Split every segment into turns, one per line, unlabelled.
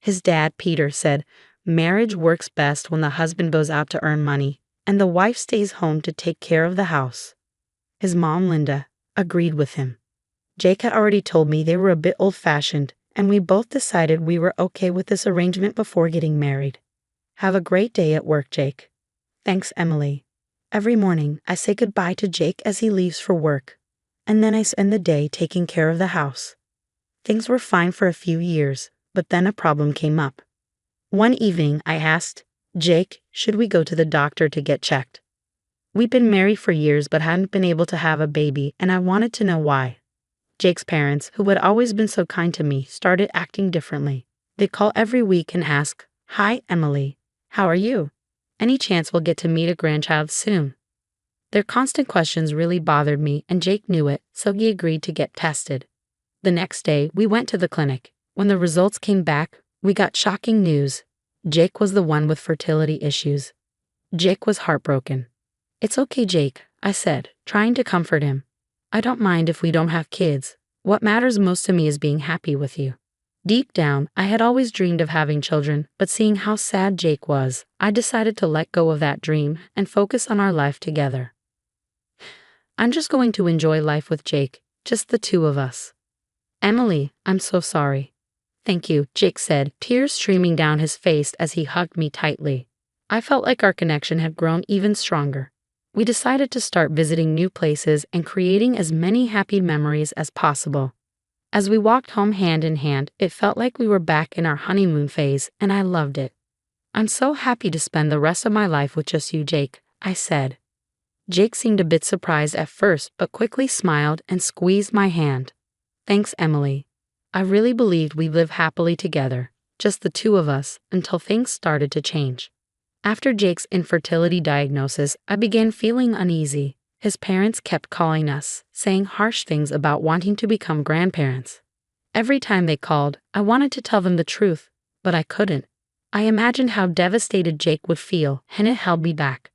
His dad, Peter, said, "Marriage works best when the husband goes out to earn money, and the wife stays home to take care of the house." His mom, Linda, agreed with him. Jake had already told me they were a bit old-fashioned, and we both decided we were okay with this arrangement before getting married. "Have a great day at work, Jake." "Thanks, Emily." Every morning, I say goodbye to Jake as he leaves for work, and then I spend the day taking care of the house. Things were fine for a few years, but then a problem came up. One evening, I asked, "Jake, should we go to the doctor to get checked?" We'd been married for years but hadn't been able to have a baby, and I wanted to know why. Jake's parents, who had always been so kind to me, started acting differently. They'd call every week and ask, "Hi, Emily. How are you? Any chance we'll get to meet a grandchild soon?" Their constant questions really bothered me, and Jake knew it, so he agreed to get tested. The next day, we went to the clinic. When the results came back, we got shocking news. Jake was the one with fertility issues. Jake was heartbroken. "It's okay, Jake," I said, trying to comfort him. "I don't mind if we don't have kids. What matters most to me is being happy with you." Deep down, I had always dreamed of having children, but seeing how sad Jake was, I decided to let go of that dream and focus on our life together. "I'm just going to enjoy life with Jake, just the two of us." "Emily, I'm so sorry." "Thank you," Jake said, tears streaming down his face as he hugged me tightly. I felt like our connection had grown even stronger. We decided to start visiting new places and creating as many happy memories as possible. As we walked home hand in hand, it felt like we were back in our honeymoon phase, and I loved it. "I'm so happy to spend the rest of my life with just you, Jake," I said. Jake seemed a bit surprised at first, but quickly smiled and squeezed my hand. "Thanks, Emily. I really believed we'd live happily together, just the two of us, until things started to change." After Jake's infertility diagnosis, I began feeling uneasy. His parents kept calling us, saying harsh things about wanting to become grandparents. Every time they called, I wanted to tell them the truth, but I couldn't. I imagined how devastated Jake would feel, and it held me back.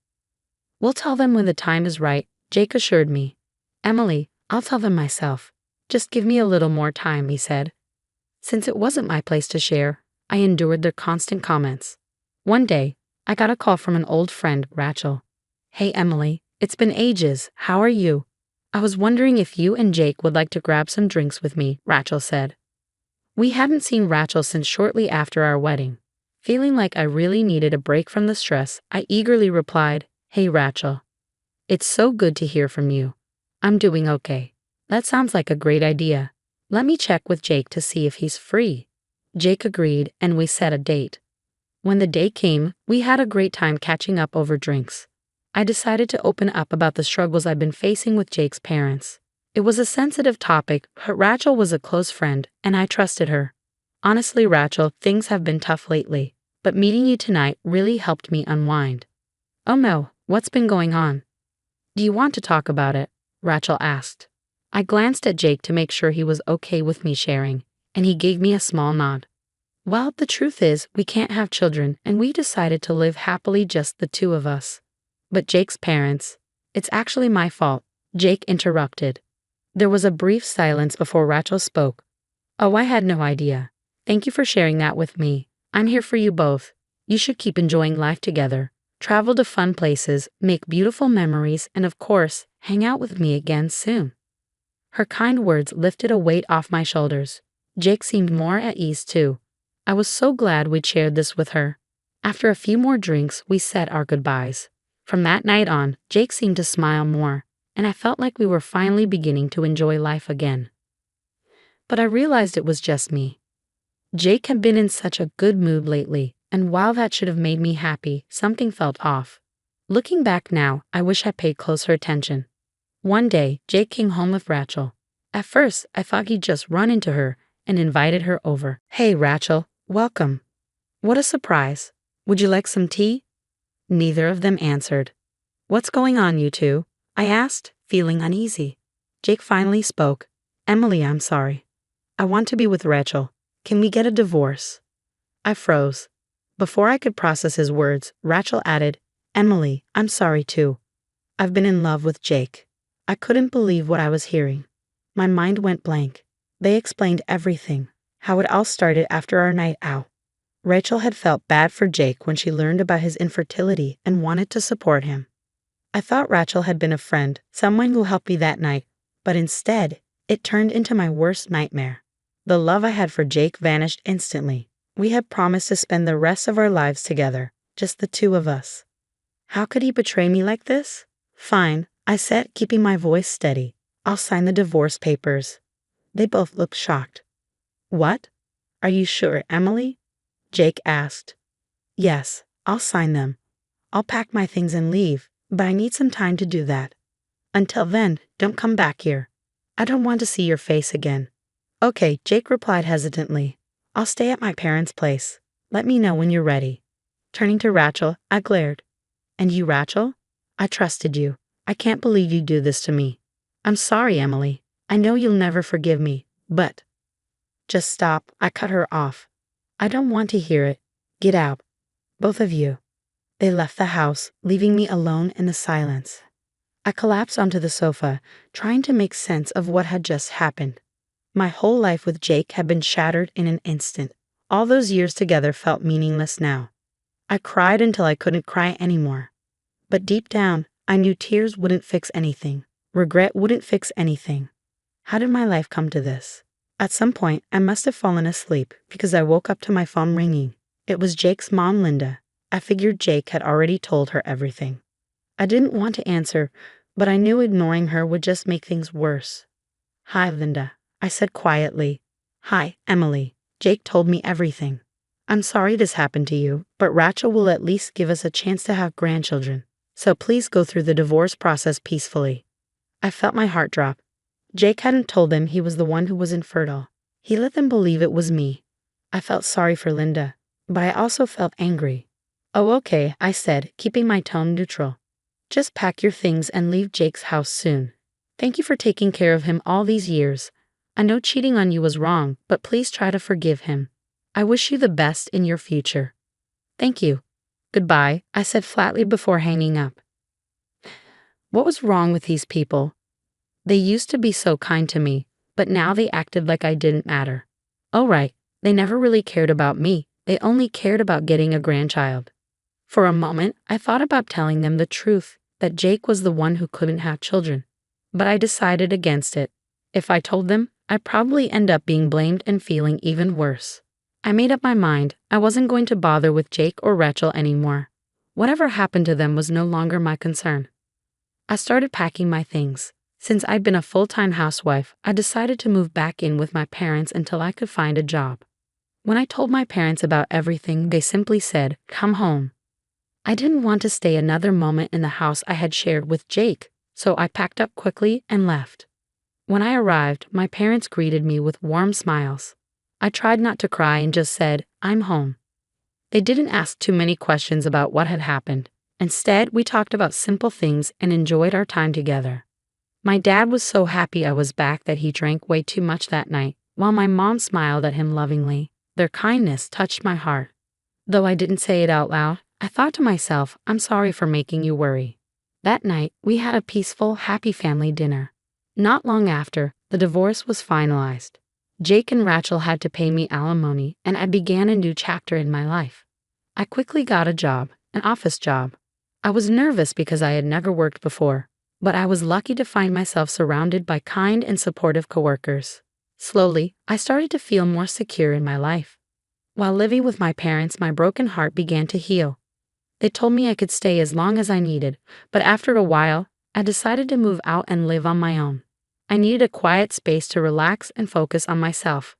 "We'll tell them when the time is right," Jake assured me. "Emily, I'll tell them myself. Just give me a little more time," he said. Since it wasn't my place to share, I endured their constant comments. One day, I got a call from an old friend, Rachel. "Hey, Emily, it's been ages. How are you? I was wondering if you and Jake would like to grab some drinks with me," Rachel said. We hadn't seen Rachel since shortly after our wedding. Feeling like I really needed a break from the stress, I eagerly replied, "Hey, Rachel. It's so good to hear from you. I'm doing okay." "That sounds like a great idea. Let me check with Jake to see if he's free." Jake agreed, and we set a date. When the day came, we had a great time catching up over drinks. I decided to open up about the struggles I'd been facing with Jake's parents. It was a sensitive topic, but Rachel was a close friend, and I trusted her. "Honestly, Rachel, things have been tough lately, but meeting you tonight really helped me unwind." "Oh no, what's been going on?" "Do you want to talk about it?" Rachel asked. I glanced at Jake to make sure he was okay with me sharing, and he gave me a small nod. "Well, the truth is, we can't have children, and we decided to live happily, just the two of us." "But Jake's parents—" "It's actually my fault," Jake interrupted. There was a brief silence before Rachel spoke. "Oh, I had no idea. Thank you for sharing that with me. I'm here for you both. You should keep enjoying life together, travel to fun places, make beautiful memories, and of course, hang out with me again soon." Her kind words lifted a weight off my shoulders. Jake seemed more at ease too. I was so glad we'd shared this with her. After a few more drinks, we said our goodbyes. From that night on, Jake seemed to smile more, and I felt like we were finally beginning to enjoy life again. But I realized it was just me. Jake had been in such a good mood lately, and while that should have made me happy, something felt off. Looking back now, I wish I paid closer attention. One day, Jake came home with Rachel. At first, I thought he'd just run into her and invited her over. "Hey, Rachel, welcome." What a surprise. "Would you like some tea?" Neither of them answered. "What's going on, you two?" I asked, feeling uneasy. Jake finally spoke. "Emily, I'm sorry. I want to be with Rachel. Can we get a divorce?" I froze. Before I could process his words, Rachel added, "Emily, I'm sorry too. I've been in love with Jake." I couldn't believe what I was hearing. My mind went blank. They explained everything, how it all started after our night out. Rachel had felt bad for Jake when she learned about his infertility and wanted to support him. I thought Rachel had been a friend, someone who helped me that night, but instead, it turned into my worst nightmare. The love I had for Jake vanished instantly. We had promised to spend the rest of our lives together, just the two of us. How could he betray me like this? Fine, I said, keeping my voice steady. I'll sign the divorce papers. They both looked shocked. What? Are you sure, Emily? Jake asked. Yes, I'll sign them. I'll pack my things and leave, but I need some time to do that. Until then, don't come back here. I don't want to see your face again. Okay, Jake replied hesitantly. I'll stay at my parents' place. Let me know when you're ready. Turning to Rachel, I glared. And you, Rachel? I trusted you. I can't believe you do this to me. I'm sorry, Emily. I know you'll never forgive me, but... Just stop, I cut her off. I don't want to hear it. Get out. Both of you. They left the house, leaving me alone in the silence. I collapsed onto the sofa, trying to make sense of what had just happened. My whole life with Jake had been shattered in an instant. All those years together felt meaningless now. I cried until I couldn't cry anymore. But deep down, I knew tears wouldn't fix anything. Regret wouldn't fix anything. How did my life come to this? At some point, I must have fallen asleep because I woke up to my phone ringing. It was Jake's mom, Linda. I figured Jake had already told her everything. I didn't want to answer, but I knew ignoring her would just make things worse. Hi, Linda, I said quietly. Hi, Emily. Jake told me everything. I'm sorry this happened to you, but Rachel will at least give us a chance to have grandchildren. So please go through the divorce process peacefully. I felt my heart drop. Jake hadn't told them he was the one who was infertile. He let them believe it was me. I felt sorry for Linda, but I also felt angry. Oh, okay, I said, keeping my tone neutral. Just pack your things and leave Jake's house soon. Thank you for taking care of him all these years. I know cheating on you was wrong, but please try to forgive him. I wish you the best in your future. Thank you. Goodbye, I said flatly before hanging up. What was wrong with these people? They used to be so kind to me, but now they acted like I didn't matter. Oh right, they never really cared about me. They only cared about getting a grandchild. For a moment, I thought about telling them the truth, that Jake was the one who couldn't have children. But I decided against it. If I told them, I'd probably end up being blamed and feeling even worse. I made up my mind I wasn't going to bother with Jake or Rachel anymore. Whatever happened to them was no longer my concern. I started packing my things. Since I'd been a full-time housewife, I decided to move back in with my parents until I could find a job. When I told my parents about everything, they simply said, "Come home." I didn't want to stay another moment in the house I had shared with Jake, so I packed up quickly and left. When I arrived, my parents greeted me with warm smiles. I tried not to cry and just said, "I'm home." They didn't ask too many questions about what had happened. Instead, we talked about simple things and enjoyed our time together. My dad was so happy I was back that he drank way too much that night, while my mom smiled at him lovingly. Their kindness touched my heart. Though I didn't say it out loud, I thought to myself, I'm sorry for making you worry. That night, we had a peaceful, happy family dinner. Not long after, the divorce was finalized. Jake and Rachel had to pay me alimony, and I began a new chapter in my life. I quickly got a job, an office job. I was nervous because I had never worked before, but I was lucky to find myself surrounded by kind and supportive coworkers. Slowly, I started to feel more secure in my life. While living with my parents, my broken heart began to heal. They told me I could stay as long as I needed, but after a while, I decided to move out and live on my own. I needed a quiet space to relax and focus on myself.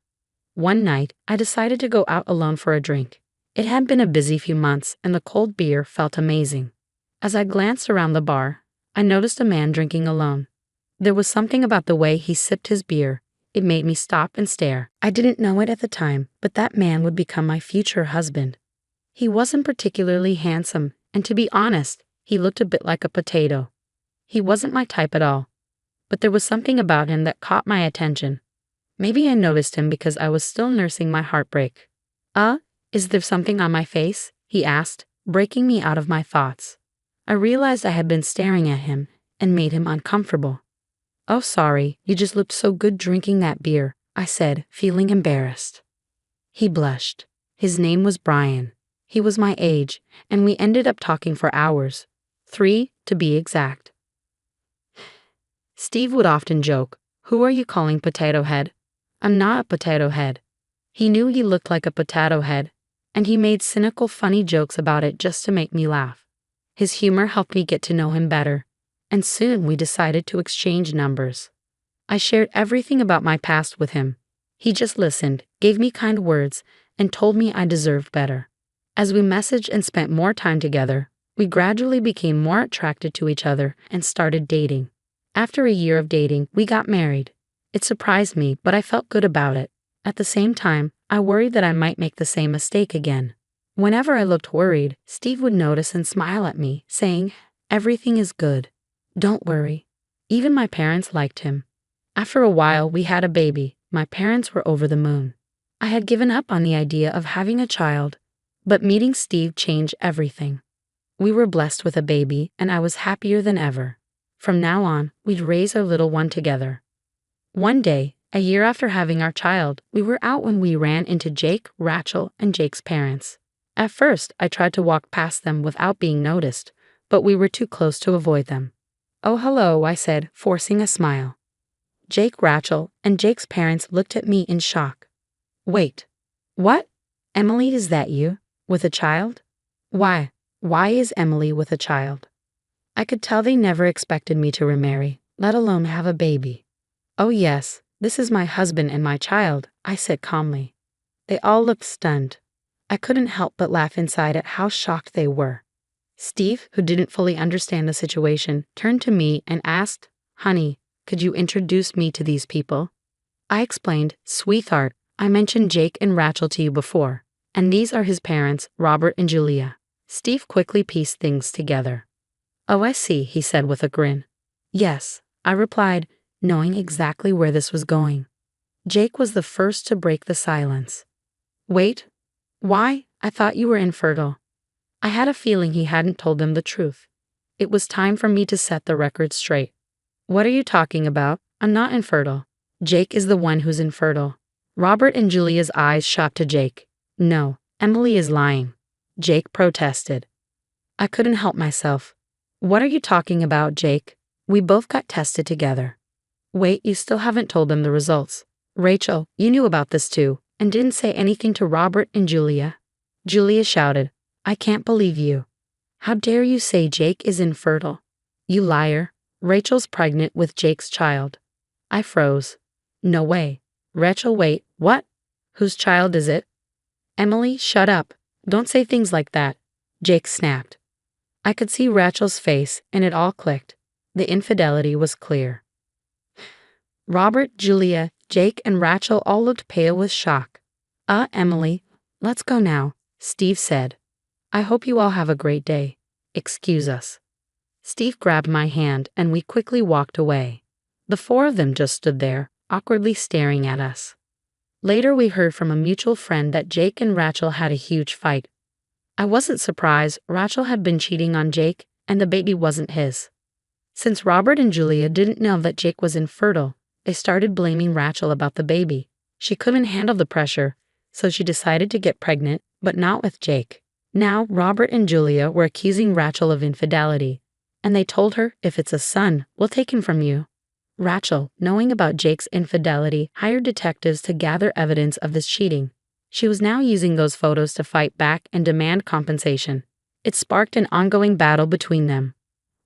One night, I decided to go out alone for a drink. It had been a busy few months, and the cold beer felt amazing. As I glanced around the bar, I noticed a man drinking alone. There was something about the way he sipped his beer. It made me stop and stare. I didn't know it at the time, but that man would become my future husband. He wasn't particularly handsome, and to be honest, he looked a bit like a potato. He wasn't my type at all, but there was something about him that caught my attention. Maybe I noticed him because I was still nursing my heartbreak. Is there something on my face?" he asked, breaking me out of my thoughts. I realized I had been staring at him and made him uncomfortable. "Oh, sorry, you just looked so good drinking that beer," I said, feeling embarrassed. He blushed. His name was Brian. He was my age, and we ended up talking for hours. 3, to be exact. Steve would often joke, "Who are you calling potato head? I'm not a potato head." He knew he looked like a potato head, and he made cynical, funny jokes about it just to make me laugh. His humor helped me get to know him better, and soon we decided to exchange numbers. I shared everything about my past with him. He just listened, gave me kind words, and told me I deserved better. As we messaged and spent more time together, we gradually became more attracted to each other and started dating. After a year of dating, we got married. It surprised me, but I felt good about it. At the same time, I worried that I might make the same mistake again. Whenever I looked worried, Steve would notice and smile at me, saying, "Everything is good. Don't worry." Even my parents liked him. After a while, we had a baby. My parents were over the moon. I had given up on the idea of having a child, but meeting Steve changed everything. We were blessed with a baby, and I was happier than ever. From now on, we'd raise our little one together. One day, a year after having our child, we were out when we ran into Jake, Rachel, and Jake's parents. At first, I tried to walk past them without being noticed, but we were too close to avoid them. "Oh, hello," I said, forcing a smile. Jake, Rachel, and Jake's parents looked at me in shock. "Wait. What? Emily, is that you? With a child? Why is Emily with a child?" I could tell they never expected me to remarry, let alone have a baby. "Oh yes, this is my husband and my child," I said calmly. They all looked stunned. I couldn't help but laugh inside at how shocked they were. Steve, who didn't fully understand the situation, turned to me and asked, "Honey, could you introduce me to these people?" I explained, "Sweetheart, I mentioned Jake and Rachel to you before, and these are his parents, Robert and Julia." Steve quickly pieced things together. "Oh, I see," he said with a grin. "Yes," I replied, knowing exactly where this was going. Jake was the first to break the silence. "Wait, why? I thought you were infertile." I had a feeling he hadn't told them the truth. It was time for me to set the record straight. "What are you talking about? I'm not infertile. Jake is the one who's infertile." Robert and Julia's eyes shot to Jake. "No, Emily is lying," Jake protested. I couldn't help myself. "What are you talking about, Jake? We both got tested together." "Wait, you still haven't told them the results. Rachel, you knew about this too, and didn't say anything to Robert and Julia." Julia shouted, "I can't believe you. How dare you say Jake is infertile? You liar. Rachel's pregnant with Jake's child." I froze. "No way. Rachel, wait, what? Whose child is it?" "Emily, shut up. Don't say things like that," Jake snapped. I could see Rachel's face, and it all clicked. The infidelity was clear. Robert, Julia, Jake, and Rachel all looked pale with shock. Emily, let's go now," Steve said. "I hope you all have a great day. Excuse us." Steve grabbed my hand, and we quickly walked away. The four of them just stood there, awkwardly staring at us. Later, we heard from a mutual friend that Jake and Rachel had a huge fight. I wasn't surprised. Rachel had been cheating on Jake, and the baby wasn't his. Since Robert and Julia didn't know that Jake was infertile, they started blaming Rachel about the baby. She couldn't handle the pressure, so she decided to get pregnant, but not with Jake. Now, Robert and Julia were accusing Rachel of infidelity, and they told her, "If it's a son, we'll take him from you." Rachel, knowing about Jake's infidelity, hired detectives to gather evidence of this cheating. She was now using those photos to fight back and demand compensation. It sparked an ongoing battle between them.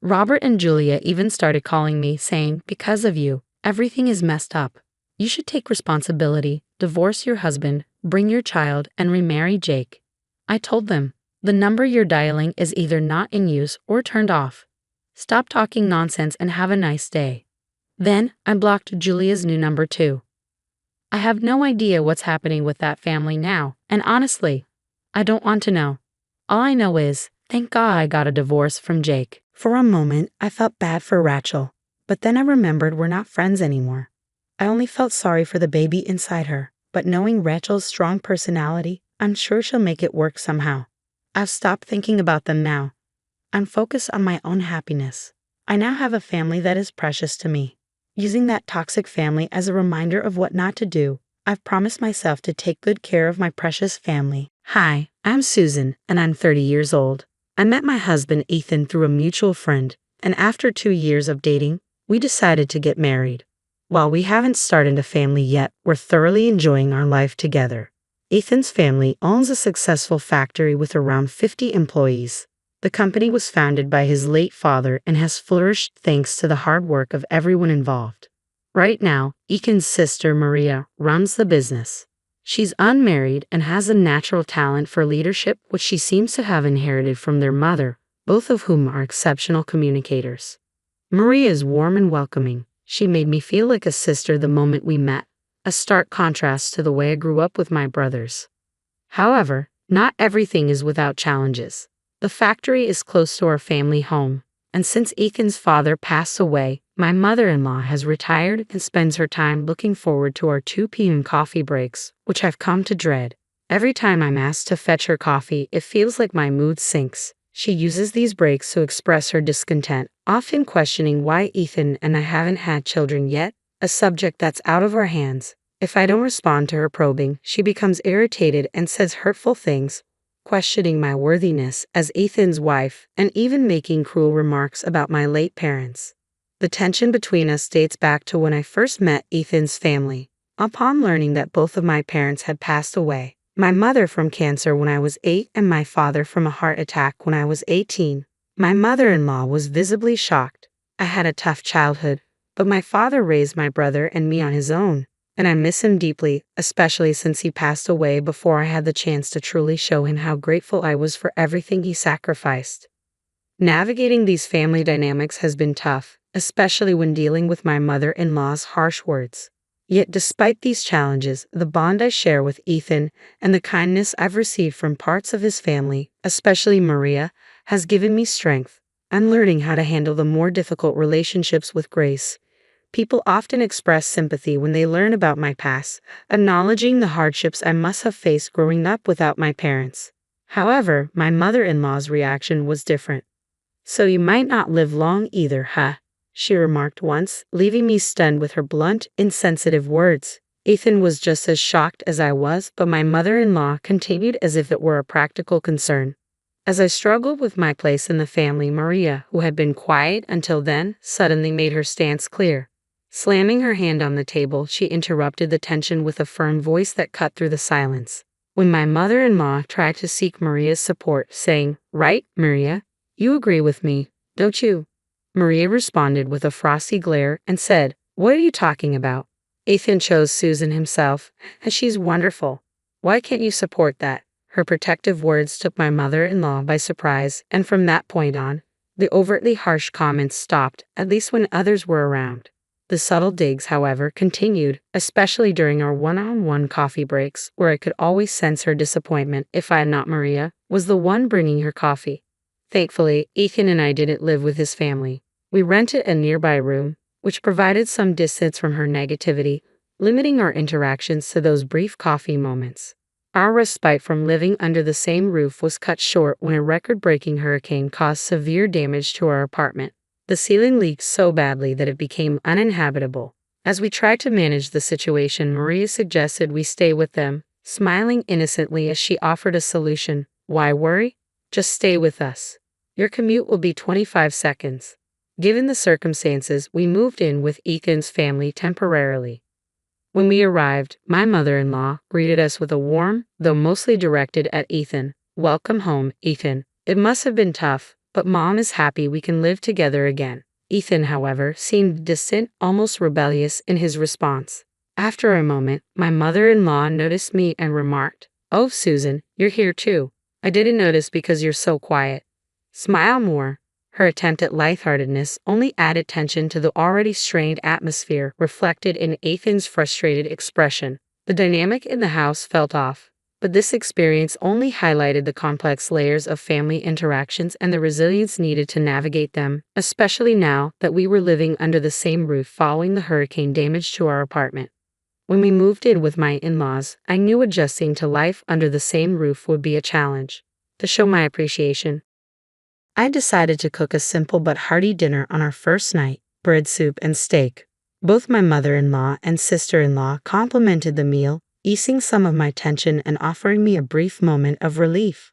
Robert and Julia even started calling me, saying, "Because of you, everything is messed up. You should take responsibility, divorce your husband, bring your child, and remarry Jake." I told them, "The number you're dialing is either not in use or turned off. Stop talking nonsense and have a nice day." Then I blocked Julia's new number too. I have no idea what's happening with that family now, and honestly, I don't want to know. All I know is, thank God I got a divorce from Jake. For a moment, I felt bad for Rachel, but then I remembered we're not friends anymore. I only felt sorry for the baby inside her, but knowing Rachel's strong personality, I'm sure she'll make it work somehow. I've stopped thinking about them now. I'm focused on my own happiness. I now have a family that is precious to me. Using that toxic family as a reminder of what not to do, I've promised myself to take good care of my precious family. Hi, I'm Susan, and I'm 30 years old. I met my husband Ethan through a mutual friend, and after 2 years of dating, we decided to get married. While we haven't started a family yet, we're thoroughly enjoying our life together. Ethan's family owns a successful factory with around 50 employees. The company was founded by his late father and has flourished thanks to the hard work of everyone involved. Right now, Ethan's sister Maria runs the business. She's unmarried and has a natural talent for leadership, which she seems to have inherited from their mother, both of whom are exceptional communicators. Maria is warm and welcoming. She made me feel like a sister the moment we met, a stark contrast to the way I grew up with my brothers. However, not everything is without challenges. The factory is close to our family home, and since Ethan's father passed away, my mother-in-law has retired and spends her time looking forward to our 2 p.m. coffee breaks, which I've come to dread. Every time I'm asked to fetch her coffee, it feels like my mood sinks. She uses these breaks to express her discontent, often questioning why Ethan and I haven't had children yet, a subject that's out of our hands. If I don't respond to her probing, she becomes irritated and says hurtful things, questioning my worthiness as Ethan's wife and even making cruel remarks about my late parents. The tension between us dates back to when I first met Ethan's family. Upon learning that both of my parents had passed away, my mother from cancer when I was 8 and my father from a heart attack when I was 18, my mother-in-law was visibly shocked. I had a tough childhood, but my father raised my brother and me on his own, and I miss him deeply, especially since he passed away before I had the chance to truly show him how grateful I was for everything he sacrificed. Navigating these family dynamics has been tough, especially when dealing with my mother-in-law's harsh words. Yet despite these challenges, the bond I share with Ethan and the kindness I've received from parts of his family, especially Maria, has given me strength. I'm learning how to handle the more difficult relationships with grace. People often express sympathy when they learn about my past, acknowledging the hardships I must have faced growing up without my parents. However, my mother-in-law's reaction was different. "So you might not live long either, huh?" she remarked once, leaving me stunned with her blunt, insensitive words. Ethan was just as shocked as I was, but my mother-in-law continued as if it were a practical concern. As I struggled with my place in the family, Maria, who had been quiet until then, suddenly made her stance clear. Slamming her hand on the table, she interrupted the tension with a firm voice that cut through the silence. When my mother-in-law tried to seek Maria's support, saying, "Right, Maria? You agree with me, don't you?" Maria responded with a frosty glare and said, "What are you talking about? Ethan chose Susan himself, and she's wonderful. Why can't you support that?" Her protective words took my mother-in-law by surprise, and from that point on, the overtly harsh comments stopped, at least when others were around. The subtle digs, however, continued, especially during our one-on-one coffee breaks, where I could always sense her disappointment if I, not Maria, was the one bringing her coffee. Thankfully, Ethan and I didn't live with his family. We rented a nearby room, which provided some distance from her negativity, limiting our interactions to those brief coffee moments. Our respite from living under the same roof was cut short when a record-breaking hurricane caused severe damage to our apartment. The ceiling leaked so badly that it became uninhabitable. As we tried to manage the situation, Maria suggested we stay with them, smiling innocently as she offered a solution. "Why worry? Just stay with us. Your commute will be 25 seconds. Given the circumstances, we moved in with Ethan's family temporarily. When we arrived, my mother-in-law greeted us with a warm, though mostly directed at Ethan, "Welcome home, Ethan. It must have been tough, but Mom is happy we can live together again." Ethan, however, seemed distant, almost rebellious in his response. After a moment, my mother-in-law noticed me and remarked, "Oh, Susan, you're here too. I didn't notice because you're so quiet. Smile more." Her attempt at lightheartedness only added tension to the already strained atmosphere reflected in Ethan's frustrated expression. The dynamic in the house felt off, but this experience only highlighted the complex layers of family interactions and the resilience needed to navigate them, especially now that we were living under the same roof following the hurricane damage to our apartment. When we moved in with my in-laws, I knew adjusting to life under the same roof would be a challenge. To show my appreciation, I decided to cook a simple but hearty dinner on our first night: bread soup and steak. Both my mother-in-law and sister-in-law complimented the meal, easing some of my tension and offering me a brief moment of relief.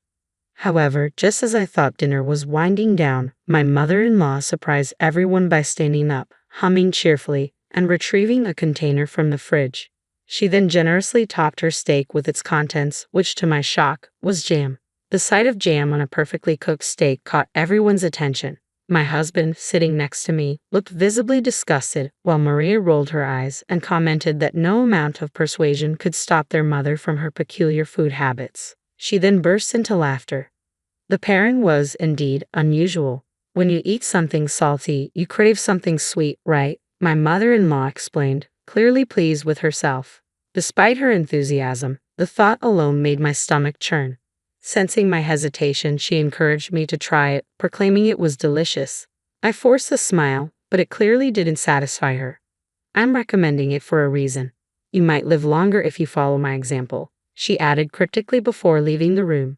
However, just as I thought dinner was winding down, my mother-in-law surprised everyone by standing up, humming cheerfully, and retrieving a container from the fridge. She then generously topped her steak with its contents, which to my shock, was jam. The sight of jam on a perfectly cooked steak caught everyone's attention. My husband, sitting next to me, looked visibly disgusted, while Maria rolled her eyes and commented that no amount of persuasion could stop their mother from her peculiar food habits. She then burst into laughter. The pairing was, indeed, unusual. When you eat something salty, you crave something sweet, right? My mother-in-law explained, clearly pleased with herself. Despite her enthusiasm, the thought alone made my stomach churn. Sensing my hesitation, she encouraged me to try it, proclaiming it was delicious. I forced a smile, but it clearly didn't satisfy her. I'm recommending it for a reason. You might live longer if you follow my example, she added cryptically before leaving the room.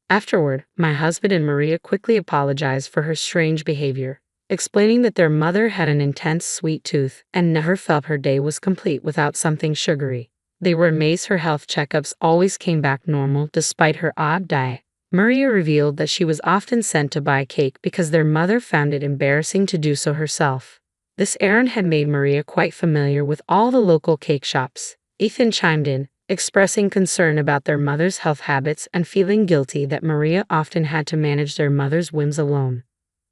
Afterward, my husband and Maria quickly apologized for her strange behavior, explaining that their mother had an intense sweet tooth and never felt her day was complete without something sugary. They were amazed her health checkups always came back normal despite her odd diet. Maria revealed that she was often sent to buy cake because their mother found it embarrassing to do so herself. This errand had made Maria quite familiar with all the local cake shops. Ethan chimed in, expressing concern about their mother's health habits and feeling guilty that Maria often had to manage their mother's whims alone.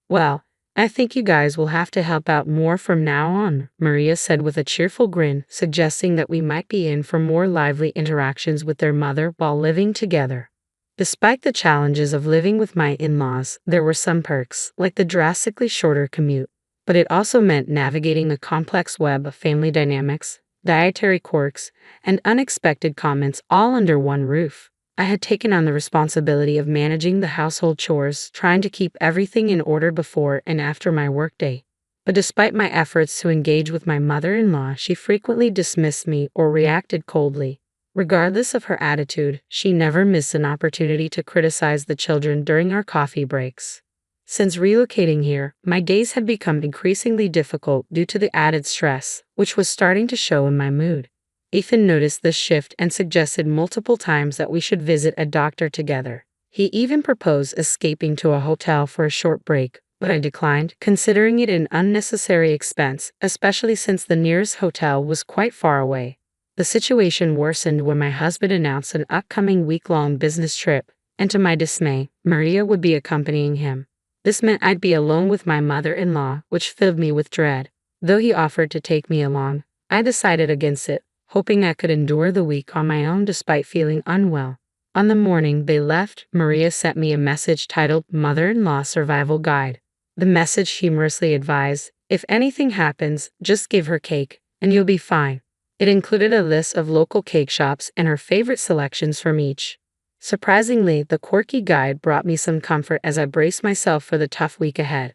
Well, I think you guys will have to help out more from now on, Maria said with a cheerful grin, suggesting that we might be in for more lively interactions with their mother while living together. Despite the challenges of living with my in-laws, there were some perks, like the drastically shorter commute, but it also meant navigating the complex web of family dynamics, dietary quirks, and unexpected comments all under one roof. I had taken on the responsibility of managing the household chores, trying to keep everything in order before and after my workday. But despite my efforts to engage with my mother-in-law, she frequently dismissed me or reacted coldly. Regardless of her attitude, she never missed an opportunity to criticize the children during our coffee breaks. Since relocating here, my days had become increasingly difficult due to the added stress, which was starting to show in my mood. Ethan noticed this shift and suggested multiple times that we should visit a doctor together. He even proposed escaping to a hotel for a short break, but I declined, considering it an unnecessary expense, especially since the nearest hotel was quite far away. The situation worsened when my husband announced an upcoming week-long business trip, and to my dismay, Maria would be accompanying him. This meant I'd be alone with my mother-in-law, which filled me with dread. Though he offered to take me along, I decided against it, hoping I could endure the week on my own despite feeling unwell. On the morning they left, Maria sent me a message titled Mother-in-Law Survival Guide. The message humorously advised, if anything happens, just give her cake, and you'll be fine. It included a list of local cake shops and her favorite selections from each. Surprisingly, the quirky guide brought me some comfort as I braced myself for the tough week ahead.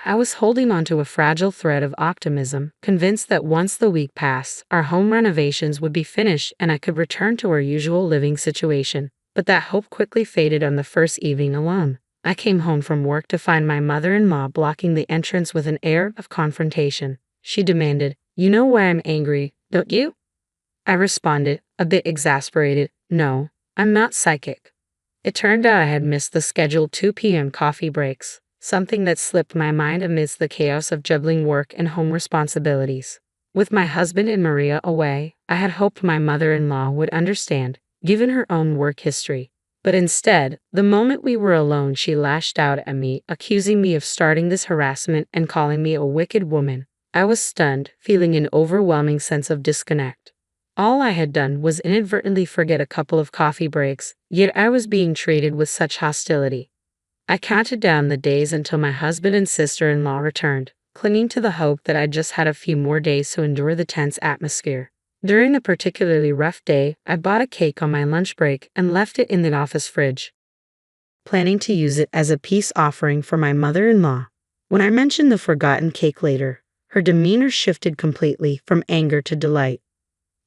I was holding onto a fragile thread of optimism, convinced that once the week passed, our home renovations would be finished and I could return to our usual living situation. But that hope quickly faded on the first evening alone. I came home from work to find my mother-in-law blocking the entrance with an air of confrontation. She demanded, "You know why I'm angry, don't you?" I responded, a bit exasperated, "No, I'm not psychic." It turned out I had missed the scheduled 2 p.m. coffee breaks, something that slipped my mind amidst the chaos of juggling work and home responsibilities. With my husband and Maria away, I had hoped my mother-in-law would understand, given her own work history. But instead, the moment we were alone, she lashed out at me, accusing me of starting this harassment and calling me a wicked woman. I was stunned, feeling an overwhelming sense of disconnect. All I had done was inadvertently forget a couple of coffee breaks, yet I was being treated with such hostility. I counted down the days until my husband and sister-in-law returned, clinging to the hope that I just had a few more days to endure the tense atmosphere. During a particularly rough day, I bought a cake on my lunch break and left it in the office fridge, planning to use it as a peace offering for my mother-in-law. When I mentioned the forgotten cake later, her demeanor shifted completely from anger to delight.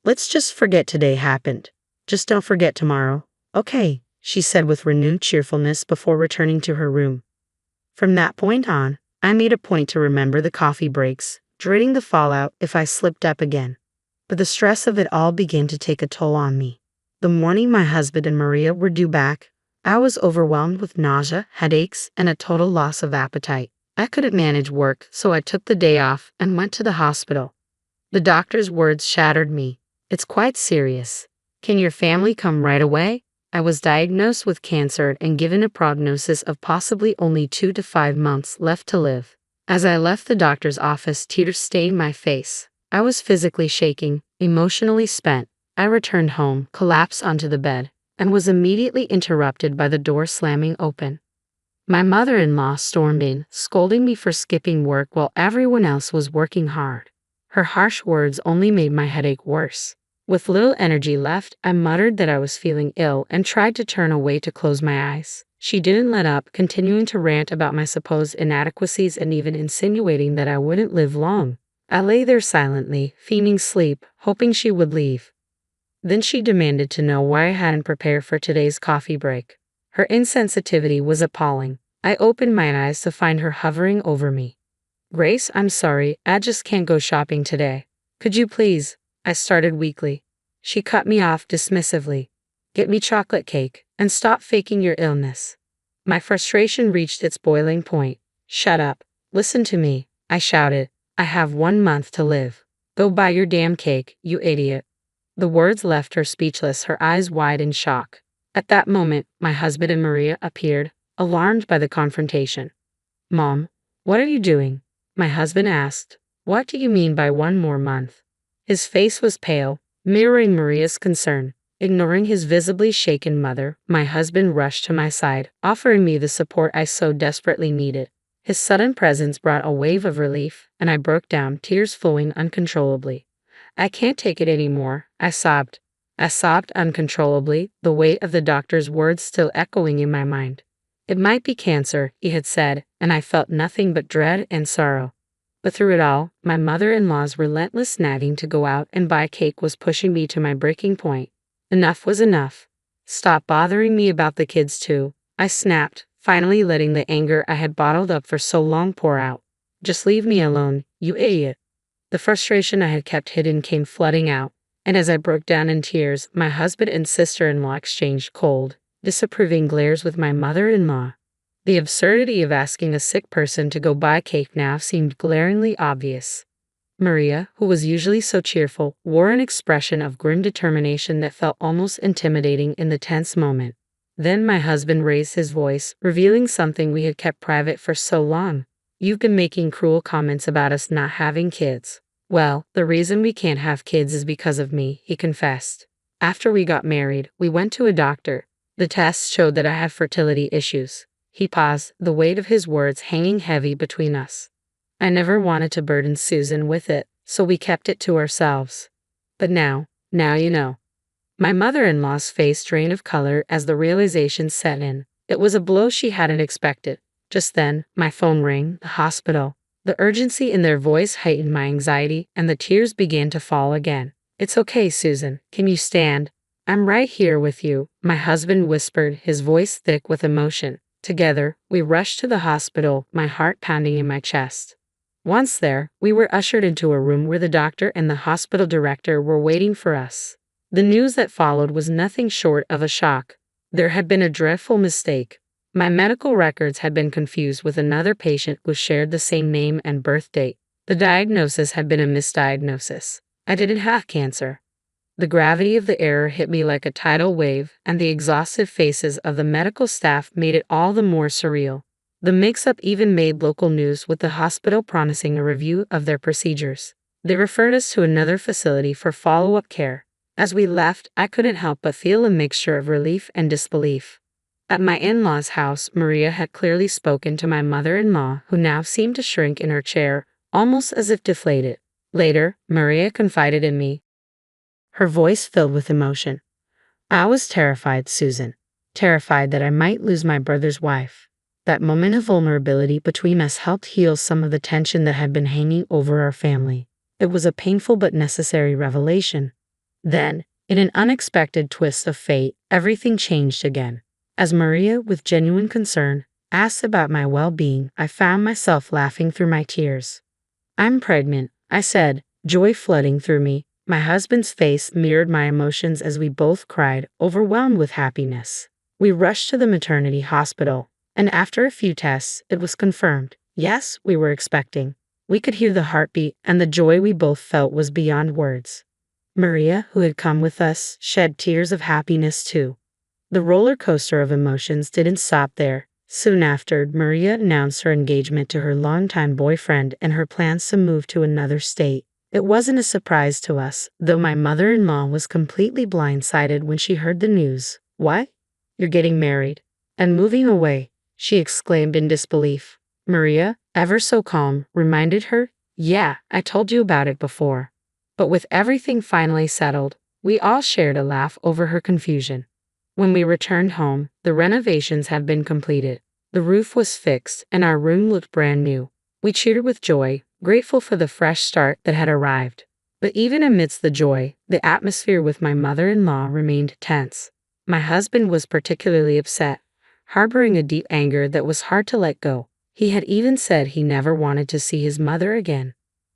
"Let's just forget today happened. Just don't forget tomorrow, okay?" she said with renewed cheerfulness before returning to her room. From that point on, I made a point to remember the coffee breaks, dreading the fallout if I slipped up again. But the stress of it all began to take a toll on me. The morning my husband and Maria were due back, I was overwhelmed with nausea, headaches, and a total loss of appetite. I couldn't manage work, so I took the day off and went to the hospital. The doctor's words shattered me. "It's quite serious. Can your family come right away?" I was diagnosed with cancer and given a prognosis of possibly only 2 to 5 months left to live. As I left the doctor's office, tears stained my face. I was physically shaking, emotionally spent. I returned home, collapsed onto the bed, and was immediately interrupted by the door slamming open. My mother-in-law stormed in, scolding me for skipping work while everyone else was working hard. Her harsh words only made my headache worse. With little energy left, I muttered that I was feeling ill and tried to turn away to close my eyes. She didn't let up, continuing to rant about my supposed inadequacies and even insinuating that I wouldn't live long. I lay there silently, feigning sleep, hoping she would leave. Then she demanded to know why I hadn't prepared for today's coffee break. Her insensitivity was appalling. I opened my eyes to find her hovering over me. "Grace, I'm sorry, I just can't go shopping today. Could you please?" I started weakly. She cut me off dismissively. "Get me chocolate cake, and stop faking your illness." My frustration reached its boiling point. "Shut up. Listen to me," I shouted. "I have 1 month to live. Go buy your damn cake, you idiot." The words left her speechless, her eyes wide in shock. At that moment, my husband and Maria appeared, alarmed by the confrontation. "Mom, what are you doing?" my husband asked. "What do you mean by 1 more month?" His face was pale, mirroring Maria's concern. Ignoring his visibly shaken mother, my husband rushed to my side, offering me the support I so desperately needed. His sudden presence brought a wave of relief, and I broke down, tears flowing uncontrollably. "I can't take it anymore," I sobbed. I sobbed uncontrollably, the weight of the doctor's words still echoing in my mind. It might be cancer, he had said, and I felt nothing but dread and sorrow. But through it all, my mother-in-law's relentless nagging to go out and buy cake was pushing me to my breaking point. Enough was enough. "Stop bothering me about the kids too," I snapped, finally letting the anger I had bottled up for so long pour out. "Just leave me alone, you idiot." The frustration I had kept hidden came flooding out, and as I broke down in tears, my husband and sister-in-law exchanged cold, disapproving glares with my mother-in-law. The absurdity of asking a sick person to go buy cake now seemed glaringly obvious. Maria, who was usually so cheerful, wore an expression of grim determination that felt almost intimidating in the tense moment. Then my husband raised his voice, revealing something we had kept private for so long. "You've been making cruel comments about us not having kids." "Well, the reason we can't have kids is because of me," he confessed. "After we got married, we went to a doctor. The tests showed that I had fertility issues." He paused, the weight of his words hanging heavy between us. "I never wanted to burden Susan with it, so we kept it to ourselves. But now you know." My mother-in-law's face drained of color as the realization set in. It was a blow she hadn't expected. Just then, my phone rang, the hospital. The urgency in their voice heightened my anxiety, and the tears began to fall again. "It's okay, Susan. Can you stand?" "I'm right here with you," my husband whispered, his voice thick with emotion. Together, we rushed to the hospital, my heart pounding in my chest. Once there, we were ushered into a room where the doctor and the hospital director were waiting for us. The news that followed was nothing short of a shock. There had been a dreadful mistake. My medical records had been confused with another patient who shared the same name and birth date. The diagnosis had been a misdiagnosis. I didn't have cancer. The gravity of the error hit me like a tidal wave, and the exhausted faces of the medical staff made it all the more surreal. The mix-up even made local news, with the hospital promising a review of their procedures. They referred us to another facility for follow-up care. As we left, I couldn't help but feel a mixture of relief and disbelief. At my in-laws' house, Maria had clearly spoken to my mother-in-law, who now seemed to shrink in her chair, almost as if deflated. Later, Maria confided in me, her voice filled with emotion. "I was terrified, Susan. Terrified that I might lose my brother's wife." That moment of vulnerability between us helped heal some of the tension that had been hanging over our family. It was a painful but necessary revelation. Then, in an unexpected twist of fate, everything changed again. As Maria, with genuine concern, asked about my well-being, I found myself laughing through my tears. "I'm pregnant," I said, joy flooding through me. My husband's face mirrored my emotions as we both cried, overwhelmed with happiness. We rushed to the maternity hospital, and after a few tests, it was confirmed. Yes, we were expecting. We could hear the heartbeat, and the joy we both felt was beyond words. Maria, who had come with us, shed tears of happiness too. The roller coaster of emotions didn't stop there. Soon after, Maria announced her engagement to her longtime boyfriend and her plans to move to another state. It wasn't a surprise to us, though my mother-in-law was completely blindsided when she heard the news. "What? You're getting married and moving away?" she exclaimed in disbelief. Maria, ever so calm, reminded her, "Yeah, I told you about it before." But with everything finally settled, we all shared a laugh over her confusion. When we returned home, the renovations had been completed. The roof was fixed, and our room looked brand new. We cheered with joy, grateful for the fresh start that had arrived. But even amidst the joy, the atmosphere with my mother-in-law remained tense. My husband was particularly upset, harboring a deep anger that was hard to let go. He had even said he never wanted to see his mother again.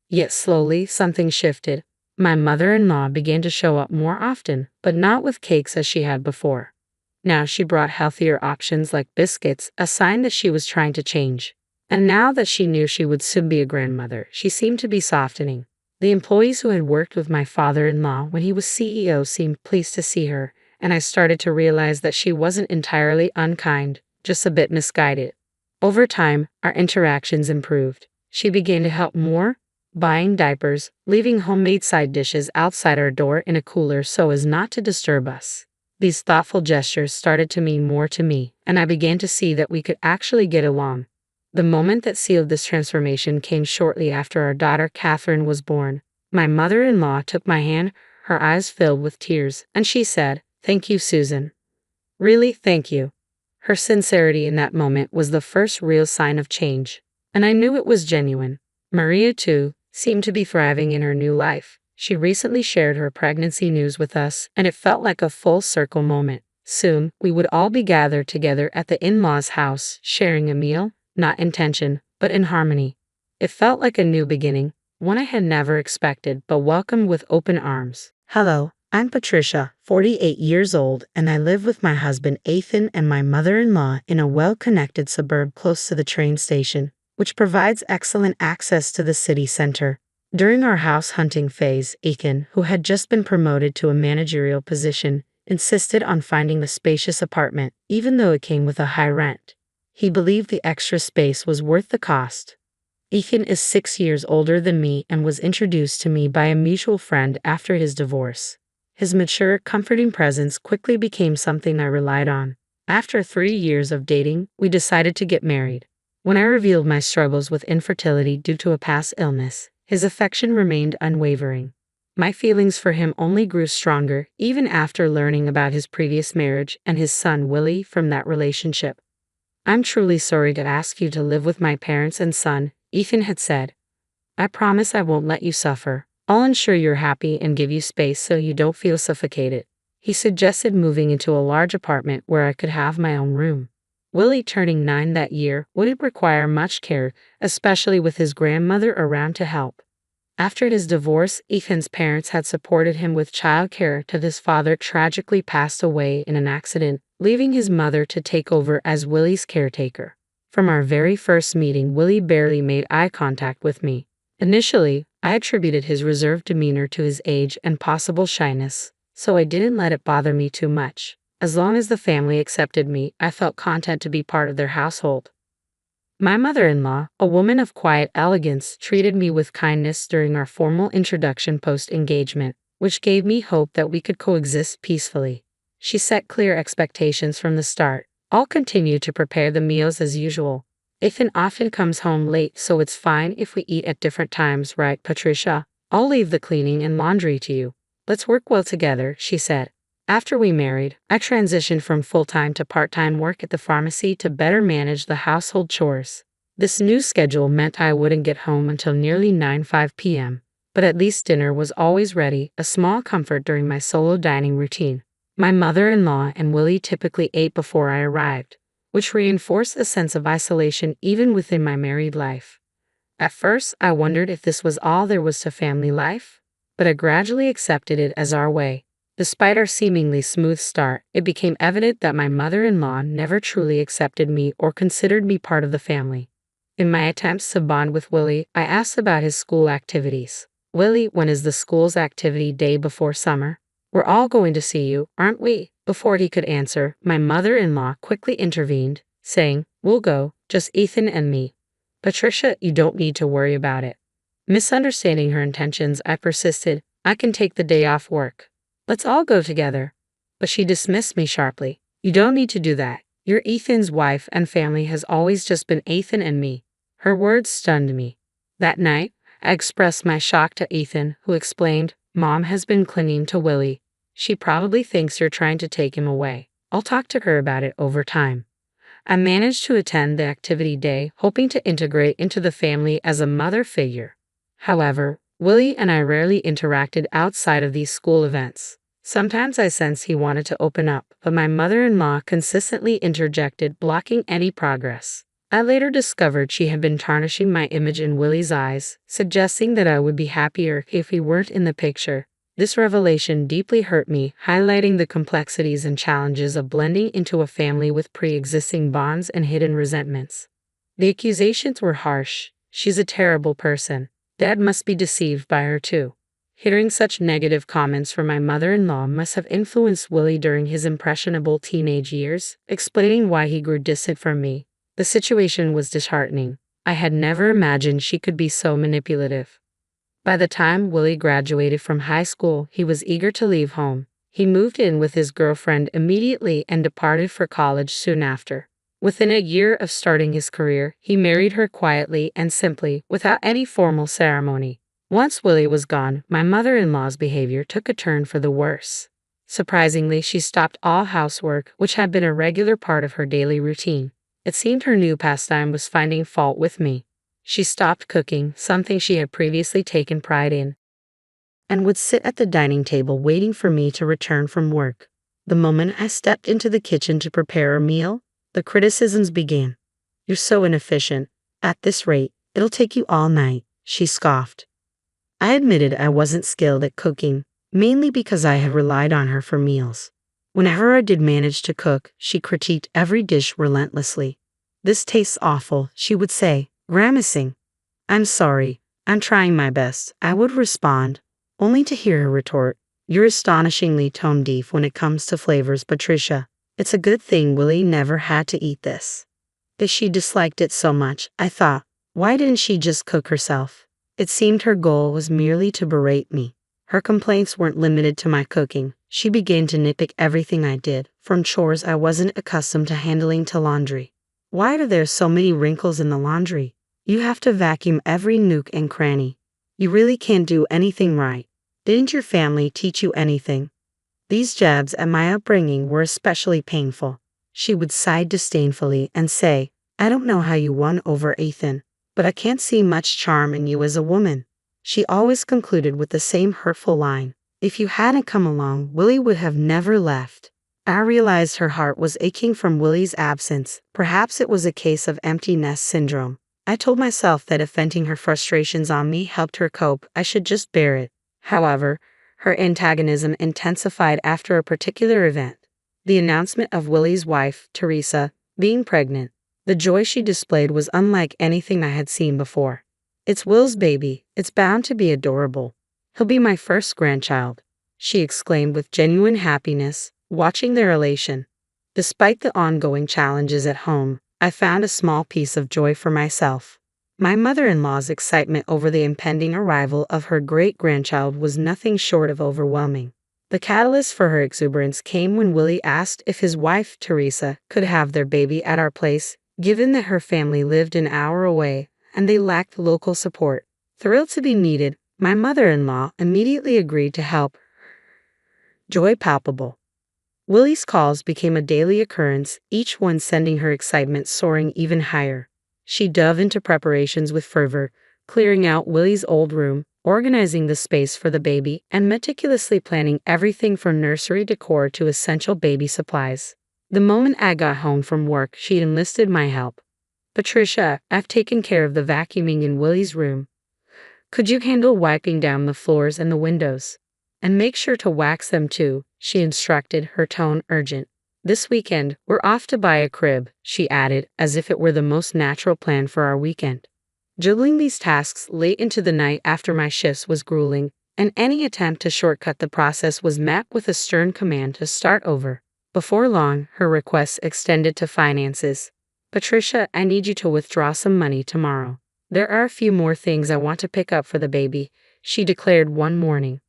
Yet slowly, something shifted. My mother-in-law began to show up more often, but not with cakes as she had before. Now she brought healthier options like biscuits, a sign that she was trying to change. And now that she knew she would soon be a grandmother, she seemed to be softening. The employees who had worked with my father-in-law when he was CEO seemed pleased to see her, and I started to realize that she wasn't entirely unkind, just a bit misguided. Over time, our interactions improved. She began to help more, buying diapers, leaving homemade side dishes outside our door in a cooler so as not to disturb us. These thoughtful gestures started to mean more to me, and I began to see that we could actually get along. The moment that sealed this transformation came shortly after our daughter Catherine was born. My mother-in-law took my hand, her eyes filled with tears, and she said, "Thank you, Susan. Really, thank you." Her sincerity in that moment was the first real sign of change, and I knew it was genuine. Maria, too, seemed to be thriving in her new life. She recently shared her pregnancy news with us, and it felt like a full circle moment. Soon, we would all be gathered together at the in-laws' house, sharing a meal, not in tension, but in harmony. It felt like a new beginning, one I had never expected, but welcomed with open arms. Hello, I'm Patricia, 48 years old, and I live with my husband Ethan and my mother-in-law in a well-connected suburb close to the train station, which provides excellent access to the city center. During our house hunting phase, Ethan, who had just been promoted to a managerial position, insisted on finding a spacious apartment, even though it came with a high rent. He believed the extra space was worth the cost. Ethan is 6 years older than me and was introduced to me by a mutual friend after his divorce. His mature, comforting presence quickly became something I relied on. After 3 years of dating, we decided to get married. When I revealed my struggles with infertility due to a past illness, his affection remained unwavering. My feelings for him only grew stronger, even after learning about his previous marriage and his son Willie from that relationship. "I'm truly sorry to ask you to live with my parents and son," Ethan had said. "I promise I won't let you suffer. I'll ensure you're happy and give you space so you don't feel suffocated." He suggested moving into a large apartment where I could have my own room. Willie turning 9 that year wouldn't require much care, especially with his grandmother around to help. After his divorce, Ethan's parents had supported him with childcare till his father tragically passed away in an accident, leaving his mother to take over as Willie's caretaker. From our very first meeting, Willie barely made eye contact with me. Initially, I attributed his reserved demeanor to his age and possible shyness, so I didn't let it bother me too much. As long as the family accepted me, I felt content to be part of their household. My mother-in-law, a woman of quiet elegance, treated me with kindness during our formal introduction post-engagement, which gave me hope that we could coexist peacefully. She set clear expectations from the start. I'll continue to prepare the meals as usual. Ethan often comes home late, so it's fine if we eat at different times, right, Patricia? I'll leave the cleaning and laundry to you. Let's work well together, she said. After we married, I transitioned from full-time to part-time work at the pharmacy to better manage the household chores. This new schedule meant I wouldn't get home until nearly 9:05 p.m., but at least dinner was always ready, a small comfort during my solo dining routine. My mother-in-law and Willie typically ate before I arrived, which reinforced a sense of isolation even within my married life. At first, I wondered if this was all there was to family life. but I gradually accepted it as our way. Despite our seemingly smooth start, it became evident that my mother-in-law never truly accepted me or considered me part of the family. In my attempts to bond with Willie, I asked about his school activities. "Willie, when is the school's activity day before summer? We're all going to see you, aren't we?" Before he could answer, my mother-in-law quickly intervened, saying, "We'll go, just Ethan and me. Patricia, you don't need to worry about it." Misunderstanding her intentions, I persisted, "I can take the day off work. Let's all go together." But she dismissed me sharply. "You don't need to do that. You're Ethan's wife and family has always just been Ethan and me." Her words stunned me. That night, I expressed my shock to Ethan, who explained, "Mom has been clinging to Willie. She probably thinks you're trying to take him away. I'll talk to her about it over time." I managed to attend the activity day, hoping to integrate into the family as a mother figure. However, Willie and I rarely interacted outside of these school events. Sometimes I sensed he wanted to open up, but my mother-in-law consistently interjected, blocking any progress. I later discovered she had been tarnishing my image in Willie's eyes, suggesting that I would be happier if he weren't in the picture. This revelation deeply hurt me, highlighting the complexities and challenges of blending into a family with pre-existing bonds and hidden resentments. The accusations were harsh. "She's a terrible person. Dad must be deceived by her too." Hearing such negative comments from my mother-in-law must have influenced Willie during his impressionable teenage years, explaining why he grew distant from me. The situation was disheartening. I had never imagined she could be so manipulative. By the time Willie graduated from high school, he was eager to leave home. He moved in with his girlfriend immediately and departed for college soon after. Within a year of starting his career, he married her quietly and simply, without any formal ceremony. Once Willie was gone, my mother-in-law's behavior took a turn for the worse. Surprisingly, she stopped all housework, which had been a regular part of her daily routine. It seemed her new pastime was finding fault with me. She stopped cooking, something she had previously taken pride in, and would sit at the dining table waiting for me to return from work. The moment I stepped into the kitchen to prepare a meal, the criticisms began. "You're so inefficient. At this rate, it'll take you all night," she scoffed. I admitted I wasn't skilled at cooking, mainly because I had relied on her for meals. Whenever I did manage to cook, she critiqued every dish relentlessly. "This tastes awful," she would say, grimacing. "I'm sorry, I'm trying my best," I would respond, only to hear her retort, "You're astonishingly tone deaf when it comes to flavors, Patricia. It's a good thing Willie never had to eat this." If she disliked it so much, I thought, why didn't she just cook herself? It seemed her goal was merely to berate me. Her complaints weren't limited to my cooking. She began to nitpick everything I did, from chores I wasn't accustomed to handling to laundry. "Why are there so many wrinkles in the laundry? You have to vacuum every nook and cranny. You really can't do anything right. Didn't your family teach you anything?" These jabs at my upbringing were especially painful. She would sigh disdainfully and say, "I don't know how you won over Ethan, but I can't see much charm in you as a woman." She always concluded with the same hurtful line, "If you hadn't come along, Willie would have never left." I realized her heart was aching from Willie's absence. Perhaps it was a case of empty nest syndrome. I told myself that if venting her frustrations on me helped her cope, I should just bear it. However, her antagonism intensified after a particular event: the announcement of Willie's wife, Teresa, being pregnant. The joy she displayed was unlike anything I had seen before. "It's Will's baby. It's bound to be adorable. He'll be my first grandchild," she exclaimed with genuine happiness, watching their elation. Despite the ongoing challenges at home, I found a small piece of joy for myself. My mother-in-law's excitement over the impending arrival of her great-grandchild was nothing short of overwhelming. The catalyst for her exuberance came when Willie asked if his wife, Teresa, could have their baby at our place, given that her family lived an hour away and they lacked local support. Thrilled to be needed, my mother-in-law immediately agreed to help. Joy palpable. Willie's calls became a daily occurrence, each one sending her excitement soaring even higher. She dove into preparations with fervor, clearing out Willie's old room, organizing the space for the baby, and meticulously planning everything from nursery decor to essential baby supplies. The moment I got home from work, she enlisted my help. "Patricia, I've taken care of the vacuuming in Willie's room. Could you handle wiping down the floors and the windows? And make sure to wax them too, she instructed, her tone urgent. This weekend, we're off to buy a crib, she added, as if it were the most natural plan for our weekend. Juggling these tasks late into the night after my shifts was grueling, and any attempt to shortcut the process was met with a stern command to start over. Before long, her requests extended to finances. Patricia, I need you to withdraw some money tomorrow. There are a few more things I want to pick up for the baby, she declared one morning.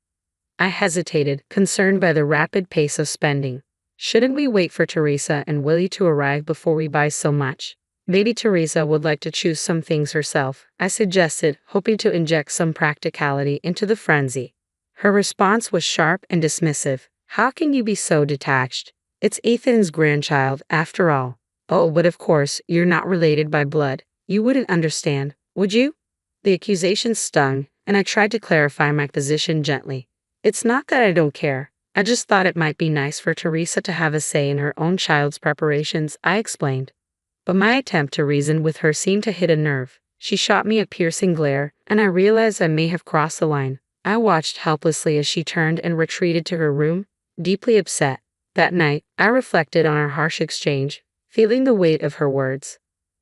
I hesitated, concerned by the rapid pace of spending. Shouldn't we wait for Teresa and Willie to arrive before we buy so much? Maybe Teresa would like to choose some things herself, I suggested, hoping to inject some practicality into the frenzy. Her response was sharp and dismissive. How can you be so detached? It's Ethan's grandchild, after all. Oh, but of course, you're not related by blood. You wouldn't understand, would you? The accusation stung, and I tried to clarify my position gently. It's not that I don't care. I just thought it might be nice for Teresa to have a say in her own child's preparations, I explained. But my attempt to reason with her seemed to hit a nerve. She shot me a piercing glare, and I realized I may have crossed the line. I watched helplessly as she turned and retreated to her room, deeply upset. That night, I reflected on our harsh exchange, feeling the weight of her words.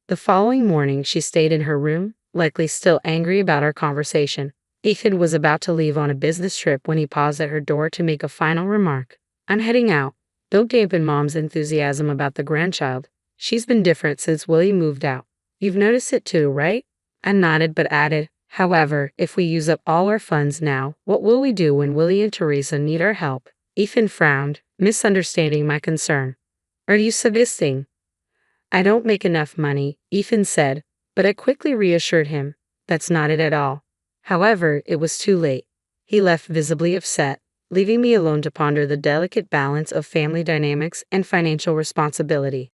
The following morning, she stayed in her room, likely still angry about our conversation. Ethan was about to leave on a business trip when he paused at her door to make a final remark. I'm heading out. Don't dampen Mom's enthusiasm about the grandchild. She's been different since Willie moved out. You've noticed it too, right? I nodded but added, however, if we use up all our funds now, what will we do when Willie and Teresa need our help? Ethan frowned, misunderstanding my concern. Are you suggesting? I don't make enough money, Ethan said, but I quickly reassured him. That's not it at all. However, it was too late. He left visibly upset, leaving me alone to ponder the delicate balance of family dynamics and financial responsibility.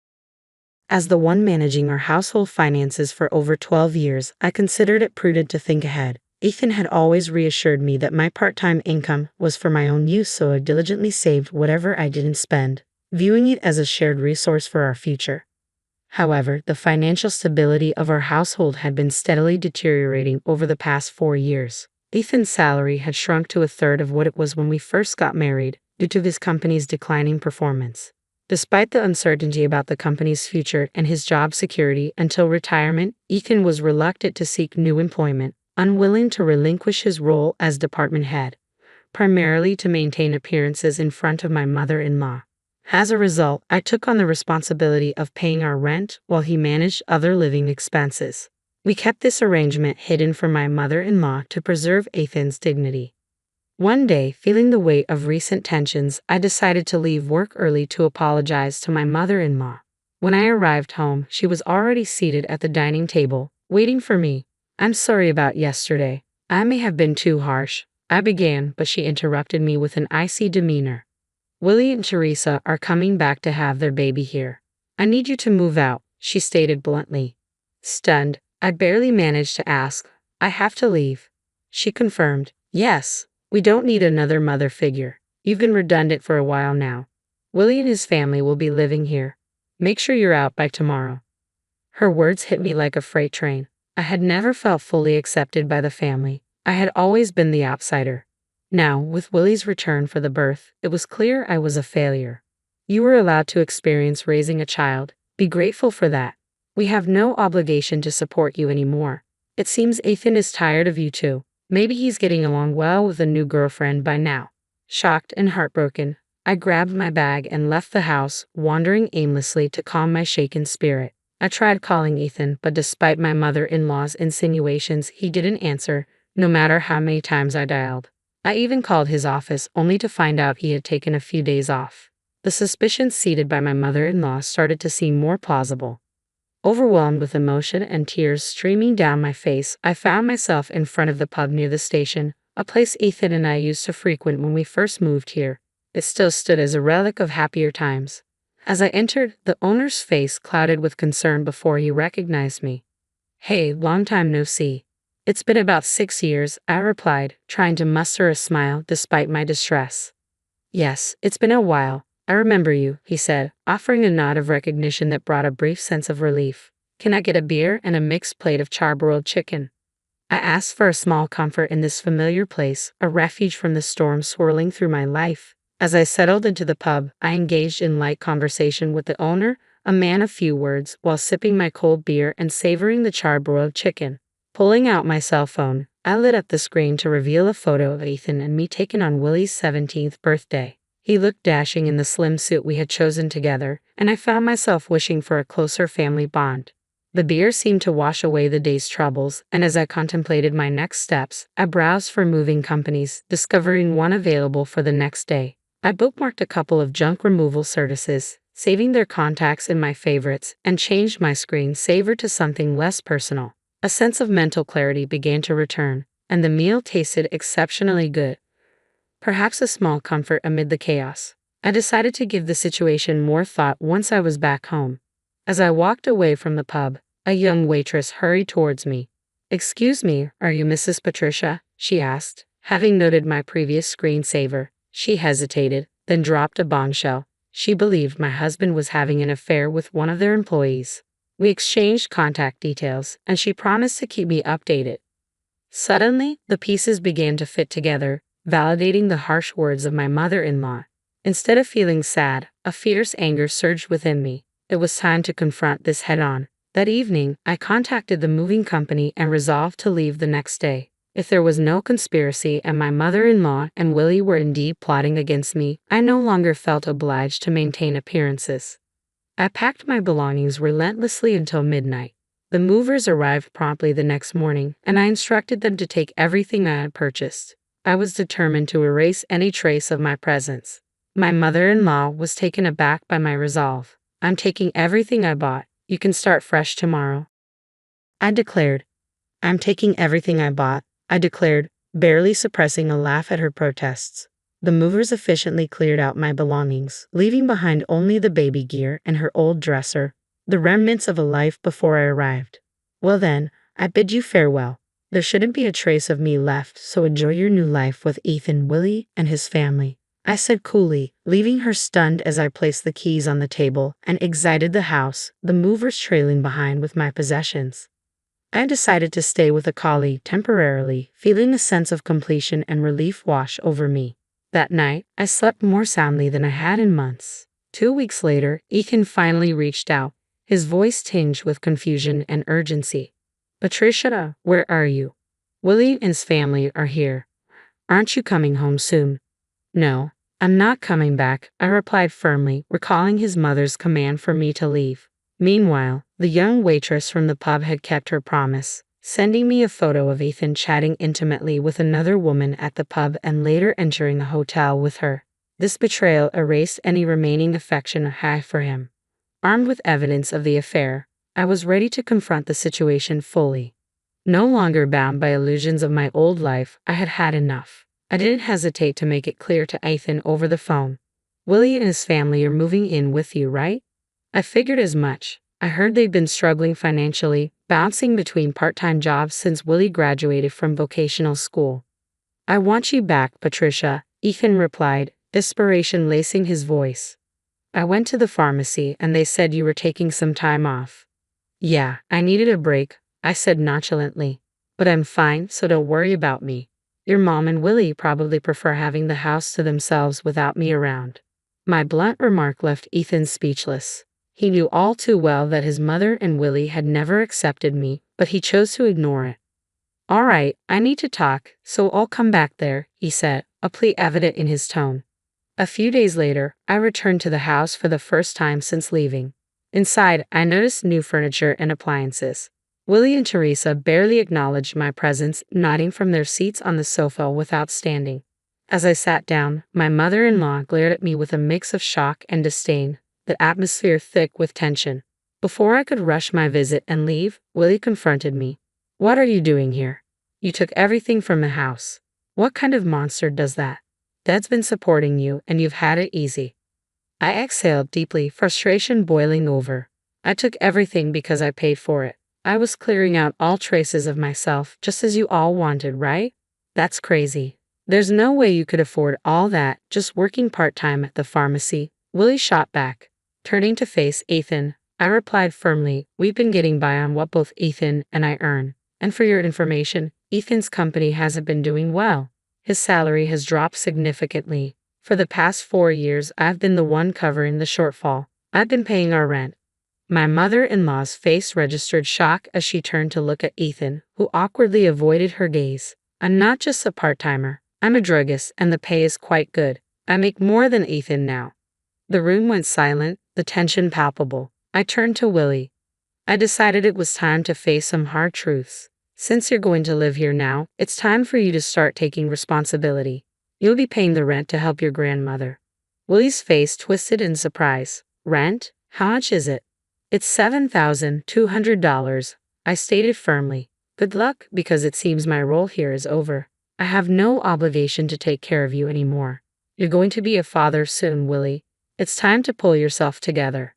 As the one managing our household finances for over 12 years, I considered it prudent to think ahead. Ethan had always reassured me that my part-time income was for my own use, so I diligently saved whatever I didn't spend, viewing it as a shared resource for our future. However, the financial stability of our household had been steadily deteriorating over the past 4 years. Ethan's salary had shrunk to a third of what it was when we first got married, due to his company's declining performance. Despite the uncertainty about the company's future and his job security until retirement, Ethan was reluctant to seek new employment, unwilling to relinquish his role as department head, primarily to maintain appearances in front of my mother-in-law. As a result, I took on the responsibility of paying our rent while he managed other living expenses. We kept this arrangement hidden from my mother-in-law to preserve Ethan's dignity. One day, feeling the weight of recent tensions, I decided to leave work early to apologize to my mother-in-law. When I arrived home, she was already seated at the dining table, waiting for me. I'm sorry about yesterday. I may have been too harsh, I began, but she interrupted me with an icy demeanor. Willie and Teresa are coming back to have their baby here. I need you to move out, she stated bluntly. Stunned, I barely managed to ask, I have to leave. She confirmed, yes, we don't need another mother figure. You've been redundant for a while now. Willie and his family will be living here. Make sure you're out by tomorrow. Her words hit me like a freight train. I had never felt fully accepted by the family. I had always been the outsider. Now, with Willie's return for the birth, it was clear I was a failure. You were allowed to experience raising a child. Be grateful for that. We have no obligation to support you anymore. It seems Ethan is tired of you too. Maybe he's getting along well with a new girlfriend by now. Shocked and heartbroken, I grabbed my bag and left the house, wandering aimlessly to calm my shaken spirit. I tried calling Ethan, but despite my mother-in-law's insinuations, he didn't answer, no matter how many times I dialed. I even called his office only to find out he had taken a few days off. The suspicions seated by my mother-in-law started to seem more plausible. Overwhelmed with emotion and tears streaming down my face, I found myself in front of the pub near the station, a place Ethan and I used to frequent when we first moved here. It still stood as a relic of happier times. As I entered, the owner's face clouded with concern before he recognized me. Hey, long time no see. It's been about 6 years, I replied, trying to muster a smile despite my distress. Yes, it's been a while. I remember you, he said, offering a nod of recognition that brought a brief sense of relief. Can I get a beer and a mixed plate of charbroiled chicken? I asked for a small comfort in this familiar place, a refuge from the storm swirling through my life. As I settled into the pub, I engaged in light conversation with the owner, a man of few words, while sipping my cold beer and savoring the charbroiled chicken. Pulling out my cell phone, I lit up the screen to reveal a photo of Ethan and me taken on Willie's 17th birthday. He looked dashing in the slim suit we had chosen together, and I found myself wishing for a closer family bond. The beer seemed to wash away the day's troubles, and as I contemplated my next steps, I browsed for moving companies, discovering one available for the next day. I bookmarked a couple of junk removal services, saving their contacts in my favorites, and changed my screensaver to something less personal. A sense of mental clarity began to return, and the meal tasted exceptionally good. Perhaps a small comfort amid the chaos. I decided to give the situation more thought once I was back home. As I walked away from the pub, a young waitress hurried towards me. "Excuse me, are you Mrs. Patricia?" she asked. Having noted my previous screensaver, she hesitated, then dropped a bombshell. She believed my husband was having an affair with one of their employees. We exchanged contact details, and she promised to keep me updated. Suddenly, the pieces began to fit together, validating the harsh words of my mother-in-law. Instead of feeling sad, a fierce anger surged within me. It was time to confront this head-on. That evening, I contacted the moving company and resolved to leave the next day. If there was no conspiracy and my mother-in-law and Willie were indeed plotting against me, I no longer felt obliged to maintain appearances. I packed my belongings relentlessly until midnight. The movers arrived promptly the next morning, and I instructed them to take everything I had purchased. I was determined to erase any trace of my presence. My mother-in-law was taken aback by my resolve. "I'm taking everything I bought. You can start fresh tomorrow," I declared. "I'm taking everything I bought," I declared, barely suppressing a laugh at her protests. The movers efficiently cleared out my belongings, leaving behind only the baby gear and her old dresser, the remnants of a life before I arrived. "Well then, I bid you farewell. There shouldn't be a trace of me left, so enjoy your new life with Ethan, Willie, and his family," I said coolly, leaving her stunned as I placed the keys on the table and exited the house, the movers trailing behind with my possessions. I decided to stay with a colleague temporarily, feeling a sense of completion and relief wash over me. That night, I slept more soundly than I had in months. 2 weeks later, Ethan finally reached out, his voice tinged with confusion and urgency. "Patricia, where are you? Willie and his family are here. Aren't you coming home soon?" "No, I'm not coming back," I replied firmly, recalling his mother's command for me to leave. Meanwhile, the young waitress from the pub had kept her promise, sending me a photo of Ethan chatting intimately with another woman at the pub and later entering a hotel with her. This betrayal erased any remaining affection I had for him. Armed with evidence of the affair, I was ready to confront the situation fully. No longer bound by illusions of my old life, I had had enough. I didn't hesitate to make it clear to Ethan over the phone. "Willie and his family are moving in with you, right?" I figured as much. I heard they'd been struggling financially, bouncing between part-time jobs since Willie graduated from vocational school. "I want you back, Patricia," Ethan replied, desperation lacing his voice. "I went to the pharmacy and they said you were taking some time off." "Yeah, I needed a break," I said nonchalantly. "But I'm fine, so don't worry about me. Your mom and Willie probably prefer having the house to themselves without me around." My blunt remark left Ethan speechless. He knew all too well that his mother and Willie had never accepted me, but he chose to ignore it. "All right, I need to talk, so I'll come back there," he said, a plea evident in his tone. A few days later, I returned to the house for the first time since leaving. Inside, I noticed new furniture and appliances. Willie and Teresa barely acknowledged my presence, nodding from their seats on the sofa without standing. As I sat down, my mother-in-law glared at me with a mix of shock and disdain, the atmosphere thick with tension. Before I could rush my visit and leave, Willie confronted me. "What are you doing here? You took everything from the house. What kind of monster does that? Dad's been supporting you and you've had it easy." I exhaled deeply, frustration boiling over. "I took everything because I paid for it. I was clearing out all traces of myself, just as you all wanted, right? That's crazy. There's no way you could afford all that just working part-time at the pharmacy," Willie shot back. Turning to face Ethan, I replied firmly, "We've been getting by on what both Ethan and I earn. And for your information, Ethan's company hasn't been doing well. His salary has dropped significantly. For the past 4 years, I've been the one covering the shortfall. I've been paying our rent. My mother-in-law's face registered shock as she turned to look at Ethan, who awkwardly avoided her gaze. I'm not just a part-timer. I'm a druggist, and the pay is quite good. I make more than Ethan now. The room went silent, the tension palpable. I turned to Willie. I decided it was time to face some hard truths. Since you're going to live here now, it's time for you to start taking responsibility. You'll be paying the rent to help your grandmother. Willie's face twisted in surprise. Rent? How much is it? It's $7,200, I stated firmly. Good luck, because it seems my role here is over. I have no obligation to take care of you anymore. You're going to be a father soon, Willie. It's time to pull yourself together.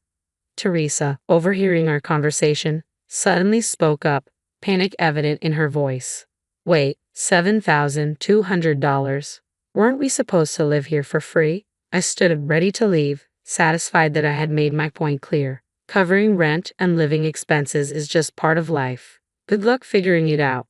Teresa, overhearing our conversation, suddenly spoke up, panic evident in her voice. Wait, $7,200? Weren't we supposed to live here for free? I stood up ready to leave, satisfied that I had made my point clear. Covering rent and living expenses is just part of life. Good luck figuring it out.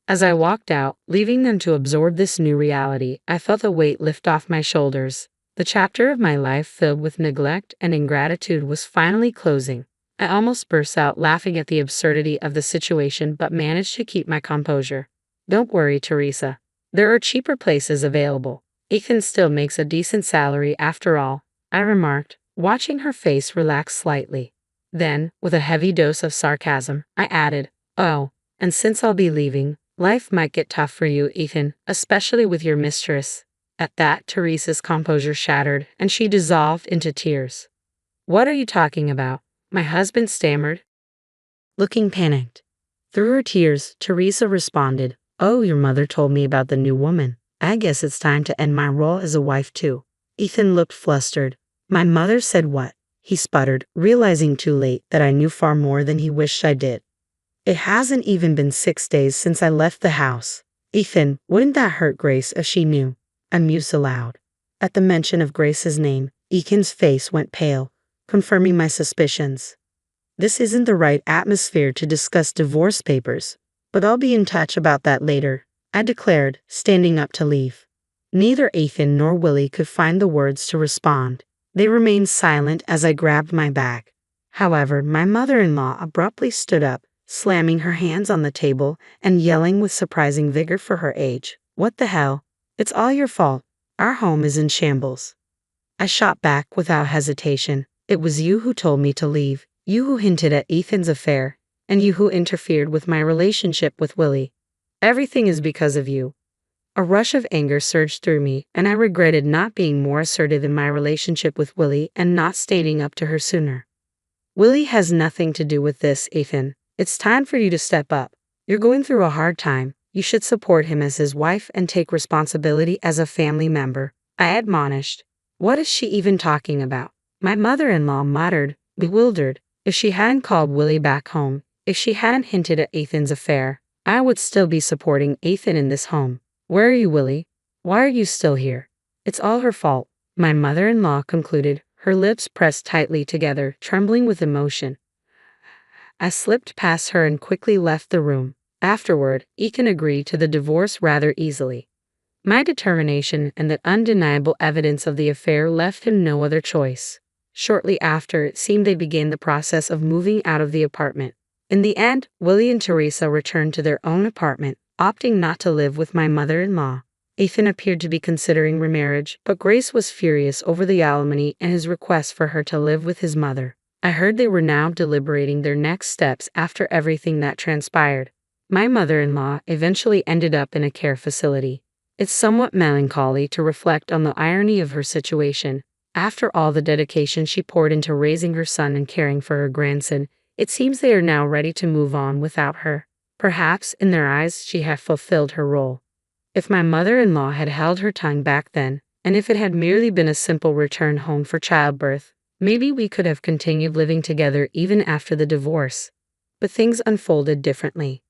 As I walked out, leaving them to absorb this new reality, I felt a weight lift off my shoulders. The chapter of my life filled with neglect and ingratitude was finally closing. I almost burst out laughing at the absurdity of the situation but managed to keep my composure. Don't worry, Teresa. There are cheaper places available. Ethan still makes a decent salary after all, I remarked, watching her face relax slightly. Then, with a heavy dose of sarcasm, I added, oh, and since I'll be leaving, life might get tough for you, Ethan, especially with your mistress. At that, Teresa's composure shattered, and she dissolved into tears. What are you talking about? My husband stammered, looking panicked. Through her tears, Teresa responded, oh, your mother told me about the new woman. I guess it's time to end my role as a wife too. Ethan looked flustered. My mother said what? He sputtered, realizing too late that I knew far more than he wished I did. It hasn't even been 6 days since I left the house. Ethan, wouldn't that hurt Grace if she knew? I mused aloud. At the mention of Grace's name, Ethan's face went pale, confirming my suspicions. This isn't the right atmosphere to discuss divorce papers, but I'll be in touch about that later, I declared, standing up to leave. Neither Ethan nor Willie could find the words to respond. They remained silent as I grabbed my bag. However, my mother-in-law abruptly stood up, slamming her hands on the table and yelling with surprising vigor for her age. What the hell? It's all your fault. Our home is in shambles. I shot back without hesitation. It was you who told me to leave, you who hinted at Ethan's affair, and you who interfered with my relationship with Willie. Everything is because of you. A rush of anger surged through me, and I regretted not being more assertive in my relationship with Willie and not standing up to her sooner. Willie has nothing to do with this, Ethan. It's time for you to step up. You're going through a hard time. You should support him as his wife and take responsibility as a family member, I admonished. What is she even talking about? My mother-in-law muttered, bewildered. If she hadn't called Willie back home, if she hadn't hinted at Ethan's affair, I would still be supporting Ethan in this home. Where are you, Willie? Why are you still here? It's all her fault, my mother-in-law concluded, her lips pressed tightly together, trembling with emotion. I slipped past her and quickly left the room. Afterward, Ethan agreed to the divorce rather easily. My determination and the undeniable evidence of the affair left him no other choice. Shortly after, it seemed they began the process of moving out of the apartment. In the end, Willie and Teresa returned to their own apartment, opting not to live with my mother-in-law. Ethan appeared to be considering remarriage, but Grace was furious over the alimony and his request for her to live with his mother. I heard they were now deliberating their next steps after everything that transpired. My mother-in-law eventually ended up in a care facility. It's somewhat melancholy to reflect on the irony of her situation. After all the dedication she poured into raising her son and caring for her grandson, it seems they are now ready to move on without her. Perhaps, in their eyes, she had fulfilled her role. If my mother-in-law had held her tongue back then, and if it had merely been a simple return home for childbirth, maybe we could have continued living together even after the divorce. But things unfolded differently.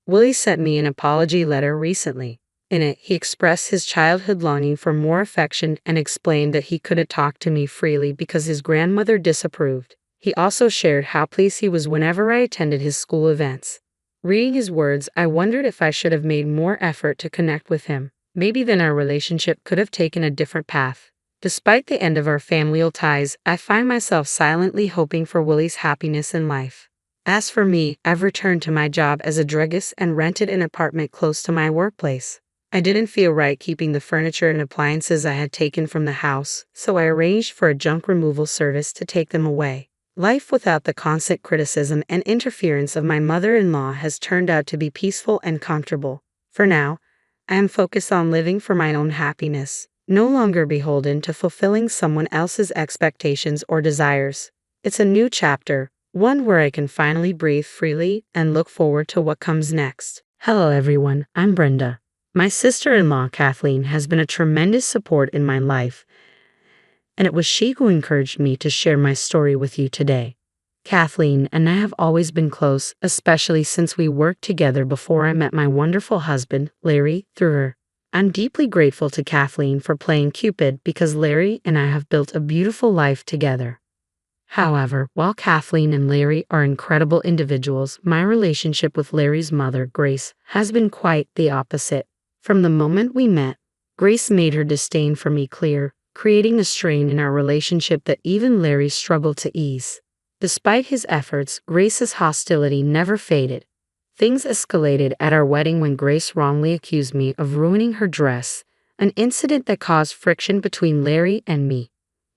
Willie sent me an apology letter recently. In it, he expressed his childhood longing for more affection and explained that he couldn't talk to me freely because his grandmother disapproved. He also shared how pleased he was whenever I attended his school events. Reading his words, I wondered if I should have made more effort to connect with him. Maybe then our relationship could have taken a different path. Despite the end of our familial ties, I find myself silently hoping for Willie's happiness in life. As for me, I've returned to my job as a druggist and rented an apartment close to my workplace. I didn't feel right keeping the furniture and appliances I had taken from the house, so I arranged for a junk removal service to take them away. Life without the constant criticism and interference of my mother-in-law has turned out to be peaceful and comfortable. For now, I am focused on living for my own happiness, no longer beholden to fulfilling someone else's expectations or desires. It's a new chapter, one where I can finally breathe freely and look forward to what comes next. Hello everyone, I'm Brenda. My sister-in-law Kathleen has been a tremendous support in my life, and it was she who encouraged me to share my story with you today. Kathleen and I have always been close, especially since we worked together before I met my wonderful husband, Larry, through her. I'm deeply grateful to Kathleen for playing Cupid because Larry and I have built a beautiful life together. However, while Kathleen and Larry are incredible individuals, my relationship with Larry's mother, Grace, has been quite the opposite. From the moment we met, Grace made her disdain for me clear, creating a strain in our relationship that even Larry struggled to ease. Despite his efforts, Grace's hostility never faded. Things escalated at our wedding when Grace wrongly accused me of ruining her dress, an incident that caused friction between Larry and me.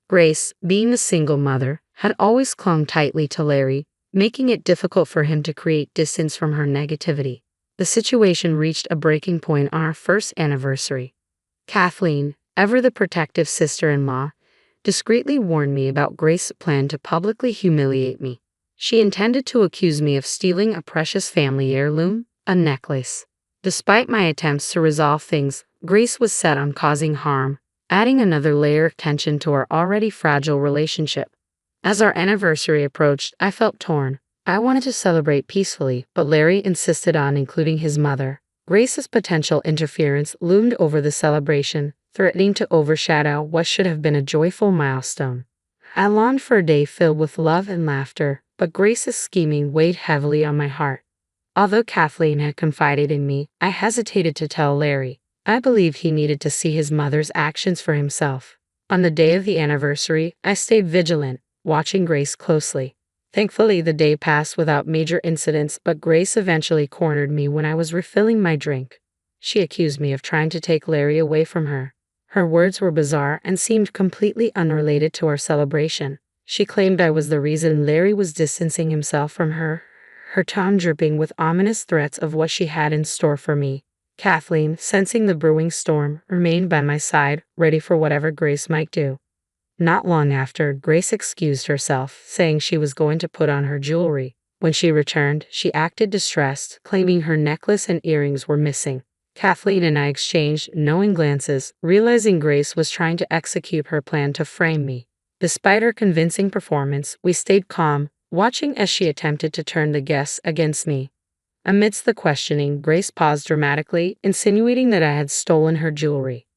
Grace, being a single mother, had always clung tightly to Larry, making it difficult for him to create distance from her negativity. The situation reached a breaking point on our first anniversary. Kathleen, ever the protective sister-in-law, discreetly warned me about Grace's plan to publicly humiliate me. She intended to accuse me of stealing a precious family heirloom, a necklace. Despite my attempts to resolve things, Grace was set on causing harm, adding another layer of tension to our already fragile relationship. As our anniversary approached, I felt torn. I wanted to celebrate peacefully, but Larry insisted on including his mother. Grace's potential interference loomed over the celebration, threatening to overshadow what should have been a joyful milestone. I longed for a day filled with love and laughter, but Grace's scheming weighed heavily on my heart. Although Kathleen had confided in me, I hesitated to tell Larry. I believed he needed to see his mother's actions for himself. On the day of the anniversary, I stayed vigilant, watching Grace closely. Thankfully, the day passed without major incidents, but Grace eventually cornered me when I was refilling my drink. She accused me of trying to take Larry away from her. Her words were bizarre and seemed completely unrelated to our celebration. She claimed I was the reason Larry was distancing himself from her, her tone dripping with ominous threats of what she had in store for me. Kathleen, sensing the brewing storm, remained by my side, ready for whatever Grace might do. Not long after, Grace excused herself, saying she was going to put on her jewelry. When she returned, she acted distressed, claiming her necklace and earrings were missing. Kathleen and I exchanged knowing glances, realizing Grace was trying to execute her plan to frame me. Despite her convincing performance, we stayed calm, watching as she attempted to turn the guests against me. Amidst the questioning, Grace paused dramatically, insinuating that I had stolen her jewelry.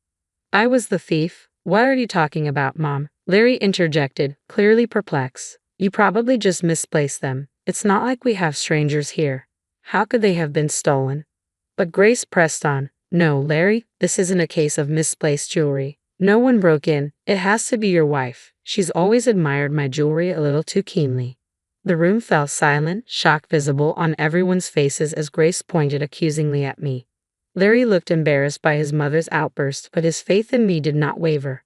I was the thief. What are you talking about, Mom? Larry interjected, clearly perplexed. You probably just misplaced them. It's not like we have strangers here. How could they have been stolen? But Grace pressed on. No, Larry, this isn't a case of misplaced jewelry. No one broke in. It has to be your wife. She's always admired my jewelry a little too keenly. The room fell silent, shock visible on everyone's faces as Grace pointed accusingly at me. Larry looked embarrassed by his mother's outburst, but his faith in me did not waver.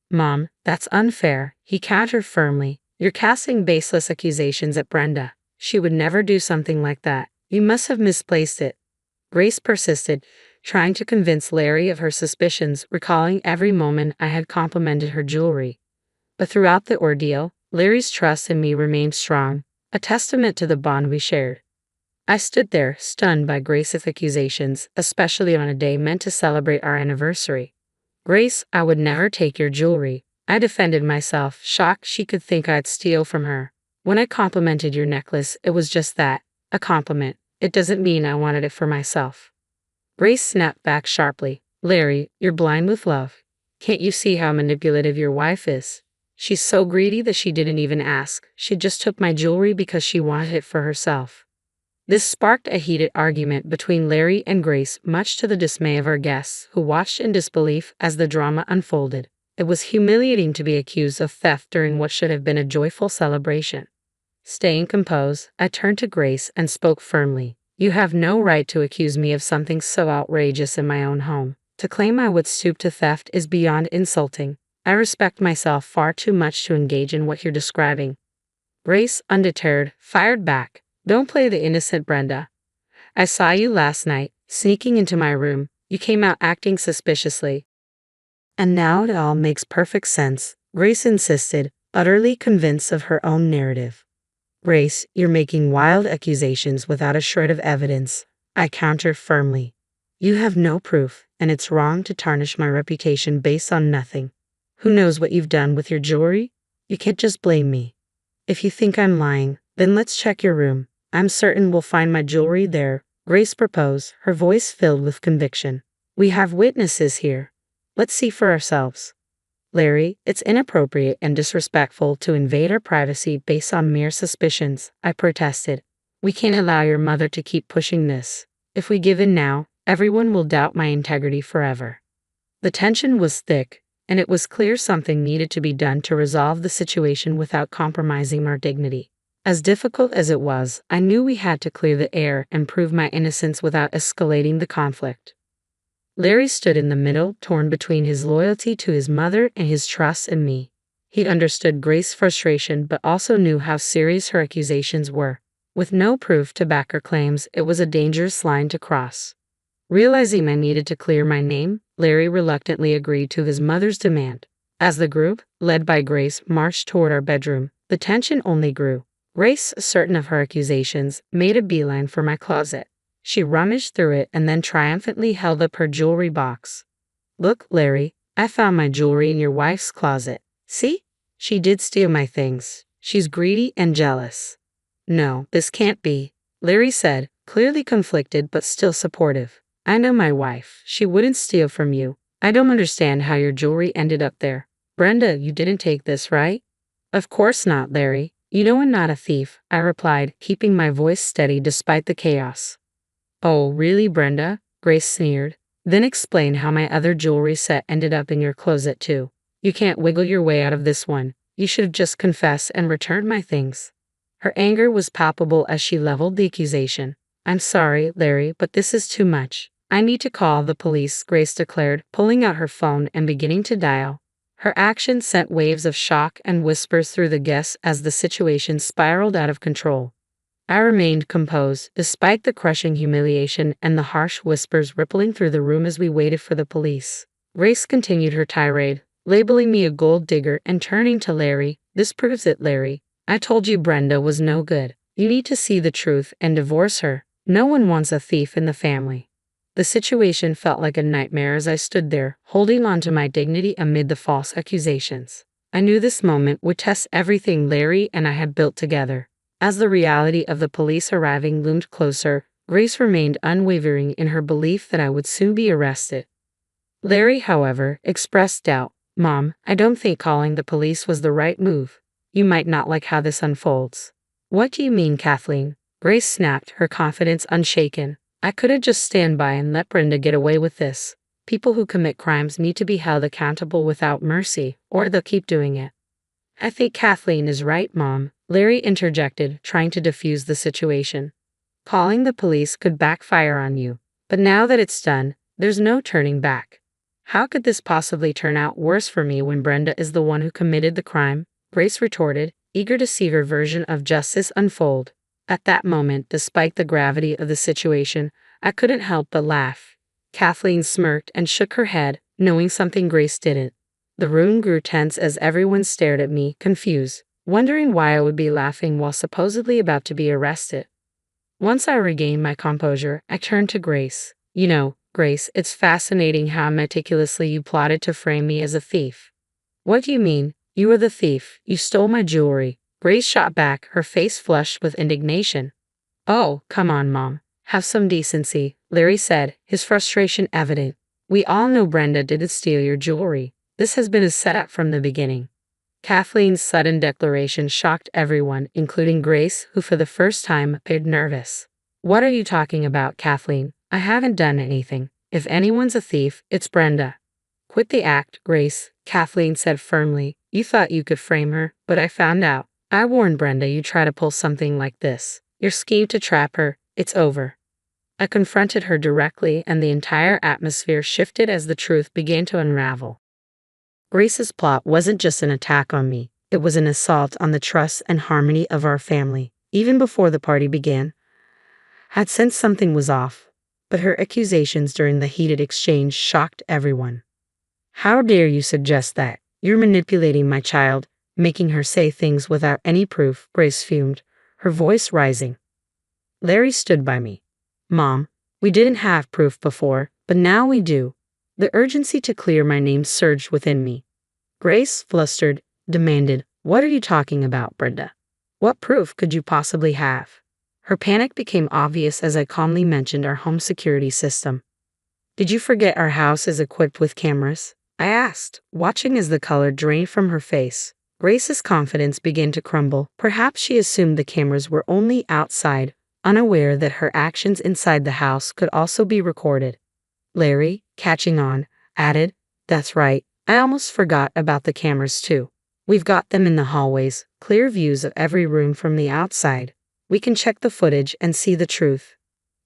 Mom, that's unfair, he countered firmly. You're casting baseless accusations at Brenda. She would never do something like that. You must have misplaced it. Grace persisted, trying to convince Larry of her suspicions, recalling every moment I had complimented her jewelry. But throughout the ordeal, Larry's trust in me remained strong, a testament to the bond we shared. I stood there, stunned by Grace's accusations, especially on a day meant to celebrate our anniversary. Grace, I would never take your jewelry. I defended myself, shocked she could think I'd steal from her. When I complimented your necklace, it was just that, a compliment. It doesn't mean I wanted it for myself. Grace snapped back sharply. Larry, you're blind with love. Can't you see how manipulative your wife is? She's so greedy that she didn't even ask. She just took my jewelry because she wanted it for herself. This sparked a heated argument between Larry and Grace, much to the dismay of our guests, who watched in disbelief as the drama unfolded. It was humiliating to be accused of theft during what should have been a joyful celebration. Staying composed, I turned to Grace and spoke firmly. You have no right to accuse me of something so outrageous in my own home. To claim I would stoop to theft is beyond insulting. I respect myself far too much to engage in what you're describing. Grace, undeterred, fired back. Don't play the innocent, Brenda. I saw you last night, sneaking into my room. You came out acting suspiciously. And now it all makes perfect sense, Grace insisted, utterly convinced of her own narrative. Grace, you're making wild accusations without a shred of evidence, I countered firmly. You have no proof, and it's wrong to tarnish my reputation based on nothing. Who knows what you've done with your jewelry? You can't just blame me. If you think I'm lying, then let's check your room. I'm certain we'll find my jewelry there, Grace proposed, her voice filled with conviction. We have witnesses here. Let's see for ourselves. Larry, it's inappropriate and disrespectful to invade our privacy based on mere suspicions, I protested. We can't allow your mother to keep pushing this. If we give in now, everyone will doubt my integrity forever. The tension was thick, and it was clear something needed to be done to resolve the situation without compromising our dignity. As difficult as it was, I knew we had to clear the air and prove my innocence without escalating the conflict. Larry stood in the middle, torn between his loyalty to his mother and his trust in me. He understood Grace's frustration but also knew how serious her accusations were. With no proof to back her claims, it was a dangerous line to cross. Realizing I needed to clear my name, Larry reluctantly agreed to his mother's demand. As the group, led by Grace, marched toward our bedroom, the tension only grew. Grace, certain of her accusations, made a beeline for my closet. She rummaged through it and then triumphantly held up her jewelry box. Look, Larry, I found my jewelry in your wife's closet. See? She did steal my things. She's greedy and jealous. No, this can't be, Larry said, clearly conflicted but still supportive. I know my wife. She wouldn't steal from you. I don't understand how your jewelry ended up there. Brenda, you didn't take this, right? Of course not, Larry. You know I'm not a thief, I replied, keeping my voice steady despite the chaos. Oh, really, Brenda? Grace sneered. Then explain how my other jewelry set ended up in your closet too. You can't wiggle your way out of this one. You should have just confessed and returned my things. Her anger was palpable as she leveled the accusation. I'm sorry, Larry, but this is too much. I need to call the police, Grace declared, pulling out her phone and beginning to dial. Her action sent waves of shock and whispers through the guests as the situation spiraled out of control. I remained composed, despite the crushing humiliation and the harsh whispers rippling through the room as we waited for the police. Grace continued her tirade, labeling me a gold digger and turning to Larry. This proves it, Larry. I told you Brenda was no good. You need to see the truth and divorce her. No one wants a thief in the family. The situation felt like a nightmare as I stood there, holding on to my dignity amid the false accusations. I knew this moment would test everything Larry and I had built together. As the reality of the police arriving loomed closer, Grace remained unwavering in her belief that I would soon be arrested. Larry, however, expressed doubt. Mom, I don't think calling the police was the right move. You might not like how this unfolds. What do you mean, Kathleen? Grace snapped, her confidence unshaken. I couldn't just stand by and let Brenda get away with this. People who commit crimes need to be held accountable without mercy, or they'll keep doing it. I think Kathleen is right, Mom, Larry interjected, trying to defuse the situation. Calling the police could backfire on you, but now that it's done, there's no turning back. How could this possibly turn out worse for me when Brenda is the one who committed the crime? Grace retorted, eager to see her version of justice unfold. At that moment, despite the gravity of the situation, I couldn't help but laugh. Kathleen smirked and shook her head, knowing something Grace didn't. The room grew tense as everyone stared at me, confused, wondering why I would be laughing while supposedly about to be arrested. Once I regained my composure, I turned to Grace. You know, Grace, it's fascinating how meticulously you plotted to frame me as a thief. What do you mean? You were the thief. You stole my jewelry. Grace shot back, her face flushed with indignation. Oh, come on, Mom. Have some decency, Larry said, his frustration evident. We all know Brenda didn't steal your jewelry. This has been a setup from the beginning. Kathleen's sudden declaration shocked everyone, including Grace, who for the first time appeared nervous. What are you talking about, Kathleen? I haven't done anything. If anyone's a thief, it's Brenda. Quit the act, Grace, Kathleen said firmly. You thought you could frame her, but I found out. I warned Brenda you try to pull something like this. Your scheme to trap her, it's over. I confronted her directly, and the entire atmosphere shifted as the truth began to unravel. Grace's plot wasn't just an attack on me, it was an assault on the trust and harmony of our family. Even before the party began, I had sensed something was off, but her accusations during the heated exchange shocked everyone. How dare you suggest that? You're manipulating my child, making her say things without any proof, Grace fumed, her voice rising. Larry stood by me. Mom, we didn't have proof before, but now we do. The urgency to clear my name surged within me. Grace, flustered, demanded, What are you talking about, Brenda? What proof could you possibly have? Her panic became obvious as I calmly mentioned our home security system. Did you forget our house is equipped with cameras? I asked, watching as the color drained from her face. Grace's confidence began to crumble. Perhaps she assumed the cameras were only outside, unaware that her actions inside the house could also be recorded. Larry, catching on, added, That's right, I almost forgot about the cameras too. We've got them in the hallways, clear views of every room from the outside. We can check the footage and see the truth.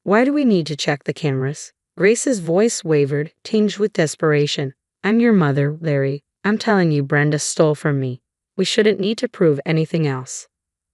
Why do we need to check the cameras? Grace's voice wavered, tinged with desperation. I'm your mother, Larry. I'm telling you Brenda stole from me. We shouldn't need to prove anything else.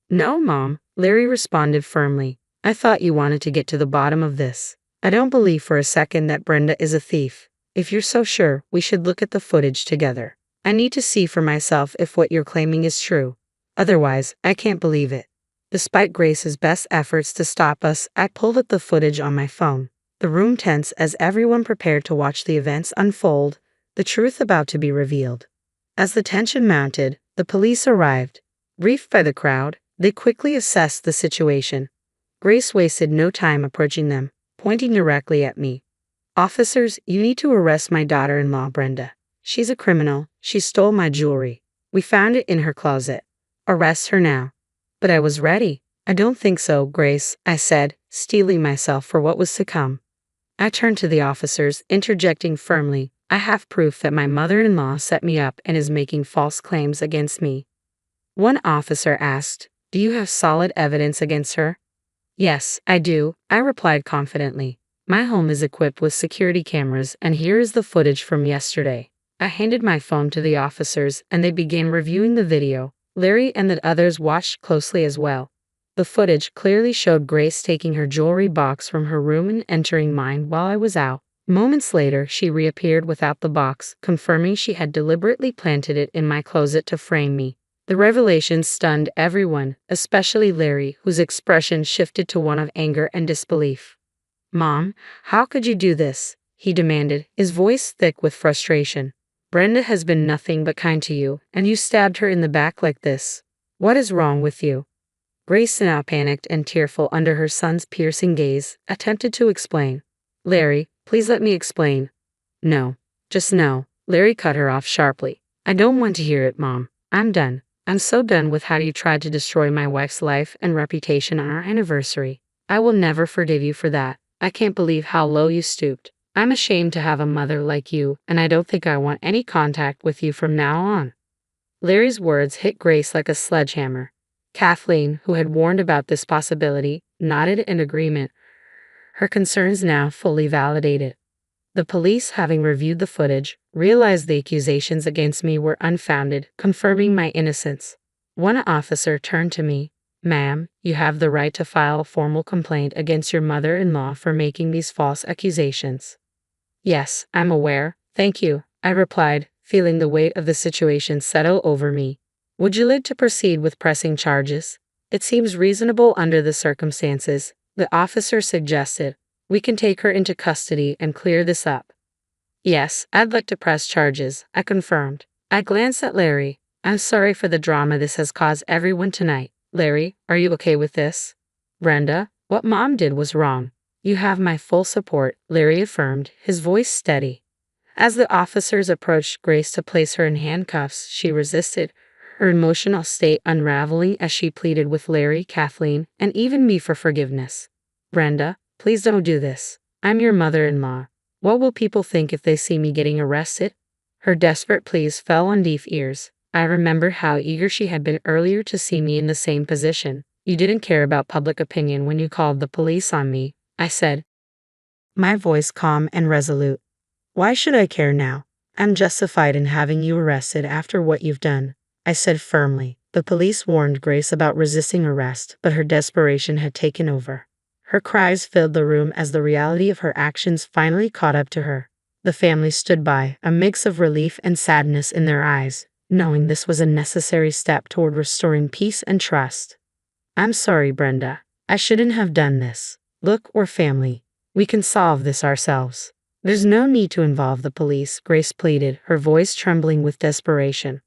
No, Mom, Larry responded firmly. I thought you wanted to get to the bottom of this. I don't believe for a second that Brenda is a thief. If you're so sure, we should look at the footage together. I need to see for myself if what you're claiming is true. Otherwise, I can't believe it. Despite Grace's best efforts to stop us, I pulled at the footage on my phone. The room tense as everyone prepared to watch the events unfold, the truth about to be revealed. As the tension mounted, the police arrived. Briefed by the crowd, they quickly assessed the situation. Grace wasted no time approaching them, pointing directly at me. Officers, you need to arrest my daughter-in-law, Brenda. She's a criminal. She stole my jewelry. We found it in her closet. Arrest her now. But I was ready. I don't think so, Grace, I said, steeling myself for what was to come. I turned to the officers, interjecting firmly. I have proof that my mother-in-law set me up and is making false claims against me. One officer asked, Do you have solid evidence against her? Yes, I do, I replied confidently. My home is equipped with security cameras, and here is the footage from yesterday. I handed my phone to the officers, and they began reviewing the video. Larry and the others watched closely as well. The footage clearly showed Grace taking her jewelry box from her room and entering mine while I was out. Moments later, she reappeared without the box, confirming she had deliberately planted it in my closet to frame me. The revelation stunned everyone, especially Larry, whose expression shifted to one of anger and disbelief. Mom, how could you do this? He demanded, his voice thick with frustration. Brenda has been nothing but kind to you, and you stabbed her in the back like this. What is wrong with you? Grace, now panicked and tearful under her son's piercing gaze, attempted to explain. Larry, please let me explain. No, just no. Larry cut her off sharply. I don't want to hear it, Mom. I'm done. I'm so done with how you tried to destroy my wife's life and reputation on our anniversary. I will never forgive you for that. I can't believe how low you stooped. I'm ashamed to have a mother like you, and I don't think I want any contact with you from now on. Larry's words hit Grace like a sledgehammer. Kathleen, who had warned about this possibility, nodded in agreement, her concerns now fully validated. The police, having reviewed the footage, realized the accusations against me were unfounded, confirming my innocence. One officer turned to me. Ma'am, you have the right to file a formal complaint against your mother-in-law for making these false accusations. Yes, I'm aware, thank you, I replied, feeling the weight of the situation settle over me. Would you like to proceed with pressing charges? It seems reasonable under the circumstances, the officer suggested. We can take her into custody and clear this up. Yes, I'd like to press charges, I confirmed. I glanced at Larry. I'm sorry for the drama this has caused everyone tonight. Larry, are you okay with this? Brenda, what Mom did was wrong. You have my full support, Larry affirmed, his voice steady. As the officers approached Grace to place her in handcuffs, she resisted, her emotional state unraveling as she pleaded with Larry, Kathleen, and even me for forgiveness. Brenda, please don't do this. I'm your mother-in-law. What will people think if they see me getting arrested? Her desperate pleas fell on deaf ears. I remember how eager she had been earlier to see me in the same position. You didn't care about public opinion when you called the police on me, I said, my voice calm and resolute. Why should I care now? I'm justified in having you arrested after what you've done, I said firmly. The police warned Grace about resisting arrest, but her desperation had taken over. Her cries filled the room as the reality of her actions finally caught up to her. The family stood by, a mix of relief and sadness in their eyes, knowing this was a necessary step toward restoring peace and trust. I'm sorry, Brenda. I shouldn't have done this. Look, we're family. We can solve this ourselves. There's no need to involve the police, Grace pleaded, her voice trembling with desperation.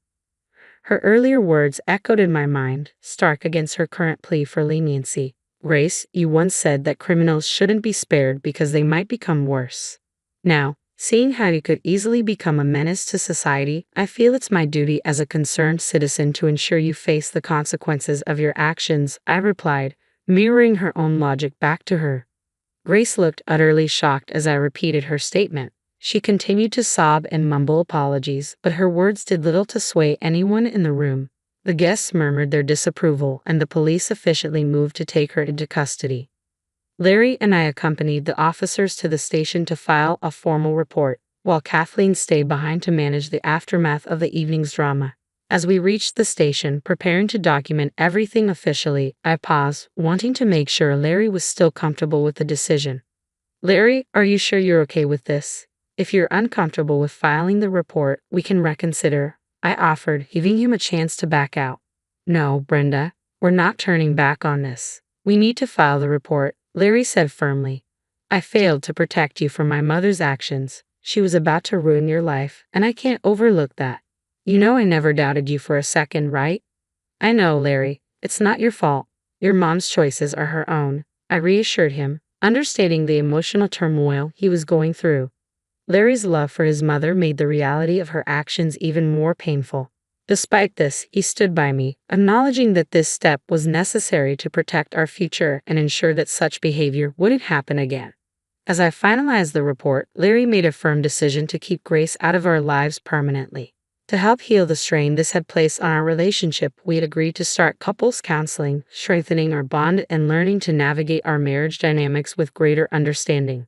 Her earlier words echoed in my mind, stark against her current plea for leniency. Grace, you once said that criminals shouldn't be spared because they might become worse. Now, seeing how you could easily become a menace to society, I feel it's my duty as a concerned citizen to ensure you face the consequences of your actions, I replied, mirroring her own logic back to her. Grace looked utterly shocked as I repeated her statement. She continued to sob and mumble apologies, but her words did little to sway anyone in the room. The guests murmured their disapproval, and the police efficiently moved to take her into custody. Larry and I accompanied the officers to the station to file a formal report, while Kathleen stayed behind to manage the aftermath of the evening's drama. As we reached the station, preparing to document everything officially, I paused, wanting to make sure Larry was still comfortable with the decision. Larry, are you sure you're okay with this? If you're uncomfortable with filing the report, we can reconsider, I offered, giving him a chance to back out. No, Brenda, we're not turning back on this. We need to file the report, Larry said firmly. I failed to protect you from my mother's actions. She was about to ruin your life, and I can't overlook that. You know I never doubted you for a second, right? I know, Larry. It's not your fault. Your mom's choices are her own, I reassured him, understating the emotional turmoil he was going through. Larry's love for his mother made the reality of her actions even more painful. Despite this, he stood by me, acknowledging that this step was necessary to protect our future and ensure that such behavior wouldn't happen again. As I finalized the report, Larry made a firm decision to keep Grace out of our lives permanently. To help heal the strain this had placed on our relationship, we had agreed to start couples counseling, strengthening our bond and learning to navigate our marriage dynamics with greater understanding.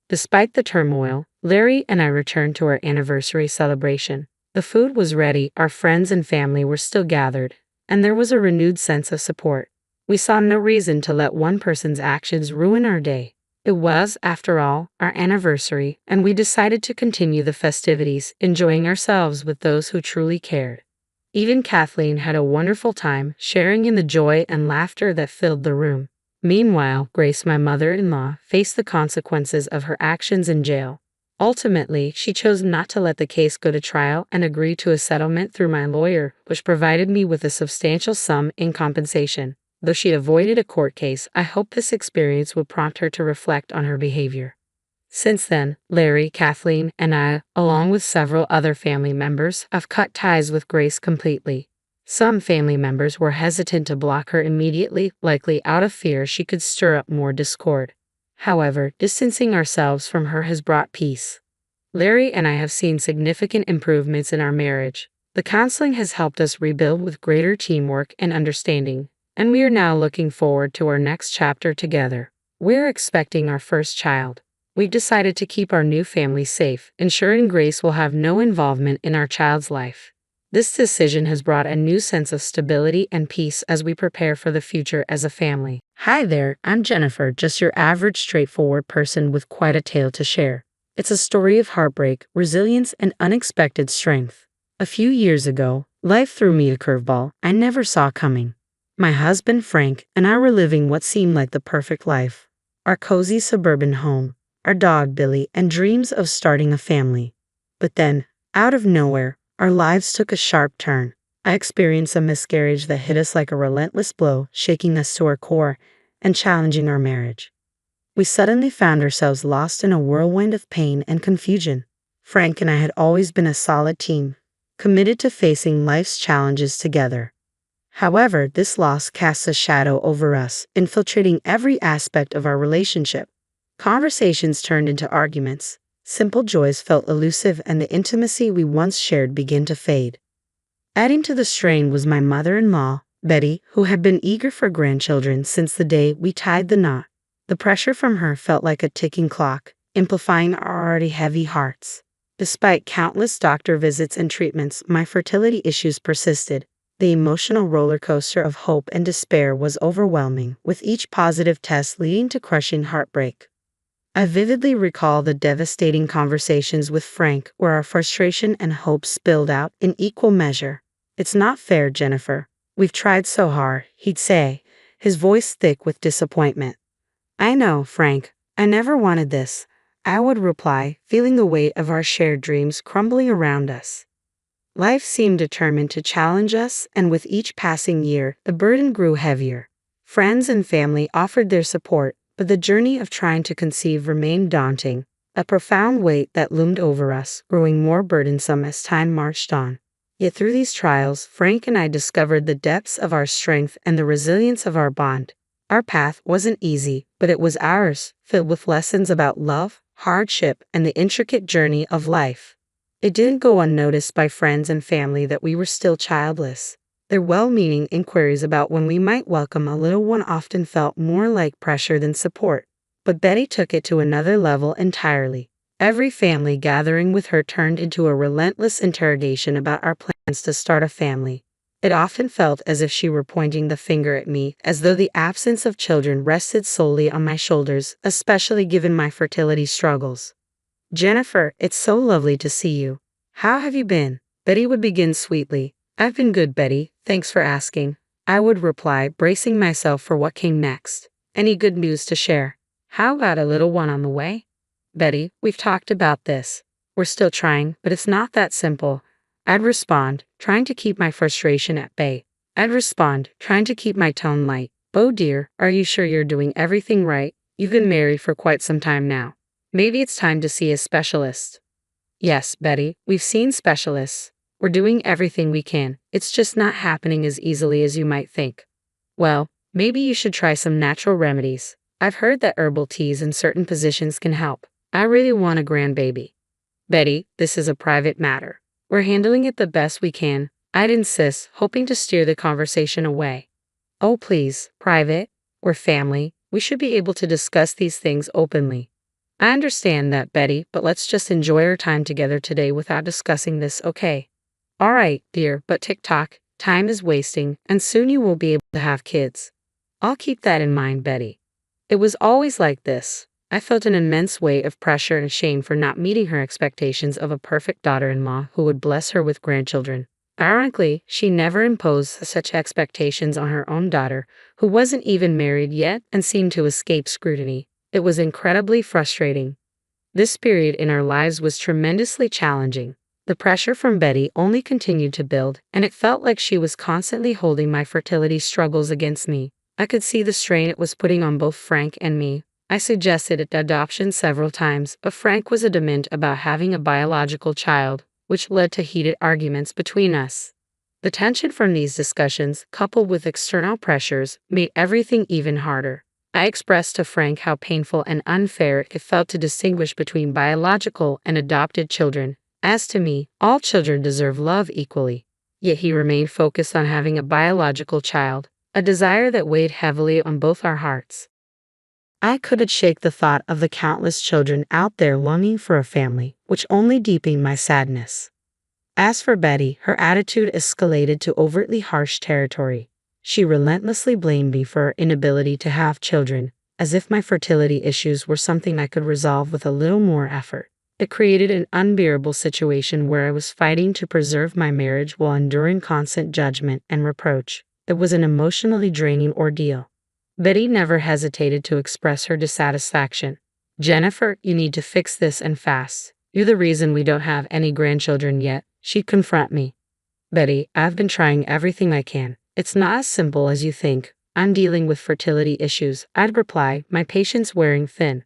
Despite the turmoil, Larry and I returned to our anniversary celebration. The food was ready, our friends and family were still gathered, and there was a renewed sense of support. We saw no reason to let one person's actions ruin our day. It was, after all, our anniversary, and we decided to continue the festivities, enjoying ourselves with those who truly cared. Even Kathleen had a wonderful time, sharing in the joy and laughter that filled the room. Meanwhile, Grace, my mother-in-law, faced the consequences of her actions in jail. Ultimately, she chose not to let the case go to trial and agreed to a settlement through my lawyer, which provided me with a substantial sum in compensation. Though she avoided a court case, I hope this experience would prompt her to reflect on her behavior. Since then, Larry, Kathleen, and I, along with several other family members, have cut ties with Grace completely. Some family members were hesitant to block her immediately, likely out of fear she could stir up more discord. However, distancing ourselves from her has brought peace. Larry and I have seen significant improvements in our marriage. The counseling has helped us rebuild with greater teamwork and understanding, and we are now looking forward to our next chapter together. We're expecting our first child. We've decided to keep our new family safe, ensuring Grace will have no involvement in our child's life. This decision has brought a new sense of stability and peace as we prepare for the future as a family. Hi there, I'm Jennifer, just your average straightforward person with quite a tale to share. It's a story of heartbreak, resilience, and unexpected strength. A few years ago, life threw me a curveball I never saw coming. My husband Frank and I were living what seemed like the perfect life. Our cozy suburban home, our dog Billy, and dreams of starting a family. But then, out of nowhere, our lives took a sharp turn. I experienced a miscarriage that hit us like a relentless blow, shaking us to our core and challenging our marriage. We suddenly found ourselves lost in a whirlwind of pain and confusion. Frank and I had always been a solid team, committed to facing life's challenges together. However, this loss casts a shadow over us, infiltrating every aspect of our relationship. Conversations turned into arguments. Simple joys felt elusive, and the intimacy we once shared began to fade. Adding to the strain was my mother-in-law, Betty, who had been eager for grandchildren since the day we tied the knot. The pressure from her felt like a ticking clock, amplifying our already heavy hearts. Despite countless doctor visits and treatments, my fertility issues persisted. The emotional roller coaster of hope and despair was overwhelming, with each positive test leading to crushing heartbreak. I vividly recall the devastating conversations with Frank where our frustration and hope spilled out in equal measure. "It's not fair, Jennifer. We've tried so hard," he'd say, his voice thick with disappointment. "I know, Frank. I never wanted this," I would reply, feeling the weight of our shared dreams crumbling around us. Life seemed determined to challenge us, and with each passing year, the burden grew heavier. Friends and family offered their support, but the journey of trying to conceive remained daunting, a profound weight that loomed over us, growing more burdensome as time marched on. Yet through these trials, Frank and I discovered the depths of our strength and the resilience of our bond. Our path wasn't easy, but it was ours, filled with lessons about love, hardship, and the intricate journey of life. It didn't go unnoticed by friends and family that we were still childless. Their well-meaning inquiries about when we might welcome a little one often felt more like pressure than support. But Betty took it to another level entirely. Every family gathering with her turned into a relentless interrogation about our plans to start a family. It often felt as if she were pointing the finger at me, as though the absence of children rested solely on my shoulders, especially given my fertility struggles. "Jennifer, it's so lovely to see you. How have you been?" Betty would begin sweetly. "I've been good, Betty. Thanks for asking," I would reply, bracing myself for what came next. "Any good news to share? How about a little one on the way?" "Betty, we've talked about this. We're still trying, but it's not that simple," I'd respond, trying to keep my frustration at bay. Trying to keep my tone light. "Oh dear, are you sure you're doing everything right? You've been married for quite some time now. Maybe it's time to see a specialist." "Yes, Betty, we've seen specialists. We're doing everything we can. It's just not happening as easily as you might think." "Well, maybe you should try some natural remedies. I've heard that herbal teas in certain positions can help. I really want a grandbaby." "Betty, this is a private matter. We're handling it the best we can," I'd insist, hoping to steer the conversation away. "Oh please, private? We're family. We should be able to discuss these things openly." "I understand that, Betty, but let's just enjoy our time together today without discussing this, okay?" "All right, dear, but tick-tock, time is wasting, and soon you won't be able to have kids." "I'll keep that in mind, Betty." It was always like this. I felt an immense weight of pressure and shame for not meeting her expectations of a perfect daughter-in-law who would bless her with grandchildren. Ironically, she never imposed such expectations on her own daughter, who wasn't even married yet and seemed to escape scrutiny. It was incredibly frustrating. This period in our lives was tremendously challenging. The pressure from Betty only continued to build, and it felt like she was constantly holding my fertility struggles against me. I could see the strain it was putting on both Frank and me. I suggested adoption several times, but Frank was adamant about having a biological child, which led to heated arguments between us. The tension from these discussions, coupled with external pressures, made everything even harder. I expressed to Frank how painful and unfair it felt to distinguish between biological and adopted children. As to me, all children deserve love equally. Yet he remained focused on having a biological child, a desire that weighed heavily on both our hearts. I couldn't shake the thought of the countless children out there longing for a family, which only deepened my sadness. As for Betty, her attitude escalated to overtly harsh territory. She relentlessly blamed me for her inability to have children, as if my fertility issues were something I could resolve with a little more effort. It created an unbearable situation where I was fighting to preserve my marriage while enduring constant judgment and reproach. It was an emotionally draining ordeal. Betty never hesitated to express her dissatisfaction. "Jennifer, you need to fix this and fast. You're the reason we don't have any grandchildren yet," she'd confront me. "Betty, I've been trying everything I can. It's not as simple as you think. I'm dealing with fertility issues," I'd reply, my patience wearing thin.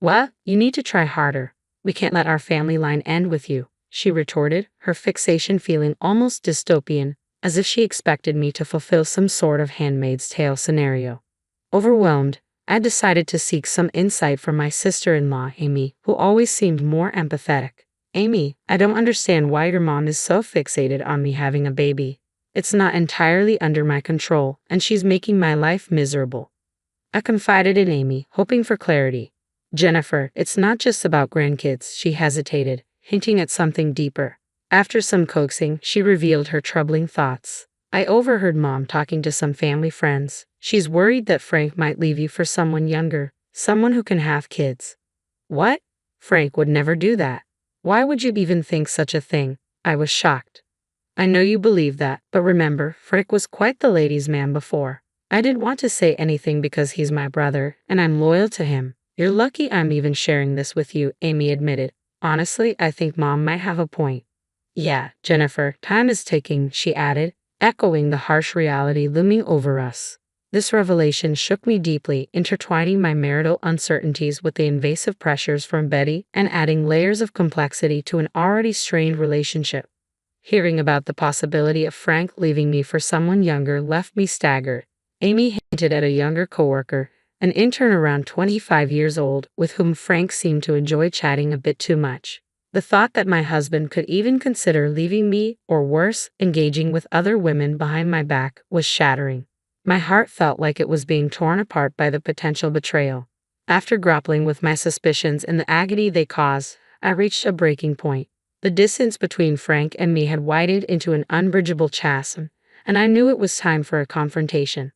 "Well, you need to try harder. We can't let our family line end with you," she retorted, her fixation feeling almost dystopian. as if she expected me to fulfill some sort of Handmaid's Tale scenario. Overwhelmed, I decided to seek some insight from my sister-in-law, Amy, who always seemed more empathetic. Amy, I don't understand why your mom is so fixated on me having a baby. It's not entirely under my control, and she's making my life miserable. I confided in Amy, hoping for clarity. Jennifer, it's not just about grandkids, she hesitated, hinting at something deeper. After some coaxing, she revealed her troubling thoughts. I overheard Mom talking to some family friends. She's worried that Frank might leave you for someone younger, someone who can have kids. What? Frank would never do that. Why would you even think such a thing? I was shocked. I know you believe that, but remember, Frank was quite the ladies' man before. I didn't want to say anything because he's my brother, and I'm loyal to him. You're lucky I'm even sharing this with you, Amy admitted. Honestly, I think Mom might have a point. Yeah, Jennifer, time is ticking, she added, echoing the harsh reality looming over us. This revelation shook me deeply, intertwining my marital uncertainties with the invasive pressures from Betty and adding layers of complexity to an already strained relationship. Hearing about the possibility of Frank leaving me for someone younger left me staggered. Amy hinted at a younger coworker, an intern around 25 years old, with whom Frank seemed to enjoy chatting a bit too much. The thought that my husband could even consider leaving me, or worse, engaging with other women behind my back, was shattering. My heart felt like it was being torn apart by the potential betrayal. After grappling with my suspicions and the agony they caused, I reached a breaking point. The distance between Frank and me had widened into an unbridgeable chasm, and I knew it was time for a confrontation.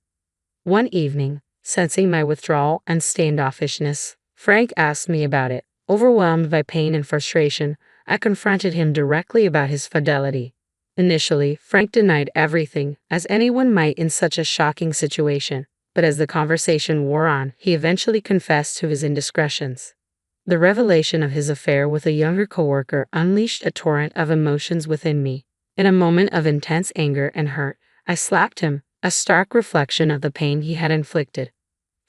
One evening, sensing my withdrawal and standoffishness, Frank asked me about it. Overwhelmed by pain and frustration, I confronted him directly about his fidelity. Initially, Frank denied everything, as anyone might in such a shocking situation, but as the conversation wore on, he eventually confessed to his indiscretions. The revelation of his affair with a younger coworker unleashed a torrent of emotions within me. In a moment of intense anger and hurt, I slapped him, a stark reflection of the pain he had inflicted.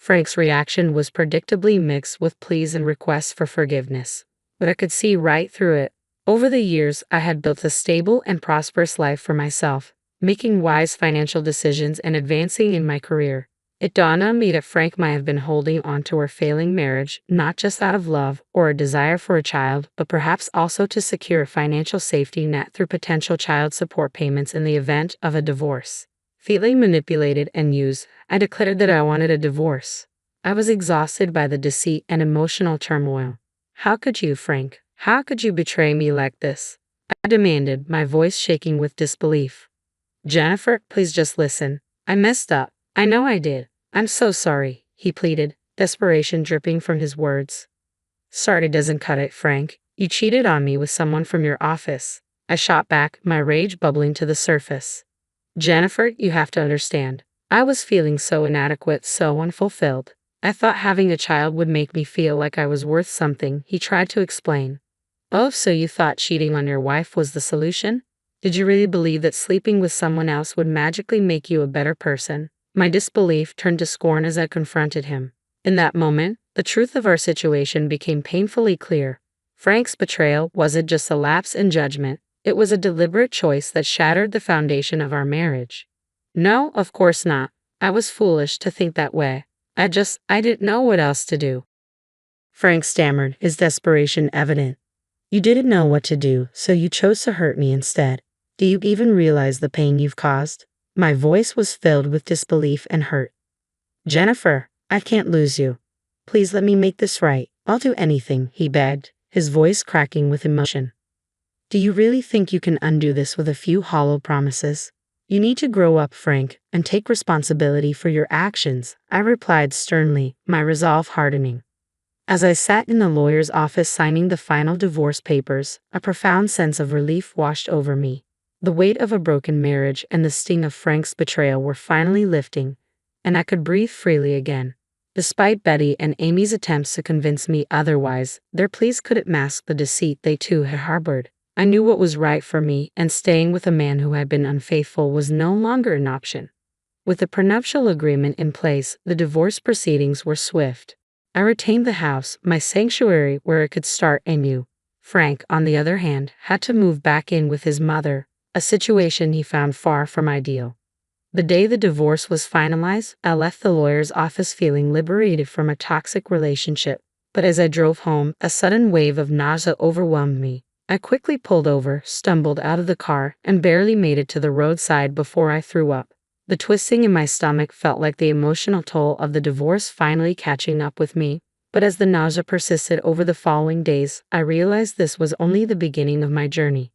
Frank's reaction was predictably mixed with pleas and requests for forgiveness, but I could see right through it. Over the years, I had built a stable and prosperous life for myself, making wise financial decisions and advancing in my career. It dawned on me that Frank might have been holding on to our failing marriage, not just out of love or a desire for a child, but perhaps also to secure a financial safety net through potential child support payments in the event of a divorce. Feeling manipulated and used, I declared that I wanted a divorce. I was exhausted by the deceit and emotional turmoil. How could you, Frank? How could you betray me like this? I demanded, my voice shaking with disbelief. Jennifer, please just listen. I messed up. I know I did. I'm so sorry, he pleaded, desperation dripping from his words. Sorry doesn't cut it, Frank. You cheated on me with someone from your office. I shot back, my rage bubbling to the surface. Jennifer, you have to understand. I was feeling so inadequate, so unfulfilled. I thought having a child would make me feel like I was worth something, he tried to explain. Oh, so you thought cheating on your wife was the solution? Did you really believe that sleeping with someone else would magically make you a better person? My disbelief turned to scorn as I confronted him. In that moment, the truth of our situation became painfully clear. Frank's betrayal wasn't just a lapse in judgment. It was a deliberate choice that shattered the foundation of our marriage. No, of course not. I was foolish to think that way. I didn't know what else to do. Frank stammered, his desperation evident. You didn't know what to do, so you chose to hurt me instead. Do you even realize the pain you've caused? My voice was filled with disbelief and hurt. Jennifer, I can't lose you. Please let me make this right. I'll do anything, he begged, his voice cracking with emotion. Do you really think you can undo this with a few hollow promises? You need to grow up, Frank, and take responsibility for your actions, I replied sternly, my resolve hardening. As I sat in the lawyer's office signing the final divorce papers, a profound sense of relief washed over me. The weight of a broken marriage and the sting of Frank's betrayal were finally lifting, and I could breathe freely again. Despite Betty and Amy's attempts to convince me otherwise, their pleas couldn't mask the deceit they too had harbored. I knew what was right for me, and staying with a man who had been unfaithful was no longer an option. With the prenuptial agreement in place, the divorce proceedings were swift. I retained the house, my sanctuary where I could start anew. Frank, on the other hand, had to move back in with his mother, a situation he found far from ideal. The day the divorce was finalized, I left the lawyer's office feeling liberated from a toxic relationship. But as I drove home, a sudden wave of nausea overwhelmed me. I quickly pulled over, stumbled out of the car, and barely made it to the roadside before I threw up. The twisting in my stomach felt like the emotional toll of the divorce finally catching up with me. But as the nausea persisted over the following days, I realized this was only the beginning of my journey.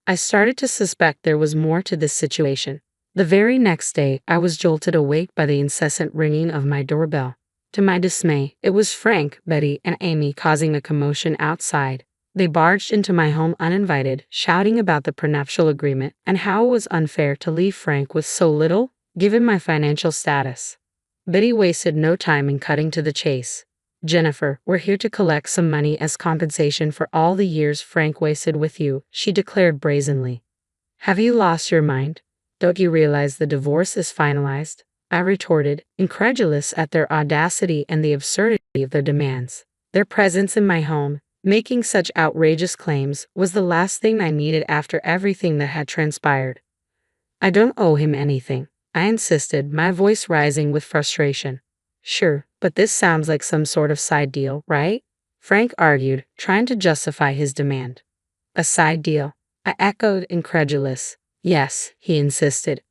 I started to suspect there was more to this situation. The very next day, I was jolted awake by the incessant ringing of my doorbell. To my dismay, it was Frank, Betty, and Amy causing a commotion outside. They barged into my home uninvited, shouting about the prenuptial agreement and how it was unfair to leave Frank with so little, given my financial status. Betty wasted no time in cutting to the chase. "Jennifer, we're here to collect some money as compensation for all the years Frank wasted with you," she declared brazenly. "Have you lost your mind? Don't you realize the divorce is finalized?" I retorted, incredulous at their audacity and the absurdity of their demands. Their presence in my home, making such outrageous claims, was the last thing I needed after everything that had transpired. "I don't owe him anything," I insisted, my voice rising with frustration. "Sure, but this sounds like some sort of side deal, right?" Frank argued, trying to justify his demand. "A side deal?" I echoed, incredulous. "Yes," he insisted.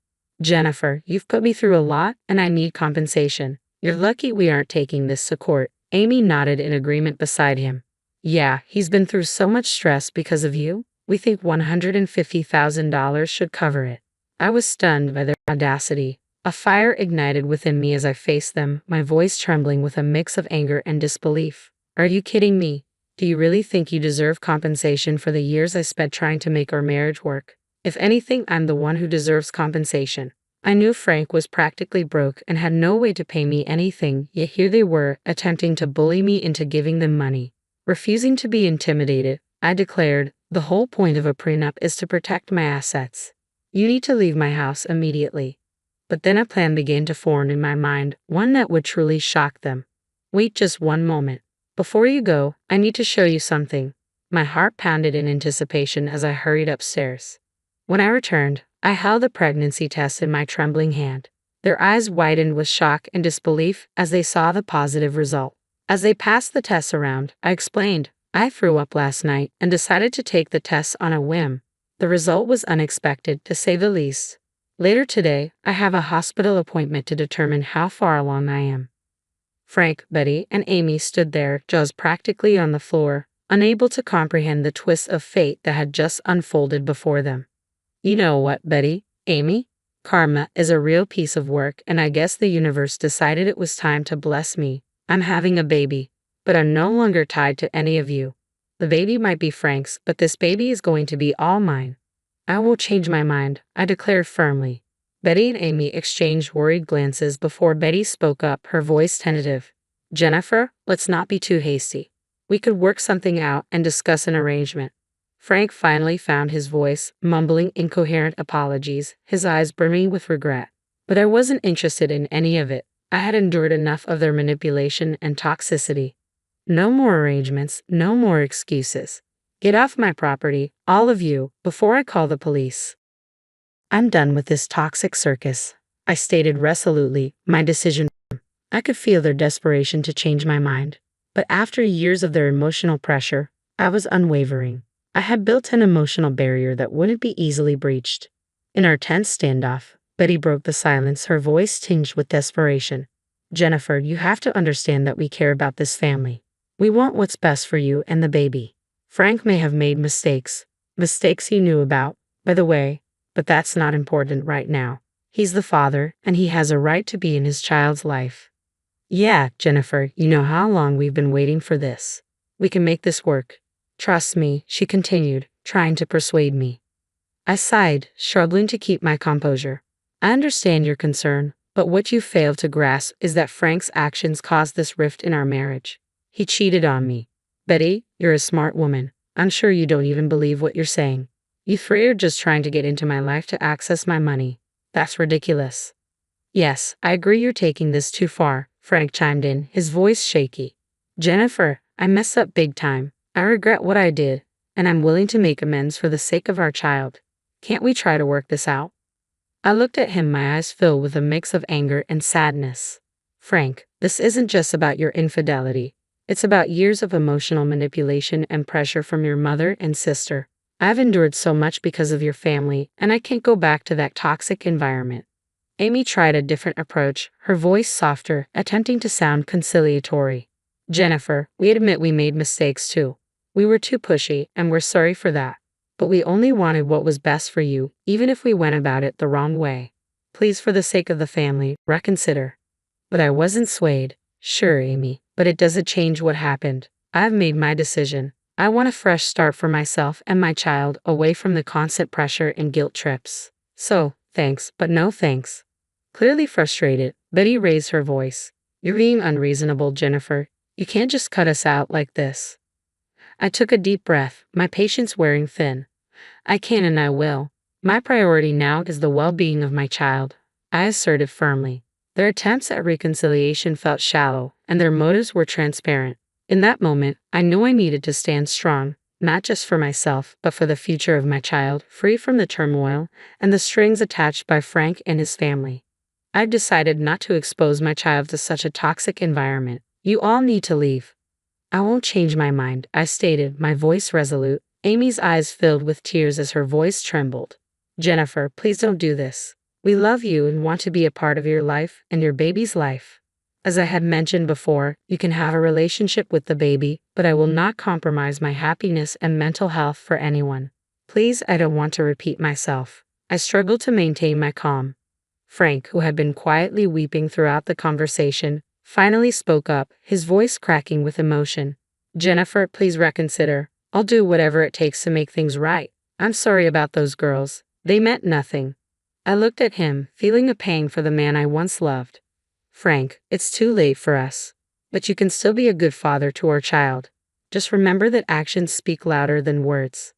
"Jennifer, you've put me through a lot, and I need compensation. You're lucky we aren't taking this to court." Amy nodded in agreement beside him. "Yeah, he's been through so much stress because of you. We think $150,000 should cover it." I was stunned by their audacity. A fire ignited within me as I faced them, my voice trembling with a mix of anger and disbelief. "Are you kidding me? Do you really think you deserve compensation for the years I spent trying to make our marriage work? If anything, I'm the one who deserves compensation." I knew Frank was practically broke and had no way to pay me anything, yet here they were, attempting to bully me into giving them money. Refusing to be intimidated, I declared, "The whole point of a prenup is to protect my assets. You need to leave my house immediately." But then a plan began to form in my mind, one that would truly shock them. "Wait just one moment. Before you go, I need to show you something." My heart pounded in anticipation as I hurried upstairs. When I returned, I held the pregnancy test in my trembling hand. Their eyes widened with shock and disbelief as they saw the positive result. As they passed the test around, I explained, "I threw up last night and decided to take the test on a whim." The result was unexpected, to say the least. Later today, I have a hospital appointment to determine how far along I am. Frank, Betty, and Amy stood there, jaws practically on the floor, unable to comprehend the twist of fate that had just unfolded before them. "You know what, Betty, Amy? Karma is a real piece of work, and I guess the universe decided it was time to bless me. I'm having a baby, but I'm no longer tied to any of you. The baby might be Frank's, but this baby is going to be all mine." "I will change my mind," I declared firmly. Betty and Amy exchanged worried glances before Betty spoke up, her voice tentative. "Jennifer, let's not be too hasty. We could work something out and discuss an arrangement." Frank finally found his voice, mumbling incoherent apologies, his eyes brimming with regret. But I wasn't interested in any of it. I had endured enough of their manipulation and toxicity. No more arrangements, no more excuses. Get off my property, all of you, before I call the police. "I'm done with this toxic circus," I stated resolutely, my decision. I could feel their desperation to change my mind. But after years of their emotional pressure, I was unwavering. I had built an emotional barrier that wouldn't be easily breached. In our tense standoff, Betty broke the silence, her voice tinged with desperation. "Jennifer, you have to understand that we care about this family. We want what's best for you and the baby. Frank may have made mistakes he knew about, by the way, but that's not important right now. He's the father, and he has a right to be in his child's life." "Yeah, Jennifer, you know how long we've been waiting for this. We can make this work. Trust me," she continued, trying to persuade me. I sighed, struggling to keep my composure. "I understand your concern, but what you fail to grasp is that Frank's actions caused this rift in our marriage. He cheated on me. Betty, you're a smart woman. I'm sure you don't even believe what you're saying. You three are just trying to get into my life to access my money. That's ridiculous." "Yes, I agree you're taking this too far," Frank chimed in, his voice shaky. "Jennifer, I messed up big time. I regret what I did, and I'm willing to make amends for the sake of our child. Can't we try to work this out? I looked at him, my eyes filled with a mix of anger and sadness. Frank, this isn't just about your infidelity. It's about years of emotional manipulation and pressure from your mother and sister. I've endured so much because of your family, and I can't go back to that toxic environment. Amy tried a different approach, her voice softer, attempting to sound conciliatory. Jennifer, we admit we made mistakes too. We were too pushy, and we're sorry for that. But we only wanted what was best for you, even if we went about it the wrong way. Please, for the sake of the family, reconsider. But I wasn't swayed. Sure, Amy, but it doesn't change what happened. I've made my decision. I want a fresh start for myself and my child, away from the constant pressure and guilt trips. So, thanks, but no thanks. Clearly frustrated, Betty raised her voice. You're being unreasonable, Jennifer. You can't just cut us out like this. I took a deep breath, my patience wearing thin. I can and I will. My priority now is the well-being of my child, I asserted firmly. Their attempts at reconciliation felt shallow, and their motives were transparent. In that moment, I knew I needed to stand strong, not just for myself, but for the future of my child, free from the turmoil and the strings attached by Frank and his family. I've decided not to expose my child to such a toxic environment. You all need to leave. I won't change my mind, I stated, my voice resolute. Amy's eyes filled with tears as her voice trembled. Jennifer, please don't do this. We love you and want to be a part of your life and your baby's life. As I had mentioned before, you can have a relationship with the baby, but I will not compromise my happiness and mental health for anyone. Please, I don't want to repeat myself. I struggled to maintain my calm. Frank, who had been quietly weeping throughout the conversation, finally spoke up, his voice cracking with emotion. Jennifer, please reconsider. I'll do whatever it takes to make things right. I'm sorry about those girls. They meant nothing. I looked at him, feeling a pang for the man I once loved. Frank, it's too late for us. But you can still be a good father to our child. Just remember that actions speak louder than words.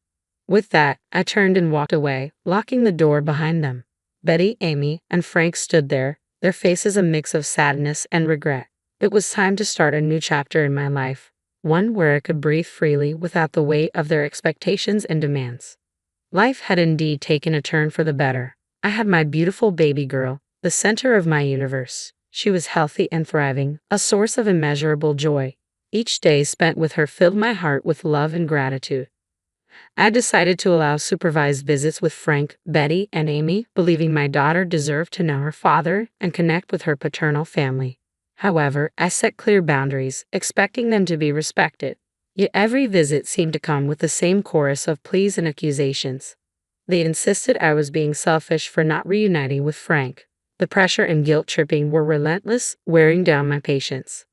With that, I turned and walked away, locking the door behind them. Betty, Amy, and Frank stood there, their faces a mix of sadness and regret. It was time to start a new chapter in my life, one where I could breathe freely without the weight of their expectations and demands. Life had indeed taken a turn for the better. I had my beautiful baby girl, the center of my universe. She was healthy and thriving, a source of immeasurable joy. Each day spent with her filled my heart with love and gratitude. I decided to allow supervised visits with Frank, Betty, and Amy, believing my daughter deserved to know her father and connect with her paternal family. However, I set clear boundaries, expecting them to be respected. Yet every visit seemed to come with the same chorus of pleas and accusations. They insisted I was being selfish for not reuniting with Frank. The pressure and guilt-tripping were relentless, wearing down my patience.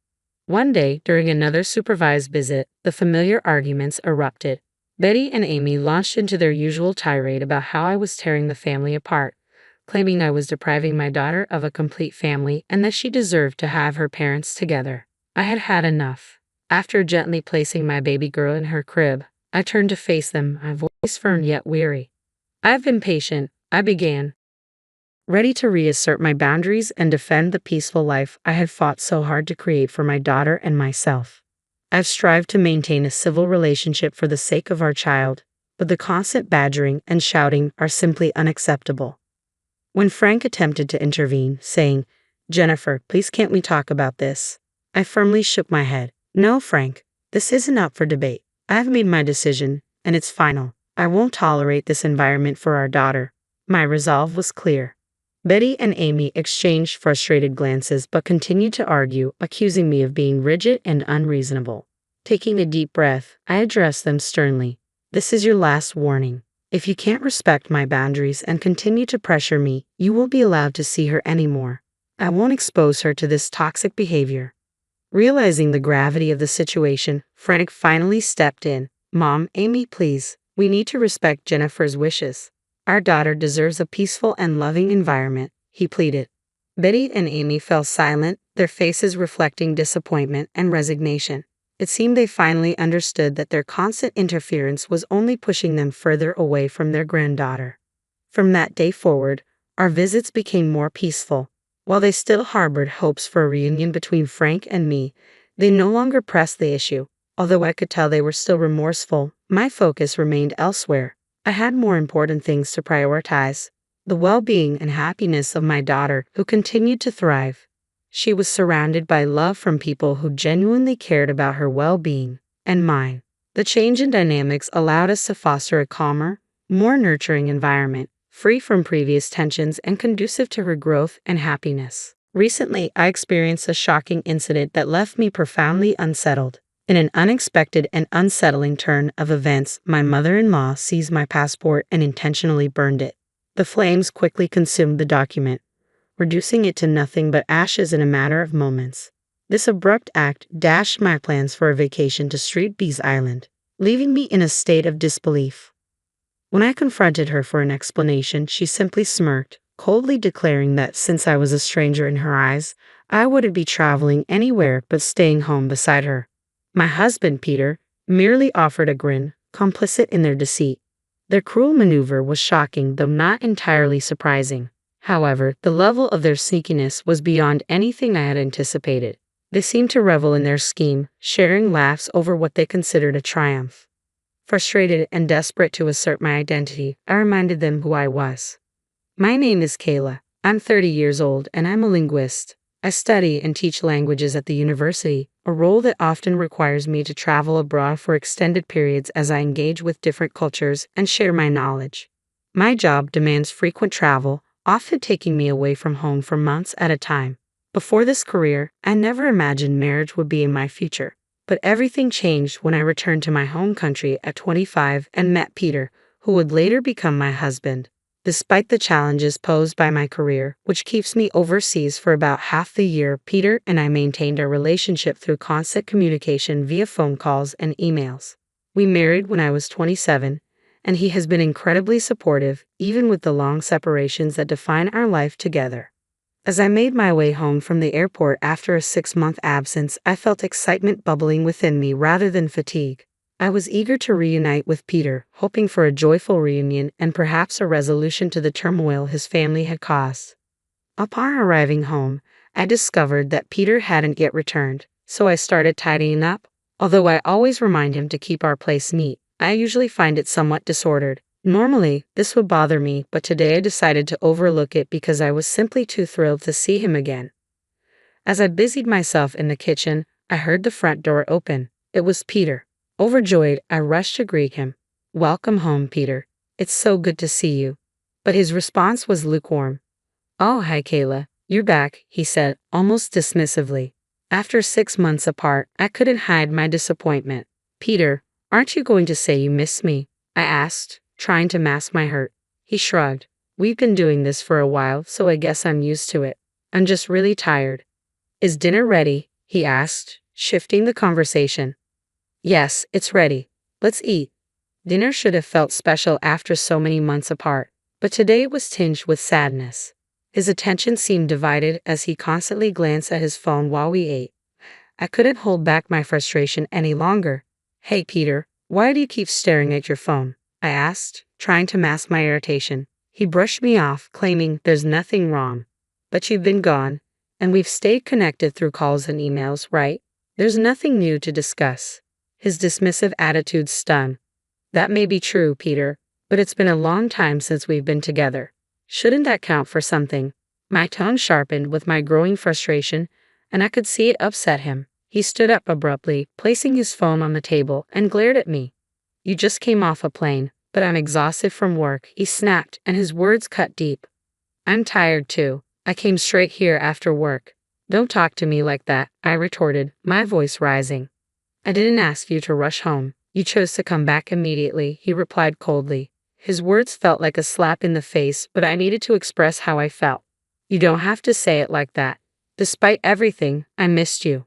One day, during another supervised visit, the familiar arguments erupted. Betty and Amy launched into their usual tirade about how I was tearing the family apart, claiming I was depriving my daughter of a complete family and that she deserved to have her parents together. I had had enough. After gently placing my baby girl in her crib, I turned to face them, my voice firm yet weary. I've been patient, I began, ready to reassert my boundaries and defend the peaceful life I had fought so hard to create for my daughter and myself. I've strived to maintain a civil relationship for the sake of our child, but the constant badgering and shouting are simply unacceptable. When Frank attempted to intervene, saying, Jennifer, please can't we talk about this? I firmly shook my head. No, Frank, this isn't up for debate. I've made my decision, and it's final. I won't tolerate this environment for our daughter. My resolve was clear. Betty and Amy exchanged frustrated glances but continued to argue, accusing me of being rigid and unreasonable. Taking a deep breath, I addressed them sternly. This is your last warning. If you can't respect my boundaries and continue to pressure me, you won't be allowed to see her anymore. I won't expose her to this toxic behavior. Realizing the gravity of the situation, Frank finally stepped in. Mom, Amy, please. We need to respect Jennifer's wishes. Our daughter deserves a peaceful and loving environment, he pleaded. Betty and Amy fell silent, their faces reflecting disappointment and resignation. It seemed they finally understood that their constant interference was only pushing them further away from their granddaughter. From that day forward, our visits became more peaceful. While they still harbored hopes for a reunion between Frank and me, they no longer pressed the issue. Although I could tell they were still remorseful, my focus remained elsewhere. I had more important things to prioritize: the well-being and happiness of my daughter, who continued to thrive. She was surrounded by love from people who genuinely cared about her well-being and mine. The change in dynamics allowed us to foster a calmer, more nurturing environment, free from previous tensions and conducive to her growth and happiness. Recently, I experienced a shocking incident that left me profoundly unsettled. In an unexpected and unsettling turn of events, my mother-in-law seized my passport and intentionally burned it. The flames quickly consumed the document, reducing it to nothing but ashes in a matter of moments. This abrupt act dashed my plans for a vacation to Street B's Island, leaving me in a state of disbelief. When I confronted her for an explanation, she simply smirked, coldly declaring that since I was a stranger in her eyes, I wouldn't be traveling anywhere but staying home beside her. My husband, Peter, merely offered a grin, complicit in their deceit. Their cruel maneuver was shocking, though not entirely surprising. However, the level of their sneakiness was beyond anything I had anticipated. They seemed to revel in their scheme, sharing laughs over what they considered a triumph. Frustrated and desperate to assert my identity, I reminded them who I was. My name is Kayla. I'm 30 years old and I'm a linguist. I study and teach languages at the university, a role that often requires me to travel abroad for extended periods as I engage with different cultures and share my knowledge. My job demands frequent travel, often taking me away from home for months at a time. Before this career, I never imagined marriage would be in my future. But everything changed when I returned to my home country at 25 and met Peter, who would later become my husband. Despite the challenges posed by my career, which keeps me overseas for about half the year, Peter and I maintained our relationship through constant communication via phone calls and emails. We married when I was 27, and he has been incredibly supportive, even with the long separations that define our life together. As I made my way home from the airport after a 6-month absence, I felt excitement bubbling within me rather than fatigue. I was eager to reunite with Peter, hoping for a joyful reunion and perhaps a resolution to the turmoil his family had caused. Upon arriving home, I discovered that Peter hadn't yet returned, so I started tidying up. Although I always remind him to keep our place neat, I usually find it somewhat disordered. Normally, this would bother me, but today I decided to overlook it because I was simply too thrilled to see him again. As I busied myself in the kitchen, I heard the front door open. It was Peter. Overjoyed, I rushed to greet him. "Welcome home, Peter. It's so good to see you." But his response was lukewarm. "Oh, hi, Kayla. You're back," he said, almost dismissively. After 6 months apart, I couldn't hide my disappointment. "Peter, aren't you going to say you miss me?" I asked, trying to mask my hurt. He shrugged. "We've been doing this for a while, so I guess I'm used to it. I'm just really tired." "Is dinner ready?" he asked, shifting the conversation. "Yes, it's ready. Let's eat." Dinner should have felt special after so many months apart, but today it was tinged with sadness. His attention seemed divided as he constantly glanced at his phone while we ate. I couldn't hold back my frustration any longer. "Hey, Peter, why do you keep staring at your phone?" I asked, trying to mask my irritation. He brushed me off, claiming there's nothing wrong. "But you've been gone, and we've stayed connected through calls and emails, right? There's nothing new to discuss." His dismissive attitude stung. "That may be true, Peter, but it's been a long time since we've been together. Shouldn't that count for something?" My tone sharpened with my growing frustration, and I could see it upset him. He stood up abruptly, placing his phone on the table, and glared at me. "You just came off a plane, but I'm exhausted from work," he snapped, and his words cut deep. "I'm tired too. I came straight here after work." "Don't talk to me like that," I retorted, my voice rising. "I didn't ask you to rush home. You chose to come back immediately," he replied coldly. His words felt like a slap in the face, but I needed to express how I felt. "You don't have to say it like that. Despite everything, I missed you."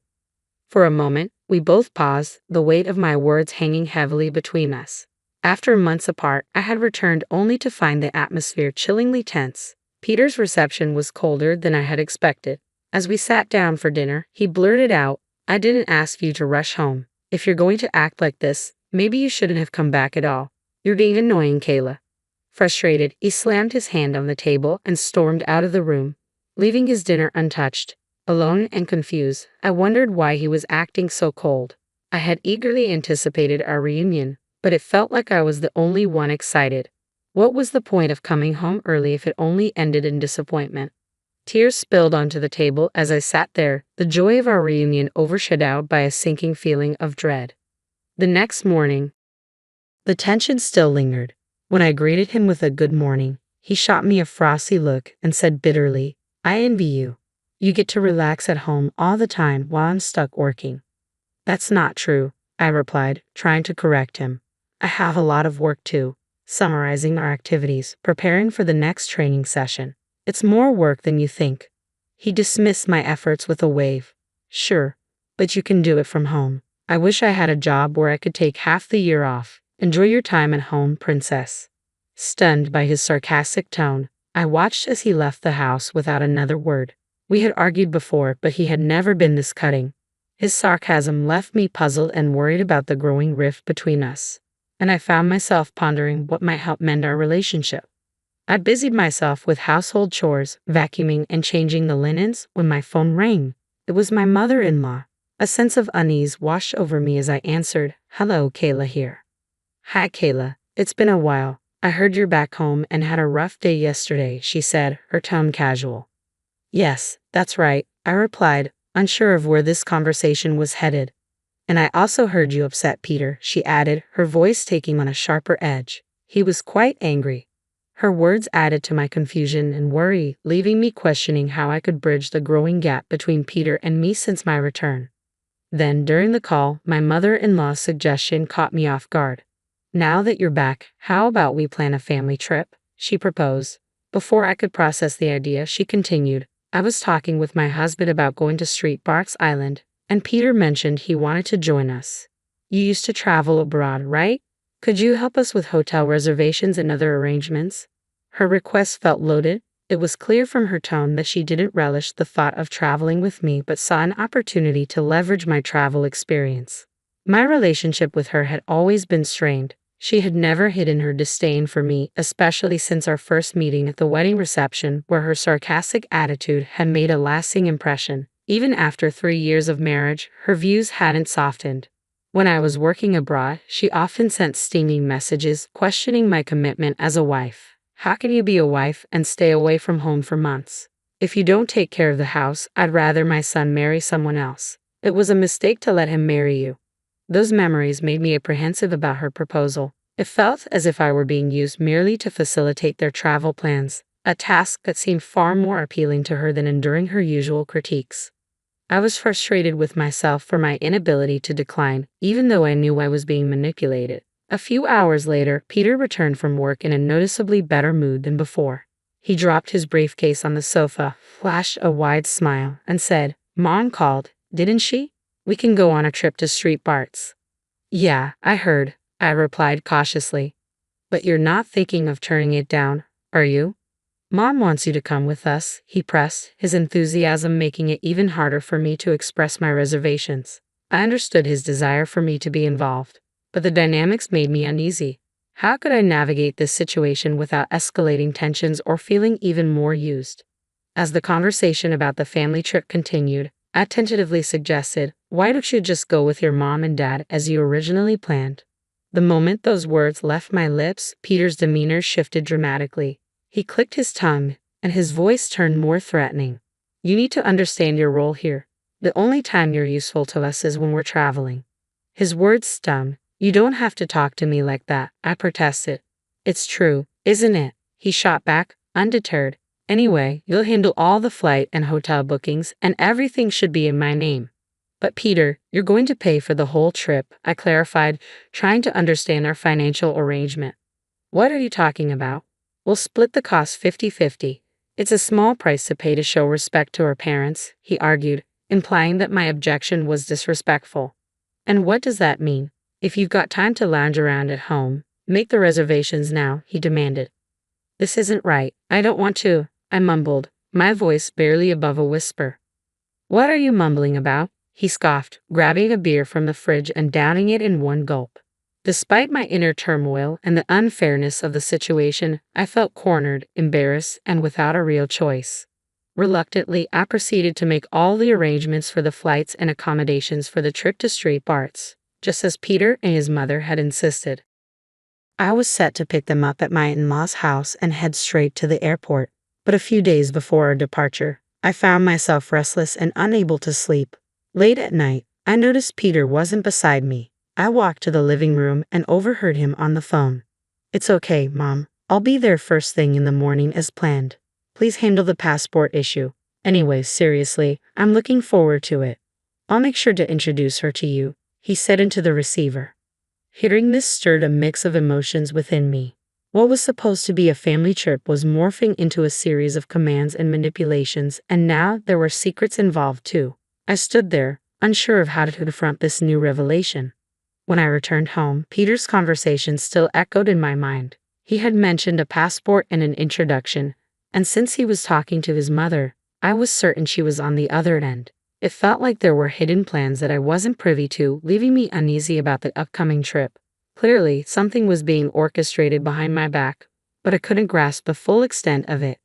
For a moment, we both paused, the weight of my words hanging heavily between us. After months apart, I had returned only to find the atmosphere chillingly tense. Peter's reception was colder than I had expected. As we sat down for dinner, he blurted out, "I didn't ask you to rush home. If you're going to act like this, maybe you shouldn't have come back at all. You're being annoying, Kayla." Frustrated, he slammed his hand on the table and stormed out of the room, leaving his dinner untouched. Alone and confused, I wondered why he was acting so cold. I had eagerly anticipated our reunion, but it felt like I was the only one excited. What was the point of coming home early if it only ended in disappointment? Tears spilled onto the table as I sat there, the joy of our reunion overshadowed by a sinking feeling of dread. The next morning, the tension still lingered. When I greeted him with a good morning, he shot me a frosty look and said bitterly, "I envy you. You get to relax at home all the time while I'm stuck working." "That's not true," I replied, trying to correct him. "I have a lot of work too, summarizing our activities, preparing for the next training session. It's more work than you think." He dismissed my efforts with a wave. "Sure, but you can do it from home. I wish I had a job where I could take half the year off. Enjoy your time at home, princess." Stunned by his sarcastic tone, I watched as he left the house without another word. We had argued before, but he had never been this cutting. His sarcasm left me puzzled and worried about the growing rift between us, and I found myself pondering what might help mend our relationship. I busied myself with household chores, vacuuming and changing the linens when my phone rang. It was my mother-in-law. A sense of unease washed over me as I answered, "Hello, Kayla here." "Hi, Kayla. It's been a while. I heard you're back home and had a rough day yesterday," she said, her tone casual. "Yes, that's right," I replied, unsure of where this conversation was headed. "And I also heard you upset Peter," she added, her voice taking on a sharper edge. "He was quite angry." Her words added to my confusion and worry, leaving me questioning how I could bridge the growing gap between Peter and me since my return. Then, during the call, my mother-in-law's suggestion caught me off guard. "Now that you're back, how about we plan a family trip?" she proposed. Before I could process the idea, she continued, "I was talking with my husband about going to Divorc Island, and Peter mentioned he wanted to join us. You used to travel abroad, right? Could you help us with hotel reservations and other arrangements?" Her request felt loaded. It was clear from her tone that she didn't relish the thought of traveling with me but saw an opportunity to leverage my travel experience. My relationship with her had always been strained. She had never hidden her disdain for me, especially since our first meeting at the wedding reception, where her sarcastic attitude had made a lasting impression. Even after 3 years of marriage, her views hadn't softened. When I was working abroad, she often sent stinging messages questioning my commitment as a wife. "How can you be a wife and stay away from home for months? If you don't take care of the house, I'd rather my son marry someone else. It was a mistake to let him marry you." Those memories made me apprehensive about her proposal. It felt as if I were being used merely to facilitate their travel plans, a task that seemed far more appealing to her than enduring her usual critiques. I was frustrated with myself for my inability to decline, even though I knew I was being manipulated. A few hours later, Peter returned from work in a noticeably better mood than before. He dropped his briefcase on the sofa, flashed a wide smile, and said, "Mom called, didn't she? We can go on a trip to Divorc." "Yeah, I heard," I replied cautiously. "But you're not thinking of turning it down, are you?" "Mom wants you to come with us," he pressed, his enthusiasm making it even harder for me to express my reservations. I understood his desire for me to be involved, but the dynamics made me uneasy. How could I navigate this situation without escalating tensions or feeling even more used? As the conversation about the family trip continued, I tentatively suggested, "Why don't you just go with your mom and dad as you originally planned?" The moment those words left my lips, Peter's demeanor shifted dramatically. He clicked his tongue, and his voice turned more threatening. "You need to understand your role here. The only time you're useful to us is when we're traveling." His words stung. "You don't have to talk to me like that," I protested. "It's true, isn't it?" he shot back, undeterred. "Anyway, you'll handle all the flight and hotel bookings, and everything should be in my name." "But Peter, you're going to pay for the whole trip," I clarified, trying to understand our financial arrangement. "What are you talking about? We'll split the cost 50-50. It's a small price to pay to show respect to our parents," he argued, implying that my objection was disrespectful. "And what does that mean? If you've got time to lounge around at home, make the reservations now," he demanded. "This isn't right. I don't want to," I mumbled, my voice barely above a whisper. "What are you mumbling about?" he scoffed, grabbing a beer from the fridge and downing it in one gulp. Despite my inner turmoil and the unfairness of the situation, I felt cornered, embarrassed, and without a real choice. Reluctantly, I proceeded to make all the arrangements for the flights and accommodations for the trip to Divorc, just as Peter and his mother had insisted. I was set to pick them up at my in-laws' house and head straight to the airport. But a few days before our departure, I found myself restless and unable to sleep. Late at night, I noticed Peter wasn't beside me. I walked to the living room and overheard him on the phone. "It's okay, Mom. I'll be there first thing in the morning as planned. Please handle the passport issue. Anyway, seriously, I'm looking forward to it. I'll make sure to introduce her to you," he said into the receiver. Hearing this stirred a mix of emotions within me. What was supposed to be a family trip was morphing into a series of commands and manipulations, and now there were secrets involved too. I stood there, unsure of how to confront this new revelation. When I returned home, Peter's conversation still echoed in my mind. He had mentioned a passport and an introduction, and since he was talking to his mother, I was certain she was on the other end. It felt like there were hidden plans that I wasn't privy to, leaving me uneasy about the upcoming trip. Clearly, something was being orchestrated behind my back, but I couldn't grasp the full extent of it.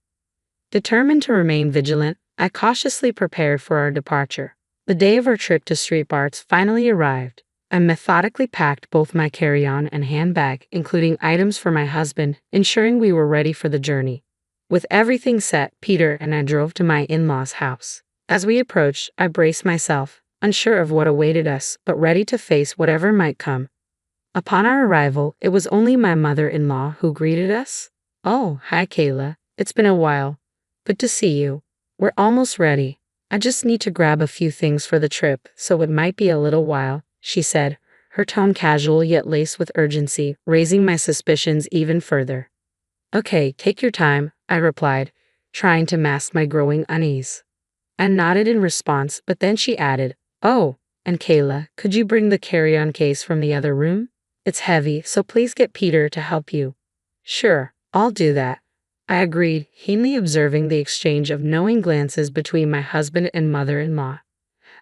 Determined to remain vigilant, I cautiously prepared for our departure. The day of our trip to Street Barts finally arrived. I methodically packed both my carry-on and handbag, including items for my husband, ensuring we were ready for the journey. With everything set, Peter and I drove to my in-laws' house. As we approached, I braced myself, unsure of what awaited us, but ready to face whatever might come. Upon our arrival, it was only my mother-in-law who greeted us. "Oh, hi Kayla. It's been a while. Good to see you. We're almost ready. I just need to grab a few things for the trip, so it might be a little while," she said, her tone casual yet laced with urgency, raising my suspicions even further. "Okay, take your time," I replied, trying to mask my growing unease. I nodded in response, but then she added, "Oh, and Kayla, could you bring the carry-on case from the other room? It's heavy, so please get Peter to help you." "Sure, I'll do that," I agreed, keenly observing the exchange of knowing glances between my husband and mother-in-law.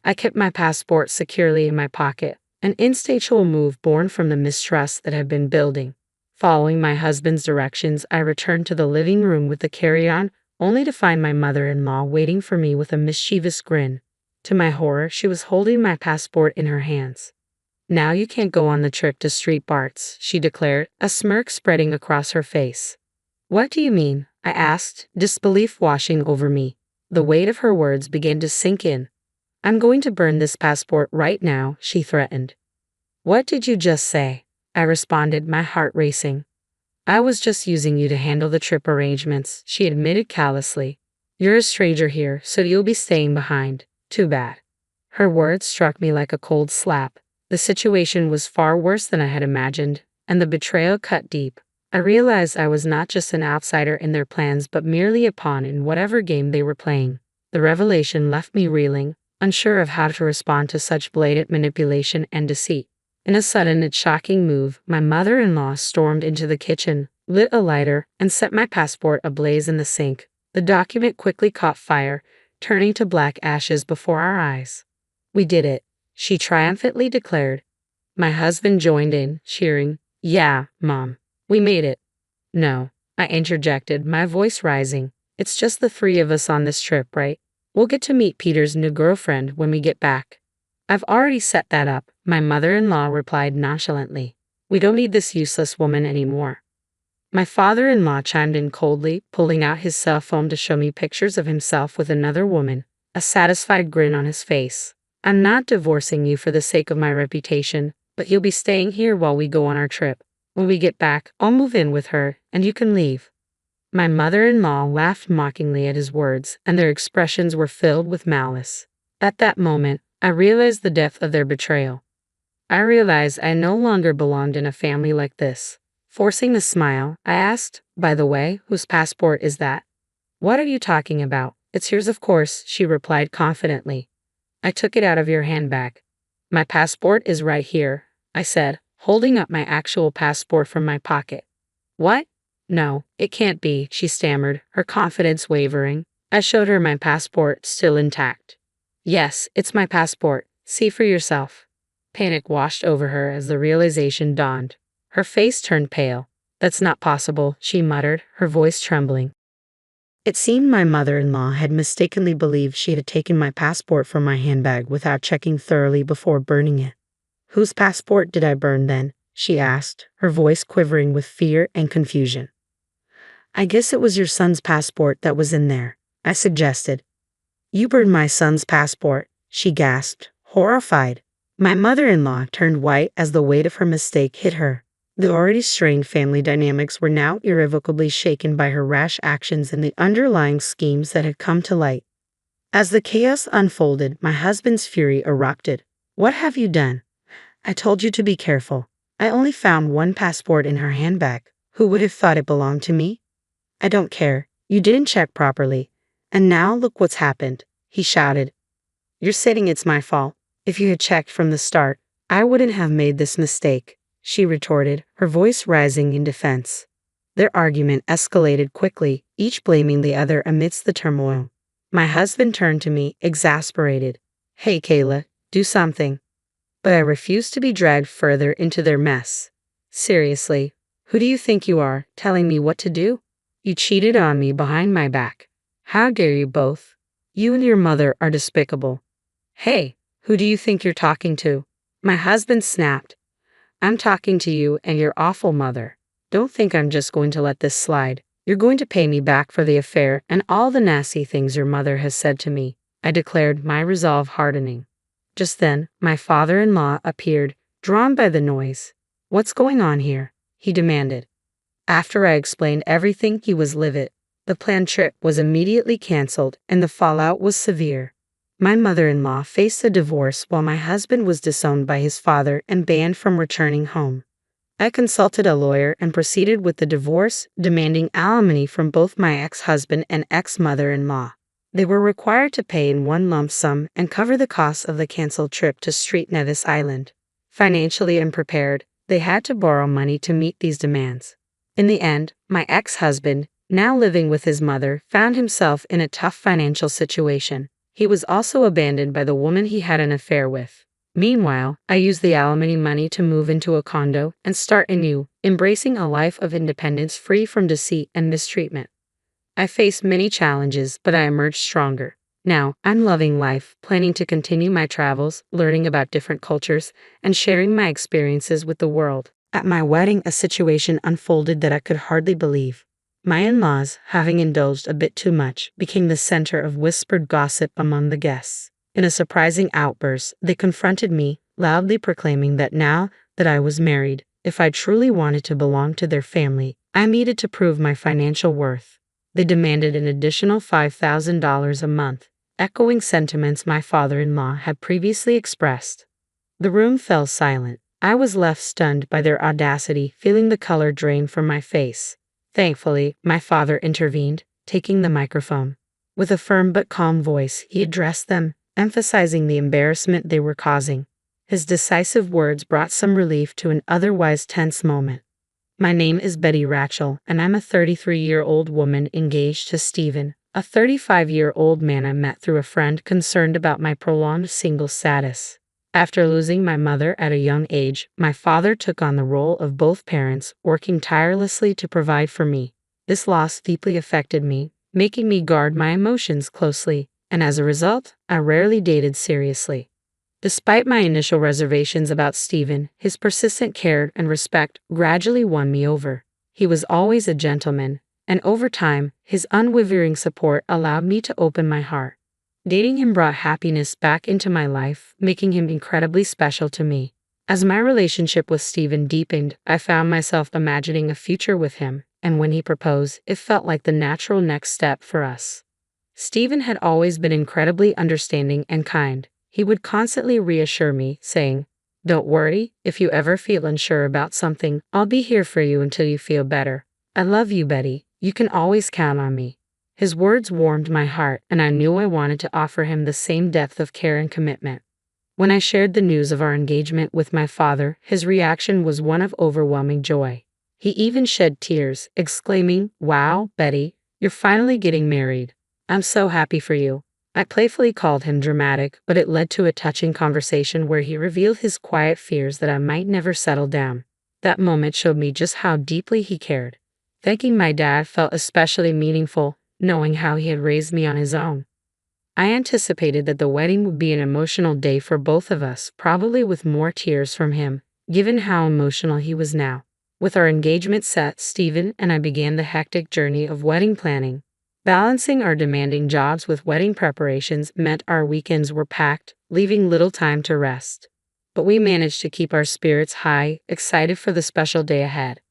I kept my passport securely in my pocket, an instinctual move born from the mistrust that had been building. Following my husband's directions, I returned to the living room with the carry-on, only to find my mother-in-law waiting for me with a mischievous grin. To my horror, she was holding my passport in her hands. "Now you can't go on the trip to Street Barts," she declared, a smirk spreading across her face. "What do you mean?" I asked, disbelief washing over me. The weight of her words began to sink in. "I'm going to burn this passport right now," she threatened. "What did you just say?" I responded, my heart racing. "I was just using you to handle the trip arrangements," she admitted callously. "You're a stranger here, so you'll be staying behind. Too bad." Her words struck me like a cold slap. The situation was far worse than I had imagined, and the betrayal cut deep. I realized I was not just an outsider in their plans but merely a pawn in whatever game they were playing. The revelation left me reeling, unsure of how to respond to such blatant manipulation and deceit. In a sudden and shocking move, my mother-in-law stormed into the kitchen, lit a lighter, and set my passport ablaze in the sink. The document quickly caught fire, turning to black ashes before our eyes. "We did it," she triumphantly declared. My husband joined in, cheering, "Yeah, Mom, we made it." "No," I interjected, my voice rising. "It's just the three of us on this trip, right? We'll get to meet Peter's new girlfriend when we get back." "I've already set that up," my mother-in-law replied nonchalantly. "We don't need this useless woman anymore." My father-in-law chimed in coldly, pulling out his cell phone to show me pictures of himself with another woman, a satisfied grin on his face. "I'm not divorcing you for the sake of my reputation, but you'll be staying here while we go on our trip. When we get back, I'll move in with her, and you can leave." My mother-in-law laughed mockingly at his words, and their expressions were filled with malice. At that moment, I realized the depth of their betrayal. I realized I no longer belonged in a family like this. Forcing a smile, I asked, "By the way, whose passport is that?" "What are you talking about? It's yours, of course," she replied confidently. "I took it out of your handbag." "My passport is right here," I said, holding up my actual passport from my pocket. "What? No, it can't be," she stammered, her confidence wavering. I showed her my passport, still intact. "Yes, it's my passport. See for yourself." Panic washed over her as the realization dawned. Her face turned pale. "That's not possible," she muttered, her voice trembling. It seemed my mother-in-law had mistakenly believed she had taken my passport from my handbag without checking thoroughly before burning it. "Whose passport did I burn then?" she asked, her voice quivering with fear and confusion. I guess it was your son's passport that was in there, I suggested. You burned my son's passport, she gasped, horrified. My mother-in-law turned white as the weight of her mistake hit her. The already strained family dynamics were now irrevocably shaken by her rash actions and the underlying schemes that had come to light. As the chaos unfolded, my husband's fury erupted. What have you done? I told you to be careful. I only found one passport in her handbag. Who would have thought it belonged to me? I don't care. You didn't check properly. And now look what's happened, he shouted. You're saying it's my fault. If you had checked from the start, I wouldn't have made this mistake, she retorted, her voice rising in defense. Their argument escalated quickly, each blaming the other amidst the turmoil. My husband turned to me, exasperated. Hey, Kayla, do something. But I refused to be dragged further into their mess. Seriously, who do you think you are, telling me what to do? You cheated on me behind my back. How dare you both? You and your mother are despicable. Hey, who do you think you're talking to? My husband snapped. I'm talking to you and your awful mother. Don't think I'm just going to let this slide. You're going to pay me back for the affair and all the nasty things your mother has said to me, I declared, my resolve hardening. Just then, my father-in-law appeared, drawn by the noise. What's going on here? He demanded. After I explained everything, he was livid. The planned trip was immediately canceled, and the fallout was severe. My mother-in-law faced a divorce while my husband was disowned by his father and banned from returning home. I consulted a lawyer and proceeded with the divorce, demanding alimony from both my ex-husband and ex-mother-in-law. They were required to pay in one lump sum and cover the costs of the canceled trip to Street Nevis Island. Financially unprepared, they had to borrow money to meet these demands. In the end, my ex-husband, now living with his mother, found himself in a tough financial situation. He was also abandoned by the woman he had an affair with. Meanwhile, I used the alimony money to move into a condo and start anew, embracing a life of independence free from deceit and mistreatment. I faced many challenges, but I emerged stronger. Now, I'm loving life, planning to continue my travels, learning about different cultures, and sharing my experiences with the world. At my wedding, a situation unfolded that I could hardly believe. My in-laws, having indulged a bit too much, became the center of whispered gossip among the guests. In a surprising outburst, they confronted me, loudly proclaiming that now that I was married, if I truly wanted to belong to their family, I needed to prove my financial worth. They demanded an additional $5,000 a month, echoing sentiments my father-in-law had previously expressed. The room fell silent. I was left stunned by their audacity, feeling the color drain from my face. Thankfully, my father intervened, taking the microphone. With a firm but calm voice, he addressed them, emphasizing the embarrassment they were causing. His decisive words brought some relief to an otherwise tense moment. My name is Betty Rachel, and I'm a 33-year-old woman engaged to Stephen, a 35-year-old man I met through a friend concerned about my prolonged single status. After losing my mother at a young age, my father took on the role of both parents, working tirelessly to provide for me. This loss deeply affected me, making me guard my emotions closely, and as a result, I rarely dated seriously. Despite my initial reservations about Stephen, his persistent care and respect gradually won me over. He was always a gentleman, and over time, his unwavering support allowed me to open my heart. Dating him brought happiness back into my life, making him incredibly special to me. As my relationship with Stephen deepened, I found myself imagining a future with him, and when he proposed, it felt like the natural next step for us. Stephen had always been incredibly understanding and kind. He would constantly reassure me, saying, "Don't worry, if you ever feel unsure about something, I'll be here for you until you feel better. I love you, Betty. You can always count on me." His words warmed my heart, and I knew I wanted to offer him the same depth of care and commitment. When I shared the news of our engagement with my father, his reaction was one of overwhelming joy. He even shed tears, exclaiming, "Wow, Betty, you're finally getting married. I'm so happy for you." I playfully called him dramatic, but it led to a touching conversation where he revealed his quiet fears that I might never settle down. That moment showed me just how deeply he cared. Thanking my dad felt especially meaningful, knowing how he had raised me on his own. I anticipated that the wedding would be an emotional day for both of us, probably with more tears from him, given how emotional he was now. With our engagement set, Stephen and I began the hectic journey of wedding planning. Balancing our demanding jobs with wedding preparations meant our weekends were packed, leaving little time to rest. But we managed to keep our spirits high, excited for the special day ahead.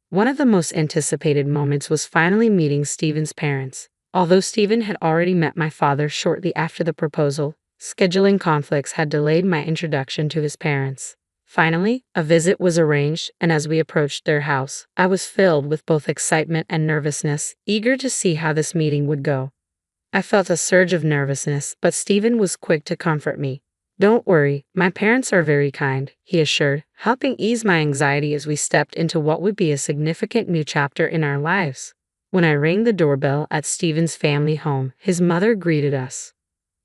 One of the most anticipated moments was finally meeting Stephen's parents. Although Stephen had already met my father shortly after the proposal, scheduling conflicts had delayed my introduction to his parents. Finally, a visit was arranged, and as we approached their house, I was filled with both excitement and nervousness, eager to see how this meeting would go. I felt a surge of nervousness, but Stephen was quick to comfort me. "Don't worry, my parents are very kind," he assured, helping ease my anxiety as we stepped into what would be a significant new chapter in our lives. When I rang the doorbell at Stephen's family home, his mother greeted us.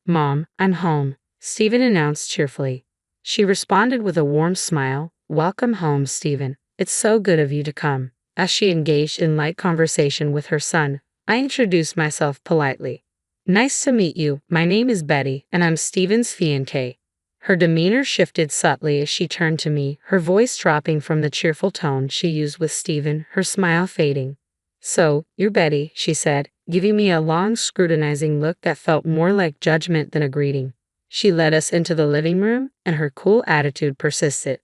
"Mom, I'm home," Stephen announced cheerfully. She responded with a warm smile. "Welcome home, Stephen. It's so good of you to come." As she engaged in light conversation with her son, I introduced myself politely. "Nice to meet you. My name is Betty, and I'm Stephen's fiancée." Her demeanor shifted subtly as she turned to me, her voice dropping from the cheerful tone she used with Stephen, her smile fading. "So, you're Betty," she said, giving me a long, scrutinizing look that felt more like judgment than a greeting. She led us into the living room, and her cool attitude persisted.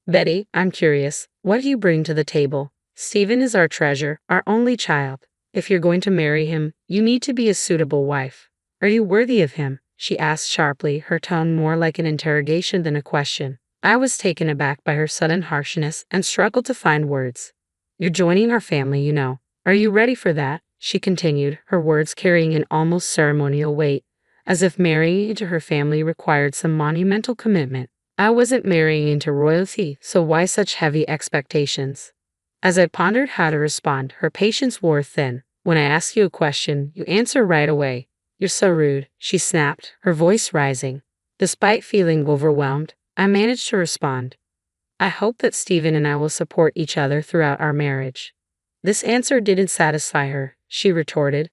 "Betty, I'm curious, what do you bring to the table? Stephen is our treasure, our only child. If you're going to marry him, you need to be a suitable wife. Are you worthy of him?" she asked sharply, her tone more like an interrogation than a question. I was taken aback by her sudden harshness and struggled to find words. "You're joining our family, you know. Are you ready for that?" she continued, her words carrying an almost ceremonial weight, as if marrying into her family required some monumental commitment. I wasn't marrying into royalty, so why such heavy expectations? As I pondered how to respond, her patience wore thin. "When I ask you a question, you answer right away. You're so rude," she snapped, her voice rising. Despite feeling overwhelmed, I managed to respond. "I hope that Stephen and I will support each other throughout our marriage." This answer didn't satisfy her, she retorted.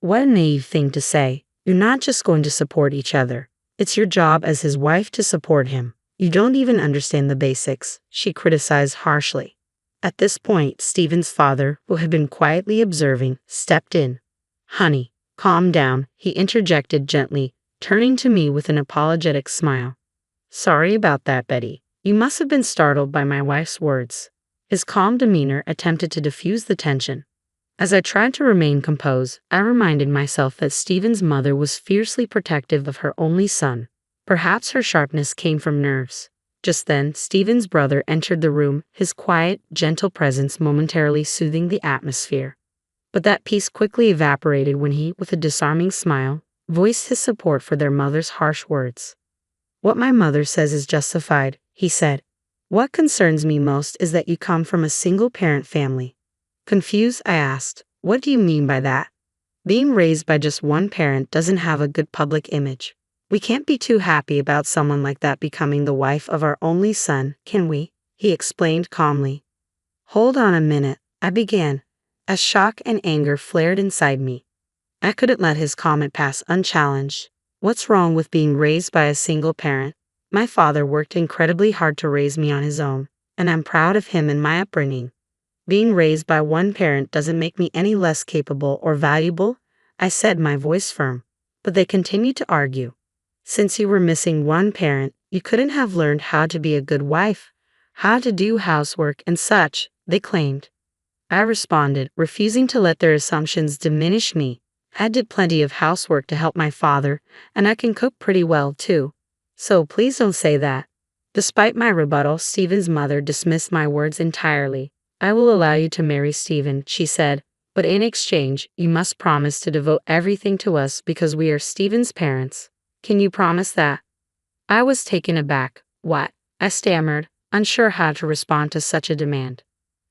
"What a naive thing to say. You're not just going to support each other. It's your job as his wife to support him. You don't even understand the basics," she criticized harshly. At this point, Stephen's father, who had been quietly observing, stepped in. "Honey, calm down," he interjected gently, turning to me with an apologetic smile. "Sorry about that, Betty. You must have been startled by my wife's words." His calm demeanor attempted to diffuse the tension. As I tried to remain composed, I reminded myself that Stephen's mother was fiercely protective of her only son. Perhaps her sharpness came from nerves. Just then, Stephen's brother entered the room, his quiet, gentle presence momentarily soothing the atmosphere. But that peace quickly evaporated when he, with a disarming smile, voiced his support for their mother's harsh words. "What my mother says is justified," he said. "What concerns me most is that you come from a single-parent family." Confused, I asked, "What do you mean by that?" "Being raised by just one parent doesn't have a good public image. We can't be too happy about someone like that becoming the wife of our only son, can we?" he explained calmly. "Hold on a minute," I began, as shock and anger flared inside me. I couldn't let his comment pass unchallenged. What's wrong with being raised by a single parent? My father worked incredibly hard to raise me on his own, and I'm proud of him and my upbringing. Being raised by one parent doesn't make me any less capable or valuable, I said, my voice firm. But they continued to argue. Since you were missing one parent, you couldn't have learned how to be a good wife, how to do housework and such, they claimed. I responded, refusing to let their assumptions diminish me. I did plenty of housework to help my father, and I can cook pretty well too. So please don't say that. Despite my rebuttal, Stephen's mother dismissed my words entirely. "I will allow you to marry Stephen," she said, "but in exchange, you must promise to devote everything to us because we are Stephen's parents. Can you promise that?" I was taken aback. "What?" I stammered, unsure how to respond to such a demand.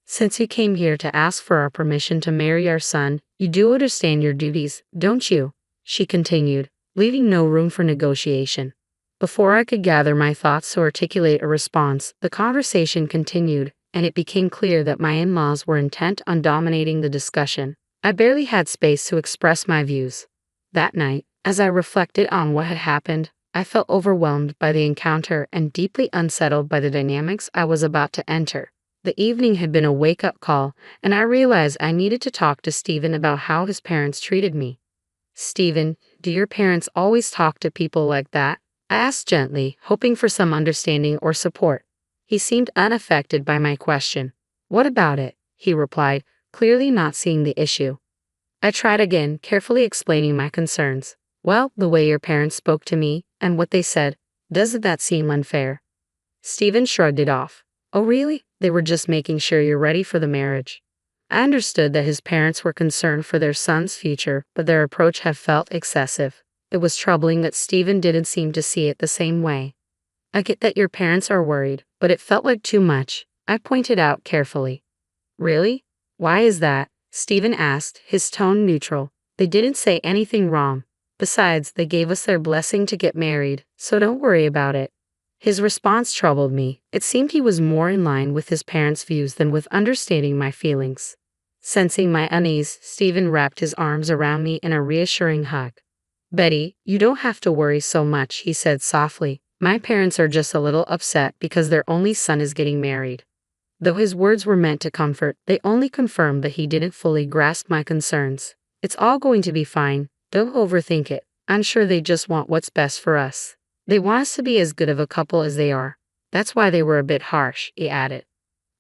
"Since you came here to ask for our permission to marry our son, you do understand your duties, don't you?" she continued, leaving no room for negotiation. Before I could gather my thoughts to articulate a response, the conversation continued, and it became clear that my in-laws were intent on dominating the discussion. I barely had space to express my views. That night, as I reflected on what had happened, I felt overwhelmed by the encounter and deeply unsettled by the dynamics I was about to enter. The evening had been a wake-up call, and I realized I needed to talk to Stephen about how his parents treated me. "Stephen, do your parents always talk to people like that?" I asked gently, hoping for some understanding or support. He seemed unaffected by my question. "What about it?" he replied, clearly not seeing the issue. I tried again, carefully explaining my concerns. "Well, the way your parents spoke to me, and what they said, doesn't that seem unfair?" Stephen shrugged it off. "Oh really? They were just making sure you're ready for the marriage." I understood that his parents were concerned for their son's future, but their approach had felt excessive. It was troubling that Stephen didn't seem to see it the same way. "I get that your parents are worried, but it felt like too much," I pointed out carefully. "Really? Why is that?" Stephen asked, his tone neutral. "They didn't say anything wrong. Besides, they gave us their blessing to get married, so don't worry about it." His response troubled me. It seemed he was more in line with his parents' views than with understanding my feelings. Sensing my unease, Stephen wrapped his arms around me in a reassuring hug. "Betty, you don't have to worry so much," he said softly. "My parents are just a little upset because their only son is getting married." Though his words were meant to comfort, they only confirmed that he didn't fully grasp my concerns. "It's all going to be fine. Don't overthink it. I'm sure they just want what's best for us. They want us to be as good of a couple as they are. That's why they were a bit harsh," he added.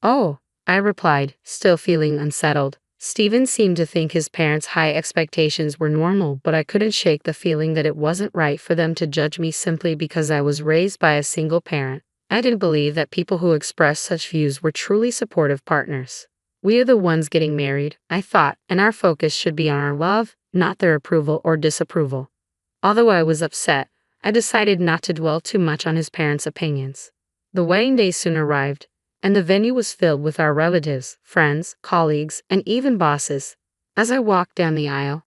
"Oh," I replied, still feeling unsettled. Stephen seemed to think his parents' high expectations were normal, but I couldn't shake the feeling that it wasn't right for them to judge me simply because I was raised by a single parent. I didn't believe that people who expressed such views were truly supportive partners. We are the ones getting married, I thought, and our focus should be on our love, not their approval or disapproval. Although I was upset, I decided not to dwell too much on his parents' opinions. The wedding day soon arrived, and the venue was filled with our relatives, friends, colleagues, and even bosses. As I walked down the aisle,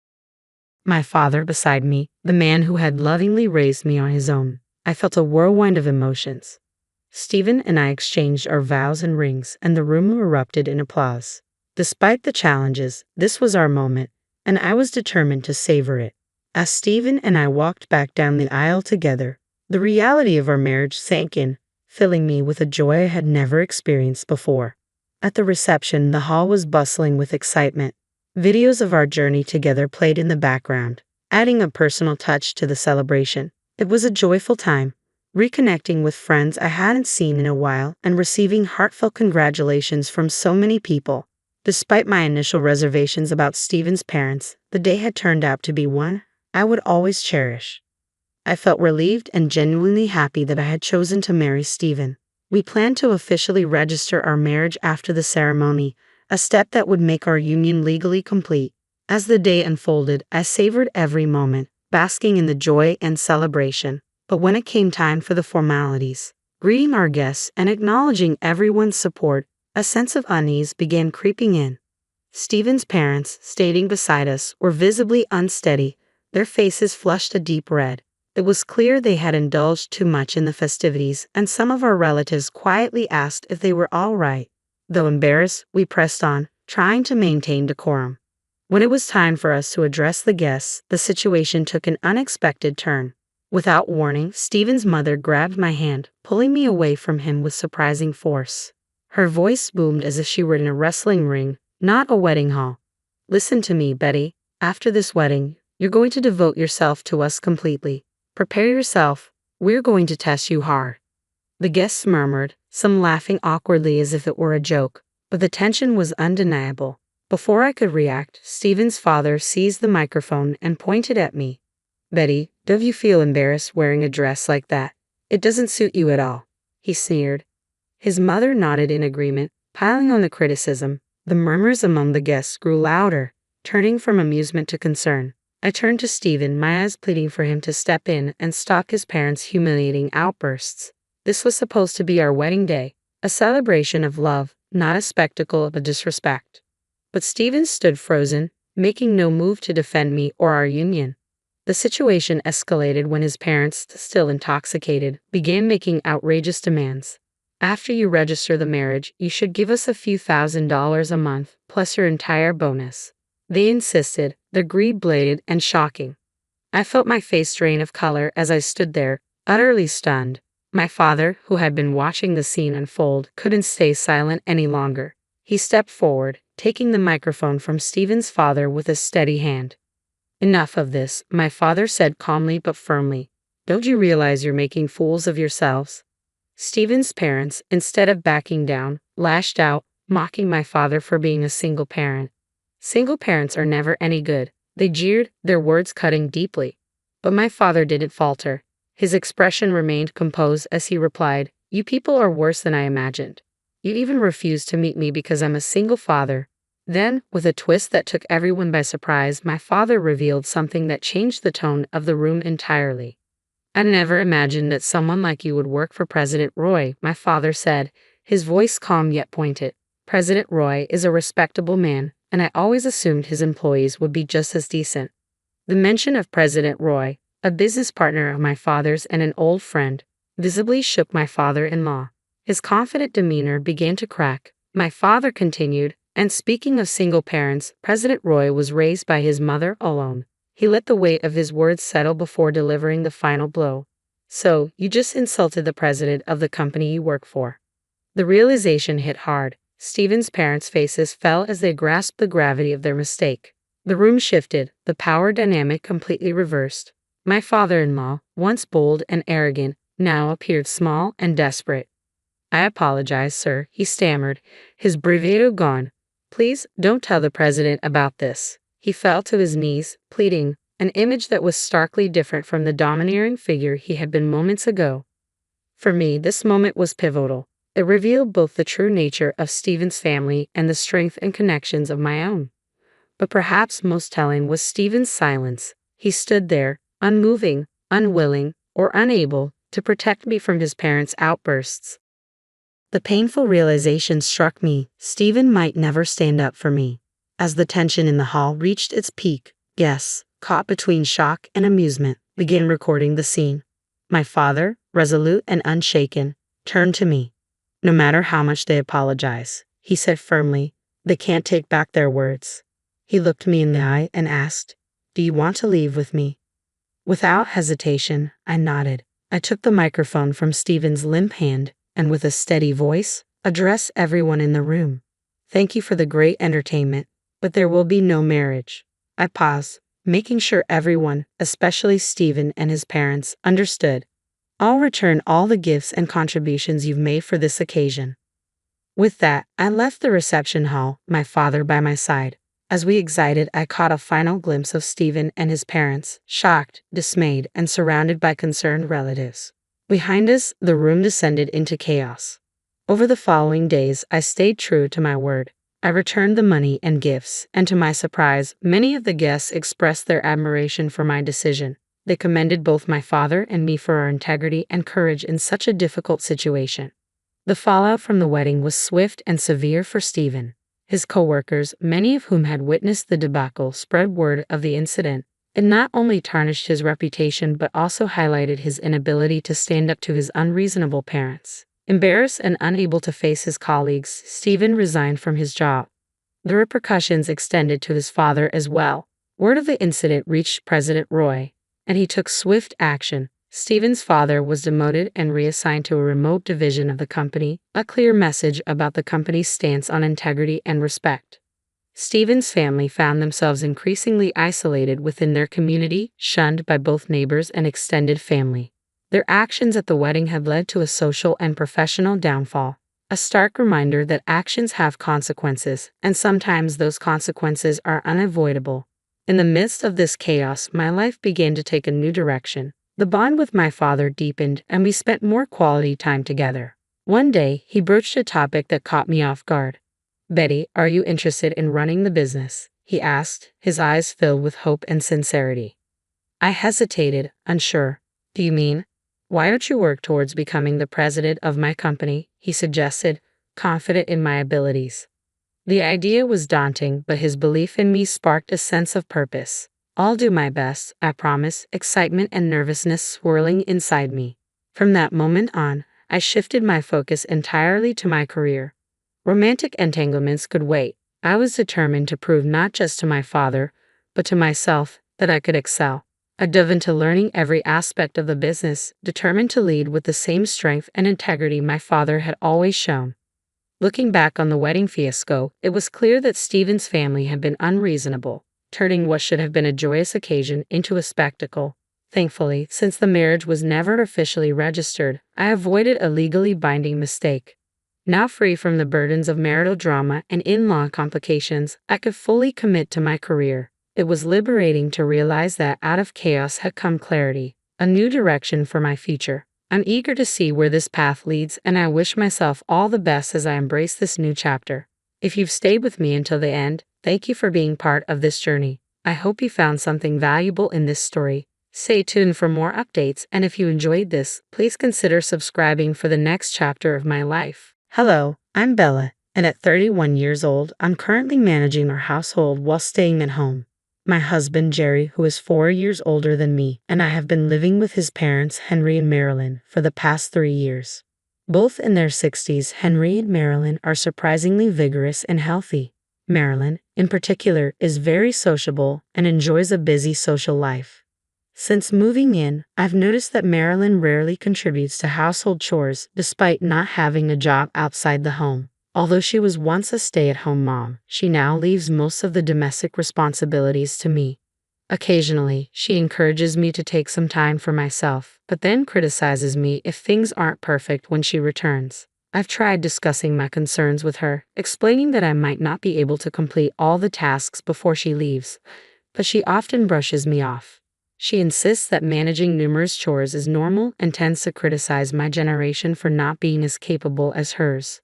my father beside me, the man who had lovingly raised me on his own, I felt a whirlwind of emotions. Stephen and I exchanged our vows and rings, and the room erupted in applause. Despite the challenges, this was our moment, and I was determined to savor it. As Stephen and I walked back down the aisle together, the reality of our marriage sank in, filling me with a joy I had never experienced before. At the reception, the hall was bustling with excitement. Videos of our journey together played in the background, adding a personal touch to the celebration. It was a joyful time, reconnecting with friends I hadn't seen in a while and receiving heartfelt congratulations from so many people. Despite my initial reservations about Stephen's parents, the day had turned out to be one I would always cherish. I felt relieved and genuinely happy that I had chosen to marry Stephen. We planned to officially register our marriage after the ceremony, a step that would make our union legally complete. As the day unfolded, I savored every moment, basking in the joy and celebration. But when it came time for the formalities, greeting our guests and acknowledging everyone's support, a sense of unease began creeping in. Stephen's parents, standing beside us, were visibly unsteady, their faces flushed a deep red. It was clear they had indulged too much in the festivities, and some of our relatives quietly asked if they were all right. Though embarrassed, we pressed on, trying to maintain decorum. When it was time for us to address the guests, the situation took an unexpected turn. Without warning, Stephen's mother grabbed my hand, pulling me away from him with surprising force. Her voice boomed as if she were in a wrestling ring, not a wedding hall. "Listen to me, Betty. After this wedding, you're going to devote yourself to us completely. Prepare yourself. We're going to test you hard." The guests murmured, some laughing awkwardly as if it were a joke, but the tension was undeniable. Before I could react, Stephen's father seized the microphone and pointed at me. "Betty, don't you feel embarrassed wearing a dress like that? It doesn't suit you at all," he sneered. His mother nodded in agreement, piling on the criticism. The murmurs among the guests grew louder, turning from amusement to concern. I turned to Stephen, my eyes pleading for him to step in and stop his parents' humiliating outbursts. This was supposed to be our wedding day, a celebration of love, not a spectacle of disrespect. But Stephen stood frozen, making no move to defend me or our union. The situation escalated when his parents, still intoxicated, began making outrageous demands. "After you register the marriage, you should give us a few $1,000s a month, plus your entire bonus." They insisted, their greed blatant and shocking. I felt my face drain of color as I stood there, Utterly stunned, my father, who had been watching the scene unfold, couldn't stay silent any longer. He stepped forward, taking the microphone from Stephen's father with a steady hand. "Enough of this," my father said calmly but firmly. "Don't you realize you're making fools of yourselves?" Stephen's parents, instead of backing down, lashed out, mocking my father for being a single parent. "Single parents are never any good," they jeered, their words cutting deeply. But my father didn't falter. His expression remained composed as he replied, "You people are worse than I imagined. You even refuse to meet me because I'm a single father." Then, with a twist that took everyone by surprise, my father revealed something that changed the tone of the room entirely. "I never imagined that someone like you would work for President Roy," my father said, his voice calm yet pointed. "President Roy is a respectable man, and I always assumed his employees would be just as decent." The mention of President Roy, a business partner of my father's and an old friend, visibly shook my father-in-law. His confident demeanor began to crack. My father continued, "And speaking of single parents, President Roy was raised by his mother alone." He let the weight of his words settle before delivering the final blow. "So, you just insulted the president of the company you work for." The realization hit hard. Stephen's parents' faces fell as they grasped the gravity of their mistake. The room shifted, the power dynamic completely reversed. My father-in-law, once bold and arrogant, now appeared small and desperate. "I apologize, sir," he stammered, his bravado gone. "Please, don't tell the president about this." He fell to his knees, pleading, an image that was starkly different from the domineering figure he had been moments ago. For me, this moment was pivotal. It revealed both the true nature of Stephen's family and the strength and connections of my own. But perhaps most telling was Stephen's silence. He stood there, unmoving, unwilling, or unable to protect me from his parents' outbursts. The painful realization struck me: Stephen might never stand up for me. As the tension in the hall reached its peak, guests, caught between shock and amusement, began recording the scene. My father, resolute and unshaken, turned to me. "No matter how much they apologize," he said firmly, "they can't take back their words." He looked me in the eye and asked, "Do you want to leave with me?" Without hesitation, I nodded. I took the microphone from Stephen's limp hand and, with a steady voice, addressed everyone in the room. "Thank you for the great entertainment, but there will be no marriage." I paused, making sure everyone, especially Stephen and his parents, understood. "I'll return all the gifts and contributions you've made for this occasion." With that, I left the reception hall, my father by my side. As we exited, I caught a final glimpse of Stephen and his parents, shocked, dismayed, and surrounded by concerned relatives. Behind us, the room descended into chaos. Over the following days, I stayed true to my word. I returned the money and gifts, and to my surprise, many of the guests expressed their admiration for my decision. They commended both my father and me for our integrity and courage in such a difficult situation. The fallout from the wedding was swift and severe for Stephen. His co-workers, many of whom had witnessed the debacle, spread word of the incident. It not only tarnished his reputation but also highlighted his inability to stand up to his unreasonable parents. Embarrassed and unable to face his colleagues, Stephen resigned from his job. The repercussions extended to his father as well. Word of the incident reached President Roy, and he took swift action. Stephen's father was demoted and reassigned to a remote division of the company, a clear message about the company's stance on integrity and respect. Stephen's family found themselves increasingly isolated within their community, shunned by both neighbors and extended family. Their actions at the wedding had led to a social and professional downfall, a stark reminder that actions have consequences, and sometimes those consequences are unavoidable. In the midst of this chaos, my life began to take a new direction. The bond with my father deepened, and we spent more quality time together. One day, he broached a topic that caught me off guard. "Betty, are you interested in running the business?" he asked, his eyes filled with hope and sincerity. I hesitated, unsure. "Do you mean? Why don't you work towards becoming the president of my company?" he suggested, confident in my abilities. The idea was daunting, but his belief in me sparked a sense of purpose. "I'll do my best, I promise," excitement and nervousness swirling inside me. From that moment on, I shifted my focus entirely to my career. Romantic entanglements could wait. I was determined to prove not just to my father, but to myself, that I could excel. I dove into learning every aspect of the business, determined to lead with the same strength and integrity my father had always shown. Looking back on the wedding fiasco, it was clear that Stephen's family had been unreasonable, turning what should have been a joyous occasion into a spectacle. Thankfully, since the marriage was never officially registered, I avoided a legally binding mistake. Now free from the burdens of marital drama and in-law complications, I could fully commit to my career. It was liberating to realize that out of chaos had come clarity, a new direction for my future. I'm eager to see where this path leads, and I wish myself all the best as I embrace this new chapter. If you've stayed with me until the end, thank you for being part of this journey. I hope you found something valuable in this story. Stay tuned for more updates, and if you enjoyed this, please consider subscribing for the next chapter of my life. Hello, I'm Bella, and at 31 years old, I'm currently managing our household while staying at home. My husband, Jerry, who is 4 years older than me, and I have been living with his parents, Henry and Marilyn, for the past 3 years. Both in their 60s, Henry and Marilyn are surprisingly vigorous and healthy. Marilyn, in particular, is very sociable and enjoys a busy social life. Since moving in, I've noticed that Marilyn rarely contributes to household chores despite not having a job outside the home. Although she was once a stay-at-home mom, she now leaves most of the domestic responsibilities to me. Occasionally, she encourages me to take some time for myself, but then criticizes me if things aren't perfect when she returns. I've tried discussing my concerns with her, explaining that I might not be able to complete all the tasks before she leaves, but she often brushes me off. She insists that managing numerous chores is normal and tends to criticize my generation for not being as capable as hers.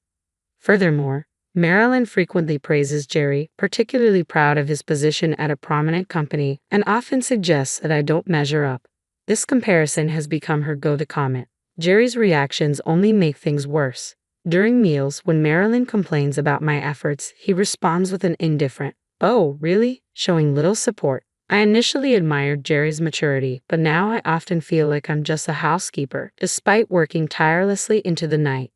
Furthermore, Marilyn frequently praises Jerry, particularly proud of his position at a prominent company, and often suggests that I don't measure up. This comparison has become her go-to comment. Jerry's reactions only make things worse. During meals, when Marilyn complains about my efforts, he responds with an indifferent, "Oh, really?" showing little support. I initially admired Jerry's maturity, but now I often feel like I'm just a housekeeper, despite working tirelessly into the night.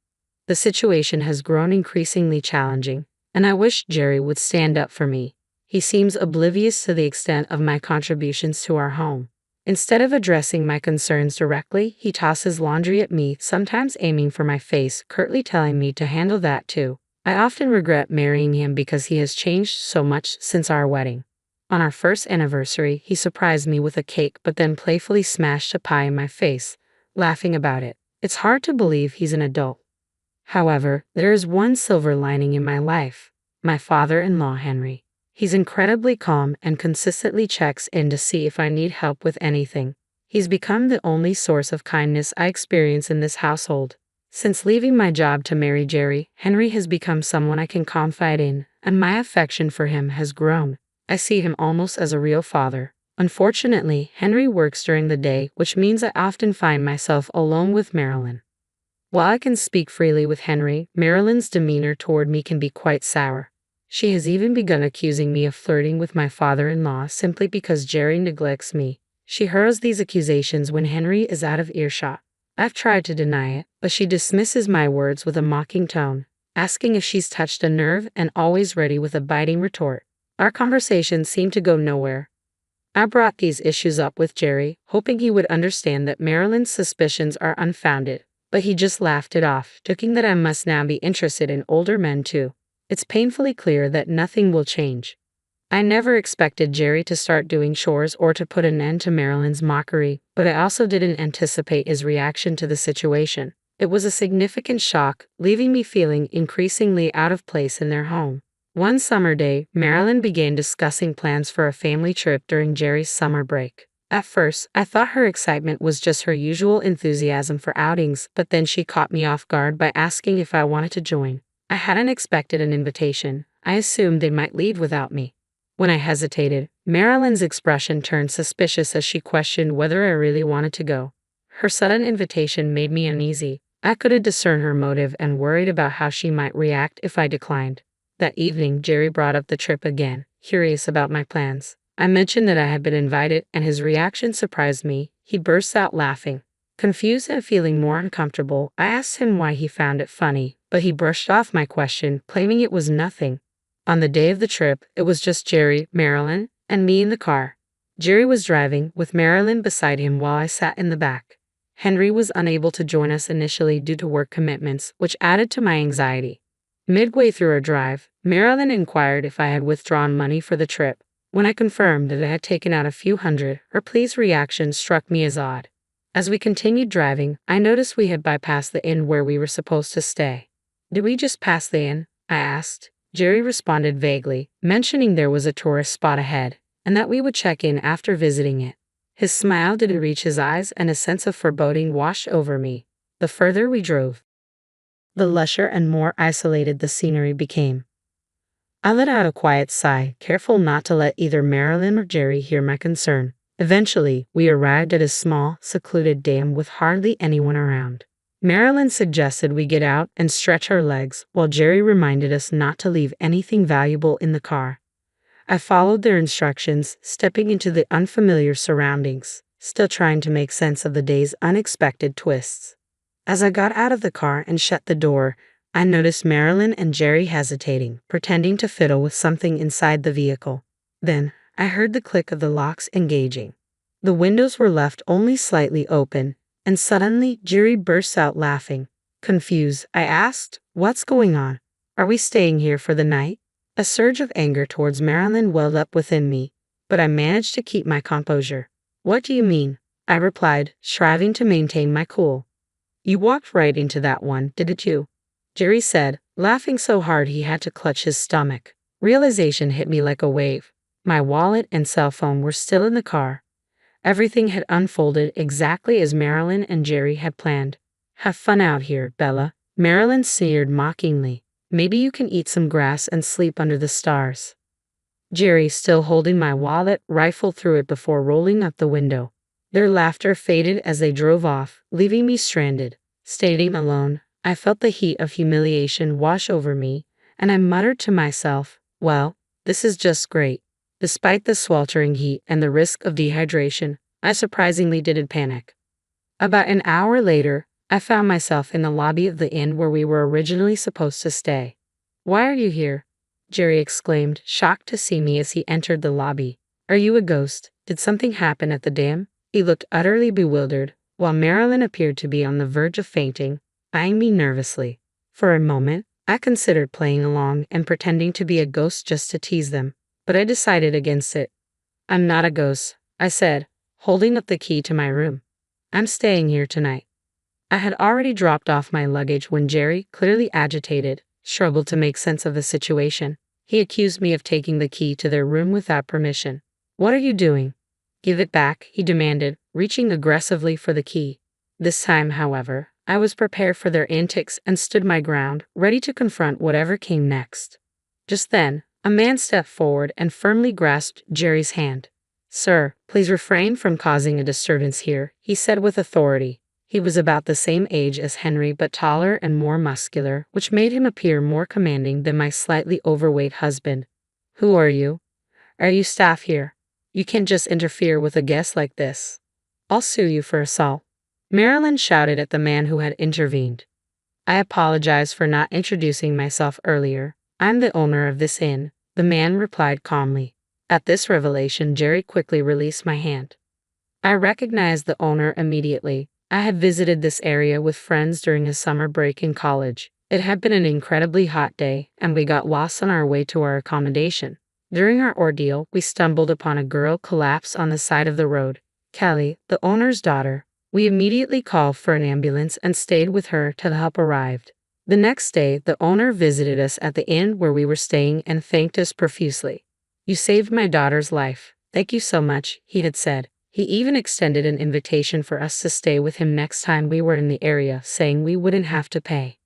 The situation has grown increasingly challenging, and I wish Jerry would stand up for me. He seems oblivious to the extent of my contributions to our home. Instead of addressing my concerns directly, he tosses laundry at me, sometimes aiming for my face, curtly telling me to handle that too. I often regret marrying him because he has changed so much since our wedding. On our first anniversary, he surprised me with a cake but then playfully smashed a pie in my face, laughing about it. It's hard to believe he's an adult. However, there is one silver lining in my life: my father-in-law, Henry. He's incredibly calm and consistently checks in to see if I need help with anything. He's become the only source of kindness I experience in this household. Since leaving my job to marry Jerry, Henry has become someone I can confide in, and my affection for him has grown. I see him almost as a real father. Unfortunately, Henry works during the day, which means I often find myself alone with Marilyn. While I can speak freely with Henry, Marilyn's demeanor toward me can be quite sour. She has even begun accusing me of flirting with my father-in-law simply because Jerry neglects me. She hurls these accusations when Henry is out of earshot. I've tried to deny it, but she dismisses my words with a mocking tone, asking if she's touched a nerve and always ready with a biting retort. Our conversations seem to go nowhere. I brought these issues up with Jerry, hoping he would understand that Marilyn's suspicions are unfounded. But he just laughed it off, joking that I must now be interested in older men too. It's painfully clear that nothing will change. I never expected Jerry to start doing chores or to put an end to Marilyn's mockery, but I also didn't anticipate his reaction to the situation. It was a significant shock, leaving me feeling increasingly out of place in their home. One summer day, Marilyn began discussing plans for a family trip during Jerry's summer break. At first, I thought her excitement was just her usual enthusiasm for outings, but then she caught me off guard by asking if I wanted to join. I hadn't expected an invitation. I assumed they might leave without me. When I hesitated, Marilyn's expression turned suspicious as she questioned whether I really wanted to go. Her sudden invitation made me uneasy. I couldn't discern her motive and worried about how she might react if I declined. That evening, Jerry brought up the trip again, curious about my plans. I mentioned that I had been invited, and his reaction surprised me. He burst out laughing. Confused and feeling more uncomfortable, I asked him why he found it funny, but he brushed off my question, claiming it was nothing. On the day of the trip, it was just Jerry, Marilyn, and me in the car. Jerry was driving, with Marilyn beside him while I sat in the back. Henry was unable to join us initially due to work commitments, which added to my anxiety. Midway through our drive, Marilyn inquired if I had withdrawn money for the trip. When I confirmed that I had taken out a few hundred, her pleased reaction struck me as odd. As we continued driving, I noticed we had bypassed the inn where we were supposed to stay. Did we just pass the inn? I asked. Jerry responded vaguely, mentioning there was a tourist spot ahead, and that we would check in after visiting it. His smile didn't reach his eyes, and a sense of foreboding washed over me. The further we drove, the lusher and more isolated the scenery became. I let out a quiet sigh, careful not to let either Marilyn or Jerry hear my concern. Eventually, we arrived at a small, secluded dam with hardly anyone around. Marilyn suggested we get out and stretch our legs, while Jerry reminded us not to leave anything valuable in the car. I followed their instructions, stepping into the unfamiliar surroundings, still trying to make sense of the day's unexpected twists. As I got out of the car and shut the door, I noticed Marilyn and Jerry hesitating, pretending to fiddle with something inside the vehicle. Then, I heard the click of the locks engaging. The windows were left only slightly open, and suddenly Jerry burst out laughing. Confused, I asked, "What's going on? Are we staying here for the night?" A surge of anger towards Marilyn welled up within me, but I managed to keep my composure. "What do you mean?" I replied, striving to maintain my cool. "You walked right into that one, didn't you?" Jerry said, laughing so hard he had to clutch his stomach. Realization hit me like a wave. My wallet and cell phone were still in the car. Everything had unfolded exactly as Marilyn and Jerry had planned. "Have fun out here, Bella," Marilyn sneered mockingly. "Maybe you can eat some grass and sleep under the stars." Jerry, still holding my wallet, rifled through it before rolling up the window. Their laughter faded as they drove off, leaving me stranded. Standing alone, I felt the heat of humiliation wash over me, and I muttered to myself, "Well, this is just great." Despite the sweltering heat and the risk of dehydration, I surprisingly didn't panic. About an hour later, I found myself in the lobby of the inn where we were originally supposed to stay. "Why are you here?" Jerry exclaimed, shocked to see me as he entered the lobby. "Are you a ghost? Did something happen at the dam?" He looked utterly bewildered, while Marilyn appeared to be on the verge of fainting, eyeing me nervously. For a moment, I considered playing along and pretending to be a ghost just to tease them, but I decided against it. "I'm not a ghost," I said, holding up the key to my room. "I'm staying here tonight." I had already dropped off my luggage when Jerry, clearly agitated, struggled to make sense of the situation. He accused me of taking the key to their room without permission. "What are you doing?" "Give it back," he demanded, reaching aggressively for the key. This time, however, I was prepared for their antics and stood my ground, ready to confront whatever came next. Just then, a man stepped forward and firmly grasped Jerry's hand. "Sir, please refrain from causing a disturbance here," he said with authority. He was about the same age as Henry but taller and more muscular, which made him appear more commanding than my slightly overweight husband. "Who are you? Are you staff here? You can't just interfere with a guest like this. I'll sue you for assault," Marilyn shouted at the man who had intervened. "I apologize for not introducing myself earlier. I'm the owner of this inn," the man replied calmly. At this revelation, Jerry quickly released my hand. I recognized the owner immediately. I had visited this area with friends during a summer break in college. It had been an incredibly hot day, and we got lost on our way to our accommodation. During our ordeal, we stumbled upon a girl collapsed on the side of the road. Kelly, the owner's daughter. We immediately called for an ambulance and stayed with her till help arrived. The next day, the owner visited us at the inn where we were staying and thanked us profusely. "You saved my daughter's life. Thank you so much," he had said. He even extended an invitation for us to stay with him next time we were in the area, saying we wouldn't have to pay.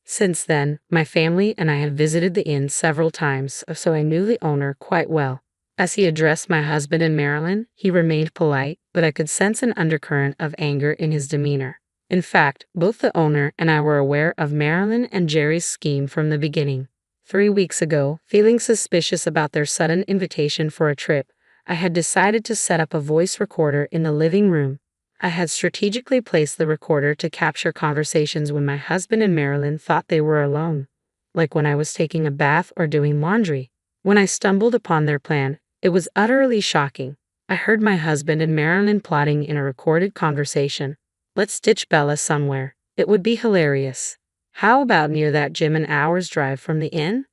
Since then, my family and I had visited the inn several times, so I knew the owner quite well. As he addressed my husband and Marilyn, he remained polite, but I could sense an undercurrent of anger in his demeanor. In fact, both the owner and I were aware of Marilyn and Jerry's scheme from the beginning. 3 weeks ago, feeling suspicious about their sudden invitation for a trip, I had decided to set up a voice recorder in the living room. I had strategically placed the recorder to capture conversations when my husband and Marilyn thought they were alone, like when I was taking a bath or doing laundry. When I stumbled upon their plan, it was utterly shocking. I heard my husband and Marilyn plotting in a recorded conversation. Let's ditch Bella somewhere. It would be hilarious. How about near that gym an hour's drive from the inn?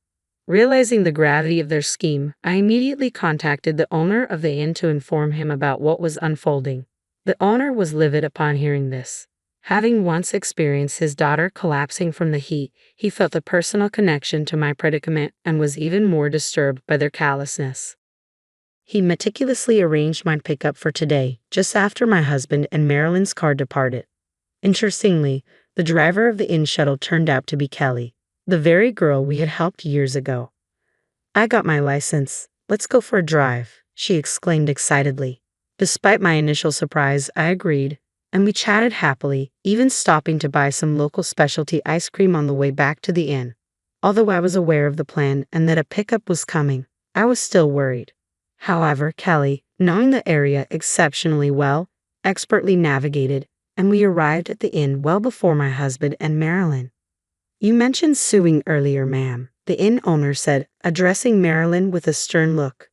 Realizing the gravity of their scheme, I immediately contacted the owner of the inn to inform him about what was unfolding. The owner was livid upon hearing this. Having once experienced his daughter collapsing from the heat, he felt a personal connection to my predicament and was even more disturbed by their callousness. He meticulously arranged my pickup for today, just after my husband and Marilyn's car departed. Interestingly, the driver of the inn shuttle turned out to be Kelly, the very girl we had helped years ago. I got my license. Let's go for a drive, she exclaimed excitedly. Despite my initial surprise, I agreed, and we chatted happily, even stopping to buy some local specialty ice cream on the way back to the inn. Although I was aware of the plan and that a pickup was coming, I was still worried. However, Kelly, knowing the area exceptionally well, expertly navigated, and we arrived at the inn well before my husband and Marilyn. You mentioned suing earlier, ma'am, the inn owner said, addressing Marilyn with a stern look.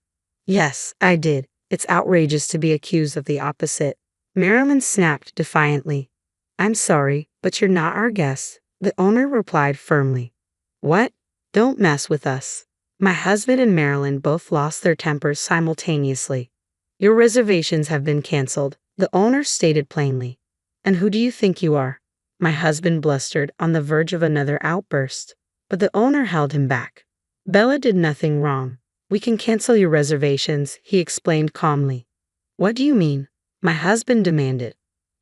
Yes, I did. It's outrageous to be accused of the opposite. Marilyn snapped defiantly. I'm sorry, but you're not our guest, the owner replied firmly. What? Don't mess with us. My husband and Marilyn both lost their tempers simultaneously. Your reservations have been canceled, the owner stated plainly. And who do you think you are? My husband blustered, on the verge of another outburst. But the owner held him back. Bella did nothing wrong. We can cancel your reservations, he explained calmly. What do you mean? My husband demanded.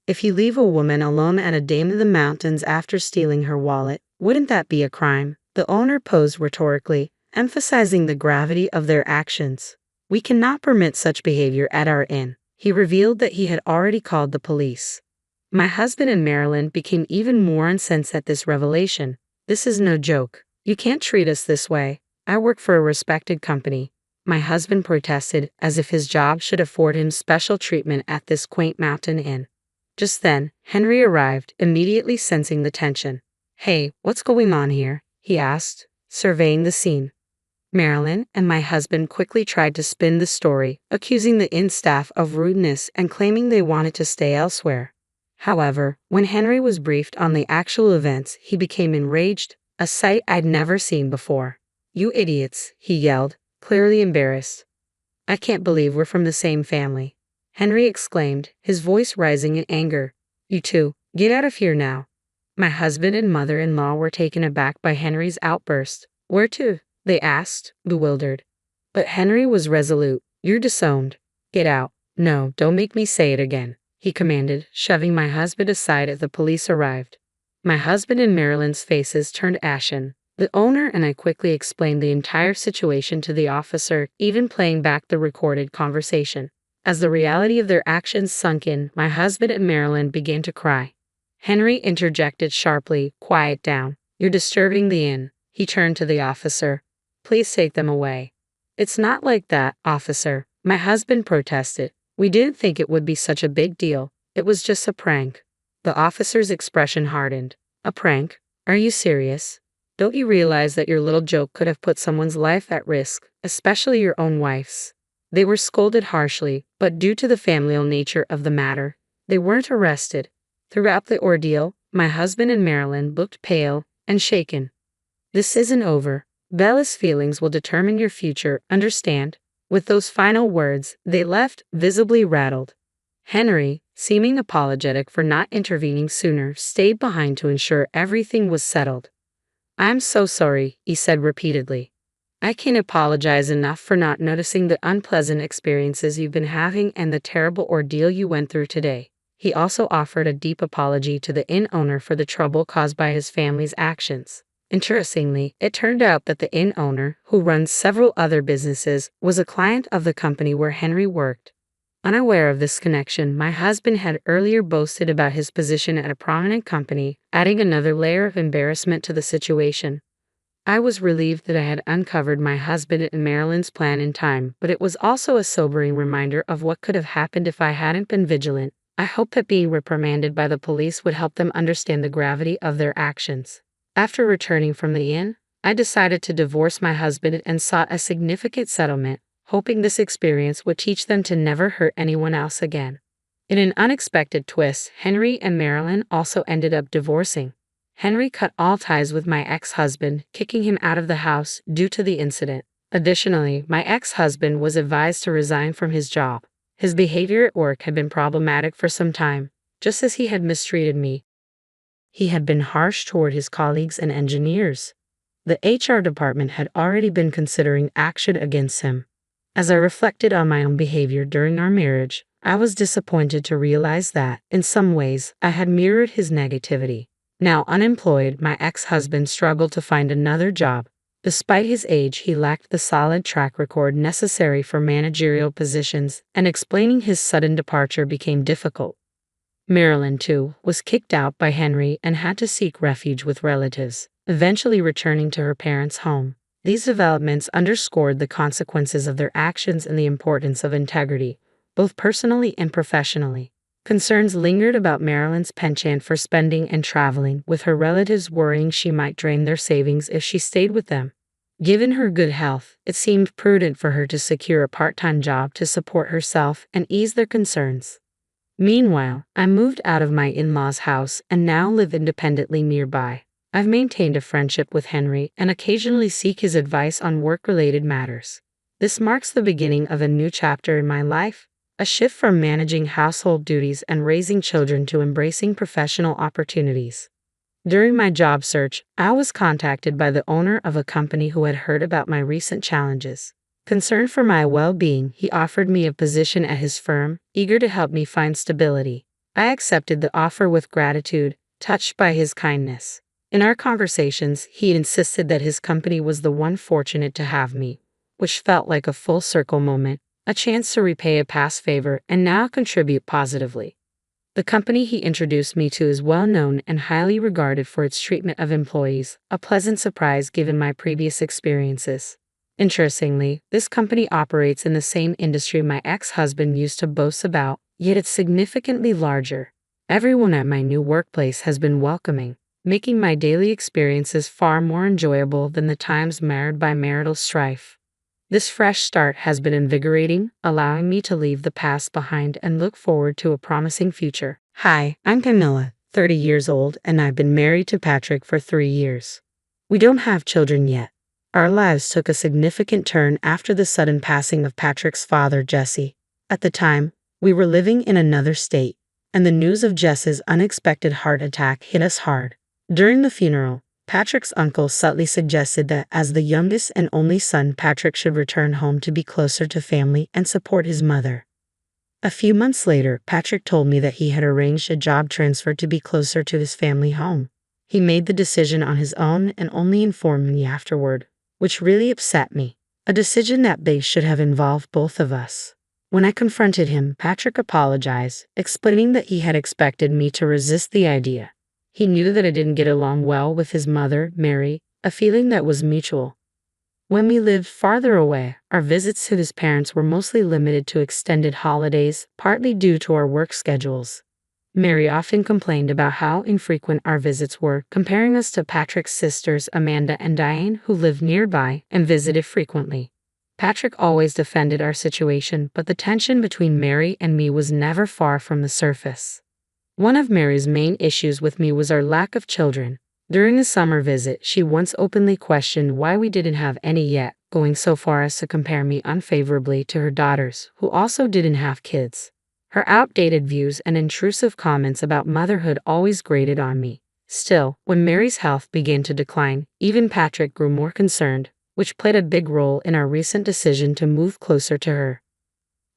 If you leave a woman alone at a dame of the mountains after stealing her wallet, wouldn't that be a crime? The owner posed rhetorically, emphasizing the gravity of their actions. We cannot permit such behavior at our inn. He revealed that he had already called the police. My husband and Marilyn became even more incensed at this revelation. This is no joke. You can't treat us this way. I work for a respected company. My husband protested, as if his job should afford him special treatment at this quaint mountain inn. Just then, Henry arrived, immediately sensing the tension. Hey, what's going on here? He asked, surveying the scene. Marilyn and my husband quickly tried to spin the story, accusing the inn staff of rudeness and claiming they wanted to stay elsewhere. However, when Henry was briefed on the actual events, he became enraged, a sight I'd never seen before. You idiots, he yelled, clearly embarrassed. I can't believe we're from the same family, Henry exclaimed, his voice rising in anger. You two, get out of here now. My husband and mother-in-law were taken aback by Henry's outburst. Where to? They asked, bewildered. But Henry was resolute. You're disowned. Get out. No, don't make me say it again, he commanded, shoving my husband aside as the police arrived. My husband and Marilyn's faces turned ashen. The owner and I quickly explained the entire situation to the officer, even playing back the recorded conversation. As the reality of their actions sunk in, my husband and Marilyn began to cry. Henry interjected sharply, quiet down. You're disturbing the inn. He turned to the officer. Please take them away. It's not like that, officer, my husband protested. We didn't think it would be such a big deal. It was just a prank. The officer's expression hardened. A prank? Are you serious? Don't you realize that your little joke could have put someone's life at risk, especially your own wife's? They were scolded harshly, but due to the familial nature of the matter, they weren't arrested. Throughout the ordeal, my husband and Marilyn looked pale and shaken. This isn't over. Bella's feelings will determine your future, understand? With those final words, they left, visibly rattled. Henry, seeming apologetic for not intervening sooner, stayed behind to ensure everything was settled. I'm so sorry, he said repeatedly. I can't apologize enough for not noticing the unpleasant experiences you've been having and the terrible ordeal you went through today. He also offered a deep apology to the inn owner for the trouble caused by his family's actions. Interestingly, it turned out that the inn owner, who runs several other businesses, was a client of the company where Henry worked. Unaware of this connection, my husband had earlier boasted about his position at a prominent company, adding another layer of embarrassment to the situation. I was relieved that I had uncovered my husband and Marilyn's plan in time, but it was also a sobering reminder of what could have happened if I hadn't been vigilant. I hoped that being reprimanded by the police would help them understand the gravity of their actions. After returning from the inn, I decided to divorce my husband and sought a significant settlement, hoping this experience would teach them to never hurt anyone else again. In an unexpected twist, Henry and Marilyn also ended up divorcing. Henry cut all ties with my ex-husband, kicking him out of the house due to the incident. Additionally, my ex-husband was advised to resign from his job. His behavior at work had been problematic for some time, just as he had mistreated me. He had been harsh toward his colleagues and engineers. The HR department had already been considering action against him. As I reflected on my own behavior during our marriage, I was disappointed to realize that, in some ways, I had mirrored his negativity. Now unemployed, my ex-husband struggled to find another job. Despite his age, he lacked the solid track record necessary for managerial positions, and explaining his sudden departure became difficult. Marilyn, too, was kicked out by Henry and had to seek refuge with relatives, eventually returning to her parents' home. These developments underscored the consequences of their actions and the importance of integrity, both personally and professionally. Concerns lingered about Marilyn's penchant for spending and traveling, with her relatives worrying she might drain their savings if she stayed with them. Given her good health, it seemed prudent for her to secure a part-time job to support herself and ease their concerns. Meanwhile, I moved out of my in-laws' house and now live independently nearby. I've maintained a friendship with Henry and occasionally seek his advice on work-related matters. This marks the beginning of a new chapter in my life, a shift from managing household duties and raising children to embracing professional opportunities. During my job search, I was contacted by the owner of a company who had heard about my recent challenges. Concerned for my well-being, he offered me a position at his firm, eager to help me find stability. I accepted the offer with gratitude, touched by his kindness. In our conversations, he insisted that his company was the one fortunate to have me, which felt like a full-circle moment, a chance to repay a past favor and now contribute positively. The company he introduced me to is well-known and highly regarded for its treatment of employees, a pleasant surprise given my previous experiences. Interestingly, this company operates in the same industry my ex-husband used to boast about, yet it's significantly larger. Everyone at my new workplace has been welcoming, making my daily experiences far more enjoyable than the times marred by marital strife. This fresh start has been invigorating, allowing me to leave the past behind and look forward to a promising future. Hi, I'm Camilla, 30 years old, and I've been married to Patrick for 3 years. We don't have children yet. Our lives took a significant turn after the sudden passing of Patrick's father, Jesse. At the time, we were living in another state, and the news of Jess's unexpected heart attack hit us hard. During the funeral, Patrick's uncle subtly suggested that as the youngest and only son, Patrick should return home to be closer to family and support his mother. A few months later, Patrick told me that he had arranged a job transfer to be closer to his family home. He made the decision on his own and only informed me afterward, which really upset me. A decision that should have involved both of us. When I confronted him, Patrick apologized, explaining that he had expected me to resist the idea. He knew that I didn't get along well with his mother, Mary, a feeling that was mutual. When we lived farther away, our visits to his parents were mostly limited to extended holidays, partly due to our work schedules. Mary often complained about how infrequent our visits were, comparing us to Patrick's sisters Amanda and Diane, who lived nearby and visited frequently. Patrick always defended our situation, but the tension between Mary and me was never far from the surface. One of Mary's main issues with me was our lack of children. During a summer visit, she once openly questioned why we didn't have any yet, going so far as to compare me unfavorably to her daughters, who also didn't have kids. Her outdated views and intrusive comments about motherhood always grated on me. Still, when Mary's health began to decline, even Patrick grew more concerned, which played a big role in our recent decision to move closer to her.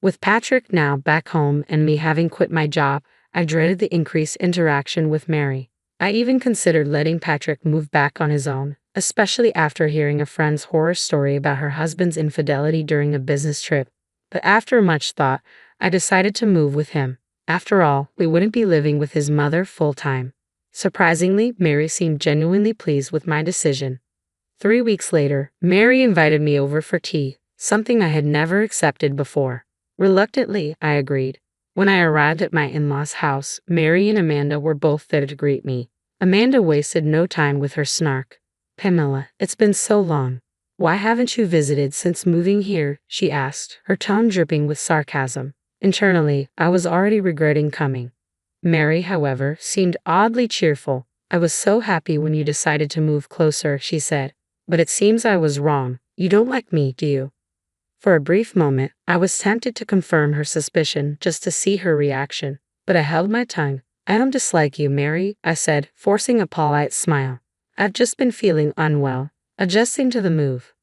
With Patrick now back home and me having quit my job, I dreaded the increased interaction with Mary. I even considered letting Patrick move back on his own, especially after hearing a friend's horror story about her husband's infidelity during a business trip. But after much thought, I decided to move with him. After all, we wouldn't be living with his mother full-time. Surprisingly, Mary seemed genuinely pleased with my decision. 3 weeks later, Mary invited me over for tea, something I had never accepted before. Reluctantly, I agreed. When I arrived at my in-laws' house, Mary and Amanda were both there to greet me. Amanda wasted no time with her snark. "Pamela, it's been so long. "Why haven't you visited since moving here?" she asked, her tone dripping with sarcasm. Internally, I was already regretting coming. Mary, however, seemed oddly cheerful. "I was so happy when you decided to move closer," she said. "But it seems I was wrong. You don't like me, do you?" For a brief moment, I was tempted to confirm her suspicion just to see her reaction, but I held my tongue. "I don't dislike you, Mary," I said, forcing a polite smile. "I've just been feeling unwell, adjusting to the move.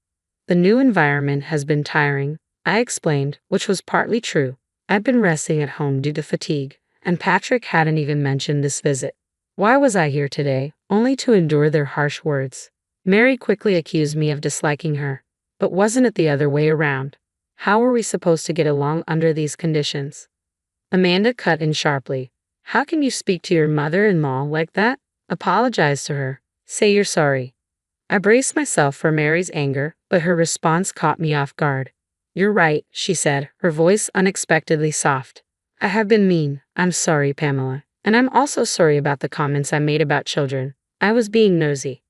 The new environment has been tiring," I explained, which was partly true. I'd been resting at home due to fatigue, and Patrick hadn't even mentioned this visit. Why was I here today, only to endure their harsh words? Mary quickly accused me of disliking her. But wasn't it the other way around? How were we supposed to get along under these conditions? Amanda cut in sharply. "How can you speak to your mother-in-law like that? Apologize to her. Say you're sorry." I braced myself for Mary's anger, but her response caught me off guard. "You're right," she said, her voice unexpectedly soft. "I have been mean. I'm sorry, Pamela. And I'm also sorry about the comments I made about children. I was being nosy."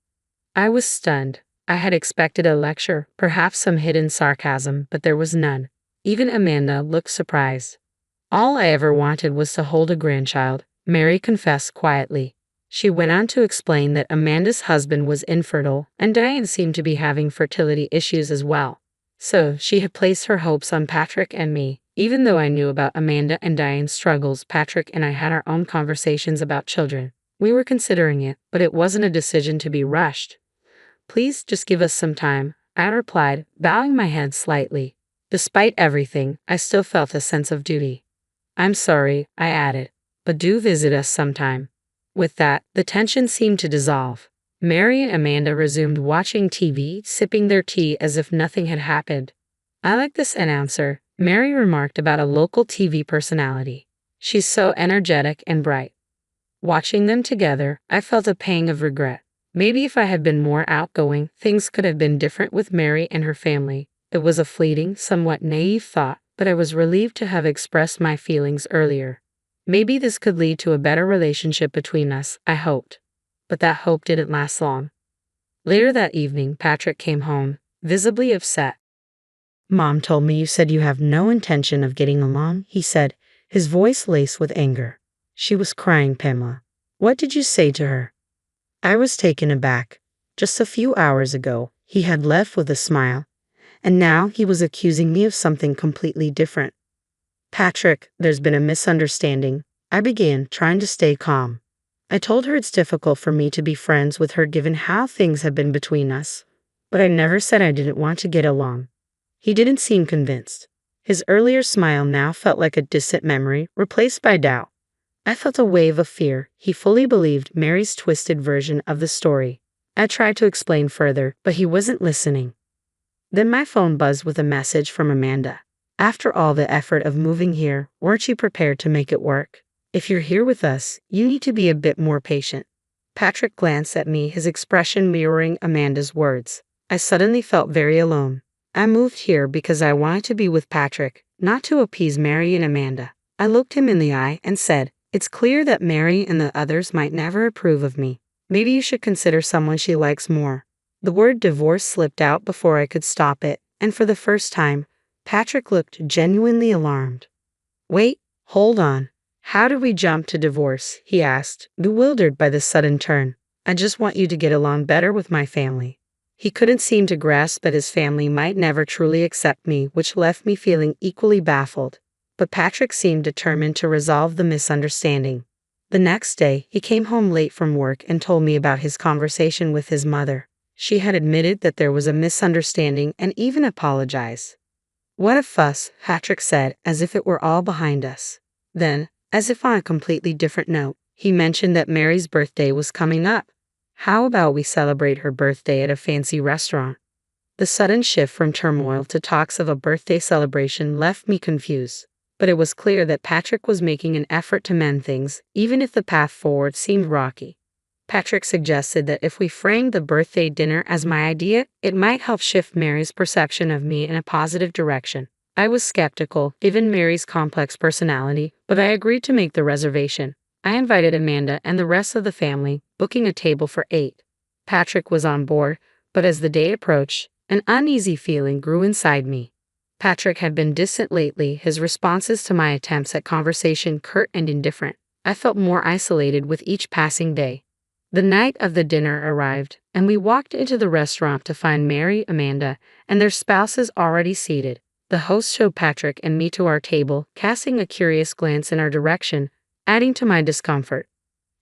I was stunned. I had expected a lecture, perhaps some hidden sarcasm, but there was none. Even Amanda looked surprised. "All I ever wanted was to hold a grandchild," Mary confessed quietly. She went on to explain that Amanda's husband was infertile, and Diane seemed to be having fertility issues as well. So she had placed her hopes on Patrick and me. Even though I knew about Amanda and Diane's struggles, Patrick and I had our own conversations about children. We were considering it, but it wasn't a decision to be rushed. "Please just give us some time," I replied, bowing my head slightly. Despite everything, I still felt a sense of duty. "I'm sorry," I added, "but do visit us sometime." With that, the tension seemed to dissolve. Mary and Amanda resumed watching TV, sipping their tea as if nothing had happened. "I like this announcer," Mary remarked about a local TV personality. "She's so energetic and bright." Watching them together, I felt a pang of regret. Maybe if I had been more outgoing, things could have been different with Mary and her family. It was a fleeting, somewhat naive thought, but I was relieved to have expressed my feelings earlier. Maybe this could lead to a better relationship between us, I hoped. But that hope didn't last long. Later that evening, Patrick came home, visibly upset. "Mom told me you said you have no intention of getting along," he said, his voice laced with anger. "She was crying, Pamela. What did you say to her?" I was taken aback. Just a few hours ago, he had left with a smile, and now he was accusing me of something completely different. "Patrick, there's been a misunderstanding," I began, trying to stay calm. "I told her it's difficult for me to be friends with her given how things have been between us, but I never said I didn't want to get along." He didn't seem convinced. His earlier smile now felt like a distant memory, replaced by doubt. I felt a wave of fear. He fully believed Mary's twisted version of the story. I tried to explain further, but he wasn't listening. Then my phone buzzed with a message from Amanda. "After all the effort of moving here, weren't you prepared to make it work? If you're here with us, you need to be a bit more patient." Patrick glanced at me, his expression mirroring Amanda's words. I suddenly felt very alone. I moved here because I wanted to be with Patrick, not to appease Mary and Amanda. I looked him in the eye and said, "It's clear that Mary and the others might never approve of me. Maybe you should consider someone she likes more." The word divorce slipped out before I could stop it, and for the first time, Patrick looked genuinely alarmed. "Wait, hold on. How did we jump to divorce?" he asked, bewildered by the sudden turn. "I just want you to get along better with my family." He couldn't seem to grasp that his family might never truly accept me, which left me feeling equally baffled. But Patrick seemed determined to resolve the misunderstanding. The next day, he came home late from work and told me about his conversation with his mother. She had admitted that there was a misunderstanding and even apologized. "What a fuss," Patrick said, as if it were all behind us. Then, as if on a completely different note, he mentioned that Mary's birthday was coming up. "How about we celebrate her birthday at a fancy restaurant?" The sudden shift from turmoil to talks of a birthday celebration left me confused. But it was clear that Patrick was making an effort to mend things, even if the path forward seemed rocky. Patrick suggested that if we framed the birthday dinner as my idea, it might help shift Mary's perception of me in a positive direction. I was skeptical, given Mary's complex personality, but I agreed to make the reservation. I invited Amanda and the rest of the family, booking a table for 8. Patrick was on board, but as the day approached, An uneasy feeling grew inside me. Patrick had been distant lately, his responses to my attempts at conversation curt and indifferent. I felt more isolated with each passing day. The night of the dinner arrived, and we walked into the restaurant to find Mary, Amanda, and their spouses already seated. The host showed Patrick and me to our table, casting a curious glance in our direction, adding to my discomfort.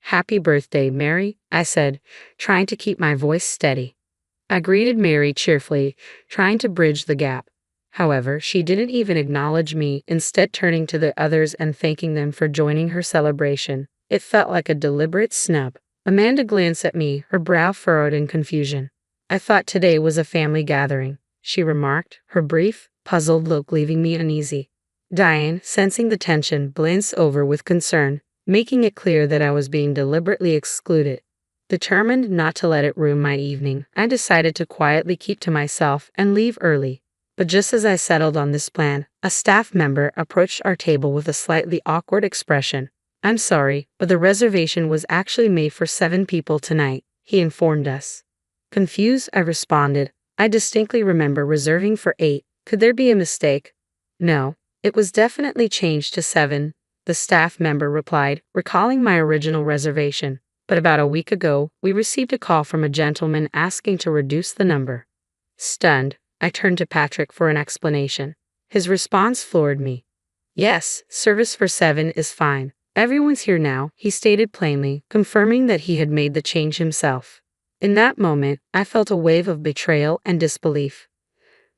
"Happy birthday, Mary," I said, trying to keep my voice steady. I greeted Mary cheerfully, trying to bridge the gap. However, she didn't even acknowledge me, instead turning to the others and thanking them for joining her celebration. It felt like a deliberate snub. Amanda glanced at me, her brow furrowed in confusion. "I thought today was a family gathering," she remarked, her brief, puzzled look leaving me uneasy. Diane, sensing the tension, glanced over with concern, making it clear that I was being deliberately excluded. Determined not to let it ruin my evening, I decided to quietly keep to myself and leave early. But just as I settled on this plan, a staff member approached our table with a slightly awkward expression. "I'm sorry, but the reservation was actually made for 7 people tonight," he informed us. Confused, I responded, "I distinctly remember reserving for 8. Could there be a mistake?" "No, it was definitely changed to 7, the staff member replied, recalling my original reservation. "But about a week ago, we received a call from a gentleman asking to reduce the number." Stunned, I turned to Patrick for an explanation. His response floored me. "Yes, service for 7 is fine. Everyone's here now," he stated plainly, confirming that he had made the change himself. In that moment, I felt a wave of betrayal and disbelief.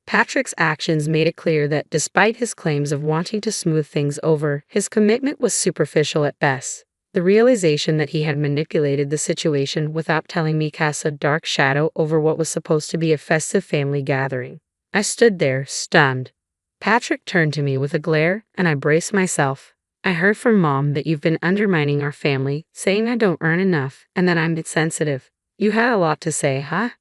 Patrick's actions made it clear that despite his claims of wanting to smooth things over, his commitment was superficial at best. The realization that he had manipulated the situation without telling me cast a dark shadow over what was supposed to be a festive family gathering. I stood there, stunned. Patrick turned to me with a glare, and I braced myself. "I heard from Mom that you've been undermining our family, saying I don't earn enough, and that I'm insensitive. You had a lot to say, huh?"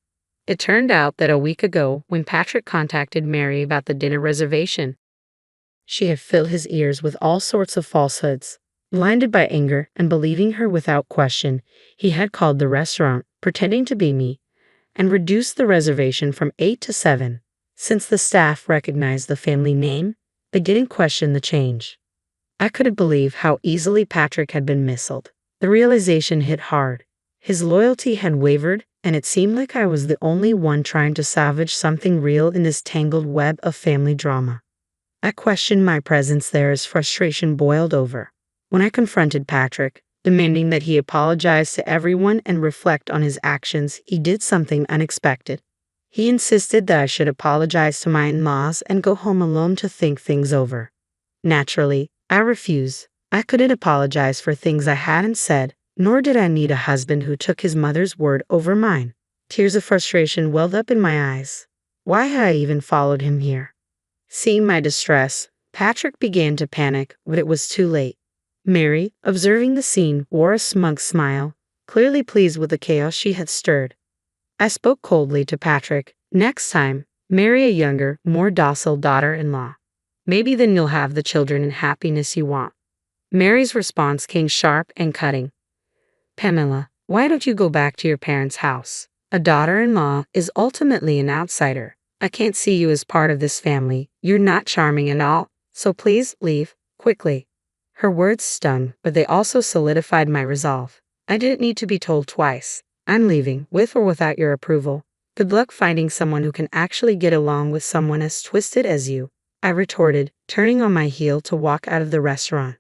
It turned out that a week ago, when Patrick contacted Mary about the dinner reservation, she had filled his ears with all sorts of falsehoods. Blinded by anger and believing her without question, he had called the restaurant, pretending to be me, and reduced the reservation from 8 to 7. Since the staff recognized the family name, they didn't question the change. I couldn't believe how easily Patrick had been misled. The realization hit hard. His loyalty had wavered, and it seemed like I was the only one trying to salvage something real in this tangled web of family drama. I questioned my presence there as frustration boiled over. When I confronted Patrick, demanding that he apologize to everyone and reflect on his actions, he did something unexpected. He insisted that I should apologize to my in-laws and go home alone to think things over. Naturally, I refused. I couldn't apologize for things I hadn't said, nor did I need a husband who took his mother's word over mine. Tears of frustration welled up in my eyes. Why had I even followed him here? Seeing my distress, Patrick began to panic, but it was too late. Mary, observing the scene, wore a smug smile, clearly pleased with the chaos she had stirred. I spoke coldly to Patrick. "Next time, marry a younger, more docile daughter-in-law. Maybe then you'll have the children and happiness you want." Mary's response came sharp and cutting. "Pamela, why don't you go back to your parents' house? A daughter-in-law is ultimately an outsider. I can't see you as part of this family. You're not charming at all, so please leave, quickly." Her words stung, but they also solidified my resolve. I didn't need to be told twice. "I'm leaving, with or without your approval. Good luck finding someone who can actually get along with someone as twisted as you," I retorted, turning on my heel to walk out of the restaurant.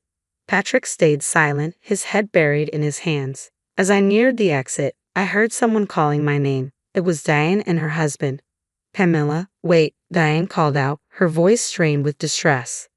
Patrick stayed silent, his head buried in his hands. As I neared the exit, I heard someone calling my name. It was Diane and her husband. "Pamela, wait," Diane called out, her voice strained with distress.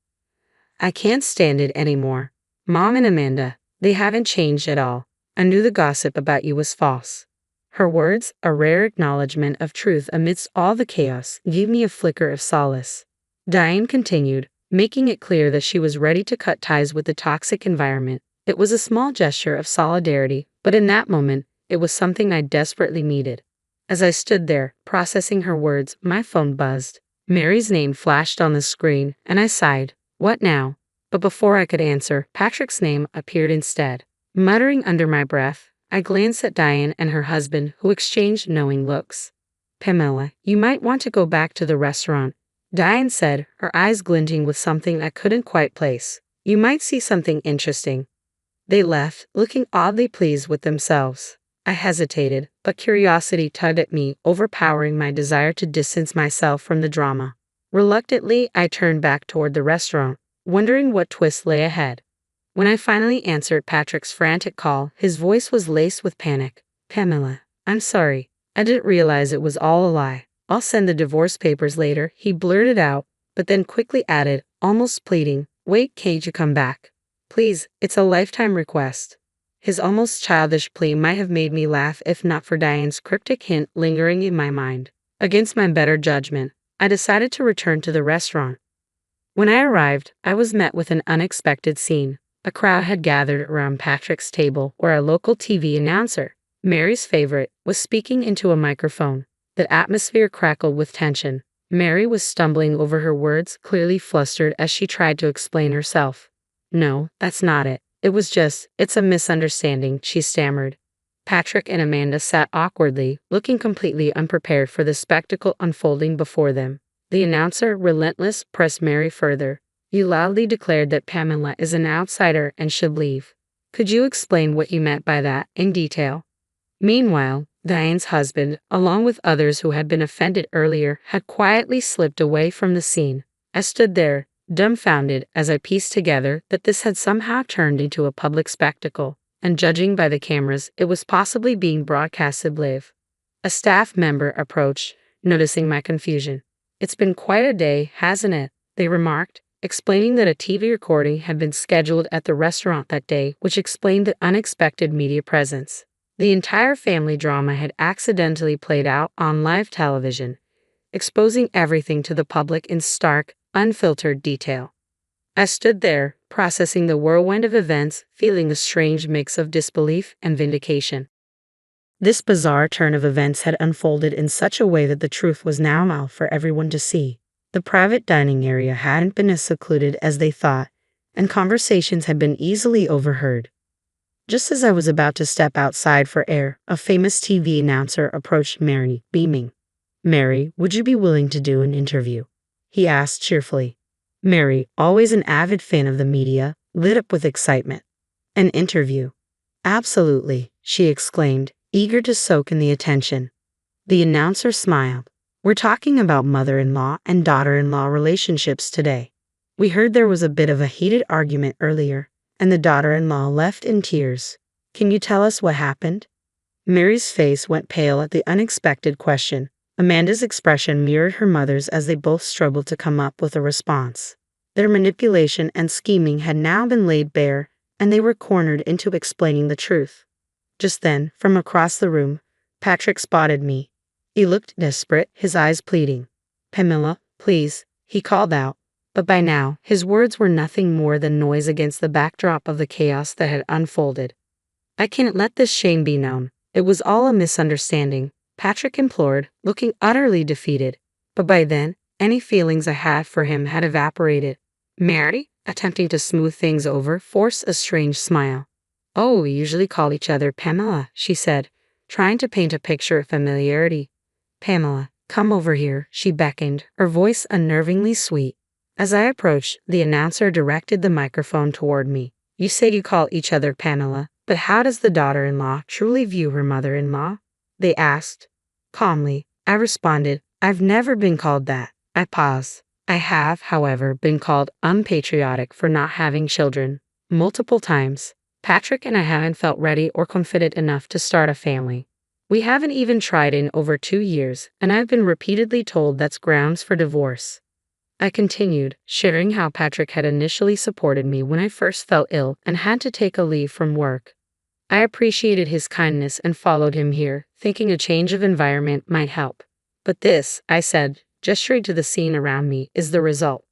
"I can't stand it anymore. Mom and Amanda, they haven't changed at all. I knew the gossip about you was false." Her words, a rare acknowledgement of truth amidst all the chaos, gave me a flicker of solace. Diane continued, making it clear that she was ready to cut ties with the toxic environment. It was a small gesture of solidarity, but in that moment, it was something I desperately needed. As I stood there, processing her words, my phone buzzed. Mary's name flashed on the screen, and I sighed. What now? But before I could answer, Patrick's name appeared instead. Muttering under my breath, I glanced at Diane and her husband, who exchanged knowing looks. Pamela, you might want to go back to the restaurant, Diane said, her eyes glinting with something I couldn't quite place. You might see something interesting. They left, looking oddly pleased with themselves. I hesitated, but curiosity tugged at me, overpowering my desire to distance myself from the drama. Reluctantly, I turned back toward the restaurant, wondering what twist lay ahead. When I finally answered Patrick's frantic call, his voice was laced with panic. Pamela, I'm sorry. I didn't realize it was all a lie. I'll send the divorce papers later, he blurted out, but then quickly added, almost pleading, wait, can't you come back? Please, it's a lifetime request. His almost childish plea might have made me laugh if not for Diane's cryptic hint lingering in my mind. Against my better judgment, I decided to return to the restaurant. When I arrived, I was met with an unexpected scene. A crowd had gathered around Patrick's table where a local TV announcer, Mary's favorite, was speaking into a microphone. The atmosphere crackled with tension. Mary was stumbling over her words, clearly flustered as she tried to explain herself. No, that's not it. It's a misunderstanding, she stammered. Patrick and Amanda sat awkwardly, looking completely unprepared for the spectacle unfolding before them. The announcer, relentless, pressed Mary further. You loudly declared that Pamela is an outsider and should leave. Could you explain what you meant by that, in detail? Meanwhile, Diane's husband, along with others who had been offended earlier, had quietly slipped away from the scene. I stood there, dumbfounded, as I pieced together that this had somehow turned into a public spectacle, and judging by the cameras, it was possibly being broadcasted live. A staff member approached, noticing my confusion. It's been quite a day, hasn't it? They remarked, explaining that a TV recording had been scheduled at the restaurant that day, which explained the unexpected media presence. The entire family drama had accidentally played out on live television, exposing everything to the public in stark, unfiltered detail. I stood there, processing the whirlwind of events, feeling a strange mix of disbelief and vindication. This bizarre turn of events had unfolded in such a way that the truth was now out for everyone to see. The private dining area hadn't been as secluded as they thought, and conversations had been easily overheard. Just as I was about to step outside for air, a famous TV announcer approached Mary, beaming. Mary, would you be willing to do an interview? He asked cheerfully. Mary, always an avid fan of the media, lit up with excitement. An interview? Absolutely, she exclaimed, eager to soak in the attention. The announcer smiled. We're talking about mother-in-law and daughter-in-law relationships today. We heard there was a bit of a heated argument earlier, and the daughter-in-law left in tears. Can you tell us what happened? Mary's face went pale at the unexpected question. Amanda's expression mirrored her mother's as they both struggled to come up with a response. Their manipulation and scheming had now been laid bare, and they were cornered into explaining the truth. Just then, from across the room, Patrick spotted me. He looked desperate, his eyes pleading. Pamela, please, he called out. But by now, his words were nothing more than noise against the backdrop of the chaos that had unfolded. I can't let this shame be known. It was all a misunderstanding, Patrick implored, looking utterly defeated. But by then, any feelings I had for him had evaporated. Mary, attempting to smooth things over, forced a strange smile. Oh, we usually call each other Pamela, she said, trying to paint a picture of familiarity. Pamela, come over here, she beckoned, her voice unnervingly sweet. As I approached, the announcer directed the microphone toward me. You say you call each other Pamela, but how does the daughter-in-law truly view her mother-in-law? They asked. Calmly, I responded, I've never been called that. I paused. I have, however, been called unpatriotic for not having children. Multiple times. Patrick and I haven't felt ready or confident enough to start a family. We haven't even tried in over 2 years, and I've been repeatedly told that's grounds for divorce. I continued, sharing how Patrick had initially supported me when I first fell ill and had to take a leave from work. I appreciated his kindness and followed him here, thinking a change of environment might help. But this, I said, gesturing to the scene around me, is the result.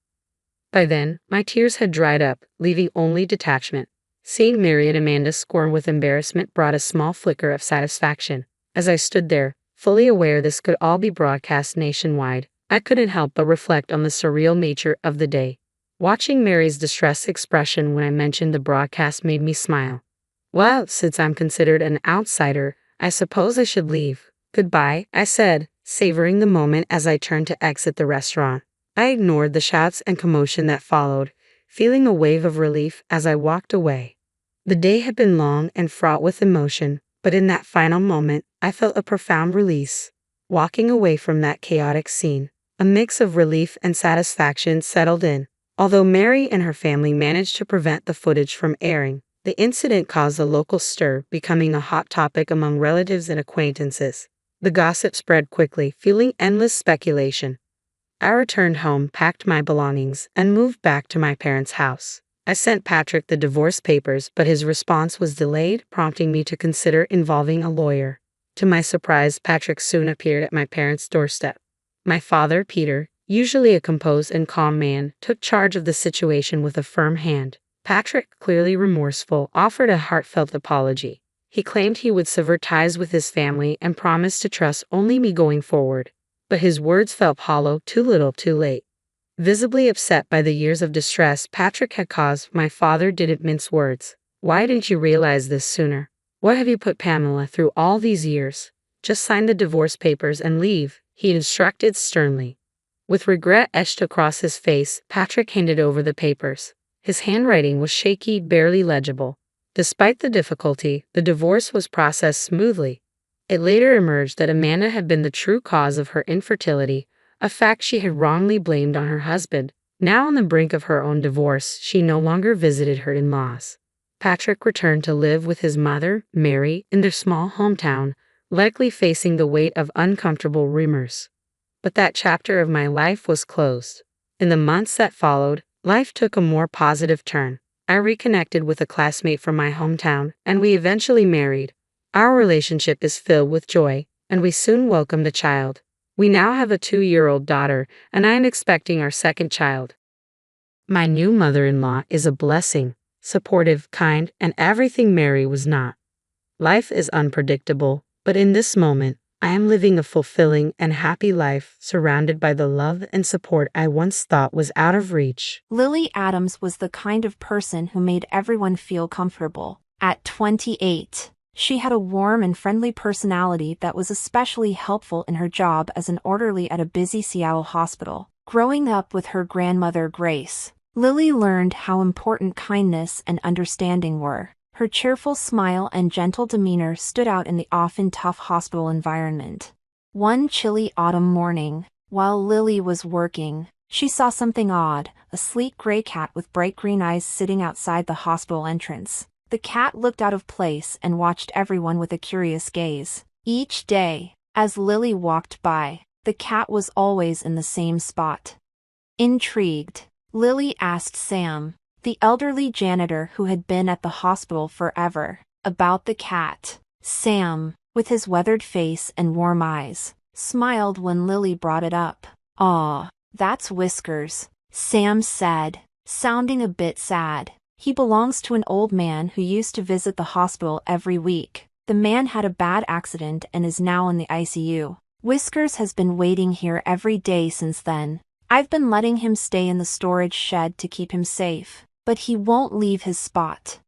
By then, my tears had dried up, leaving only detachment. Seeing Mary and Amanda squirm with embarrassment brought a small flicker of satisfaction. As I stood there, fully aware this could all be broadcast nationwide, I couldn't help but reflect on the surreal nature of the day. Watching Mary's distressed expression when I mentioned the broadcast made me smile. Well, since I'm considered an outsider, I suppose I should leave. Goodbye, I said, savoring the moment as I turned to exit the restaurant. I ignored the shouts and commotion that followed, feeling a wave of relief as I walked away. The day had been long and fraught with emotion, but in that final moment, I felt a profound release. Walking away from that chaotic scene, a mix of relief and satisfaction settled in. Although Mary and her family managed to prevent the footage from airing, the incident caused a local stir, becoming a hot topic among relatives and acquaintances. The gossip spread quickly, fueling endless speculation. I returned home, packed my belongings, and moved back to my parents' house. I sent Patrick the divorce papers, but his response was delayed, prompting me to consider involving a lawyer. To my surprise, Patrick soon appeared at my parents' doorstep. My father, Peter, usually a composed and calm man, took charge of the situation with a firm hand. Patrick, clearly remorseful, offered a heartfelt apology. He claimed he would sever ties with his family and promised to trust only me going forward. But his words felt hollow, too little, too late. Visibly upset by the years of distress Patrick had caused, my father didn't mince words. "Why didn't you realize this sooner? What have you put Pamela through all these years? Just sign the divorce papers and leave," he instructed sternly. With regret etched across his face, Patrick handed over the papers. His handwriting was shaky, barely legible. Despite the difficulty, the divorce was processed smoothly. It later emerged that Amanda had been the true cause of her infertility, a fact she had wrongly blamed on her husband. Now on the brink of her own divorce, she no longer visited her in-laws. Patrick returned to live with his mother, Mary, in their small hometown, likely facing the weight of uncomfortable rumors. But that chapter of my life was closed. In the months that followed, life took a more positive turn. I reconnected with a classmate from my hometown, and we eventually married. Our relationship is filled with joy, and we soon welcomed a child. We now have a 2-year-old daughter, and I am expecting our second child. My new mother-in-law is a blessing, supportive, kind, and everything Mary was not. Life is unpredictable, but in this moment, I am living a fulfilling and happy life surrounded by the love and support I once thought was out of reach.
Lily Adams was the kind of person who made everyone feel comfortable. At 28, she had a warm and friendly personality that was especially helpful in her job as an orderly at a busy Seattle hospital. Growing up with her grandmother Grace, Lily learned how important kindness and understanding were. Her cheerful smile and gentle demeanor stood out in the often tough hospital environment. One chilly autumn morning, while Lily was working, she saw something odd: a sleek gray cat with bright green eyes sitting outside the hospital entrance. The cat looked out of place and watched everyone with a curious gaze. Each day, as Lily walked by, the cat was always in the same spot. Intrigued, Lily asked Sam, the elderly janitor who had been at the hospital forever, about the cat. Sam, with his weathered face and warm eyes, smiled when Lily brought it up. "Aw, that's Whiskers," Sam said, sounding a bit sad. "He belongs to an old man who used to visit the hospital every week. The man had a bad accident and is now in the ICU. Whiskers has been waiting here every day since then. I've been letting him stay in the storage shed to keep him safe, but he won't leave his spot."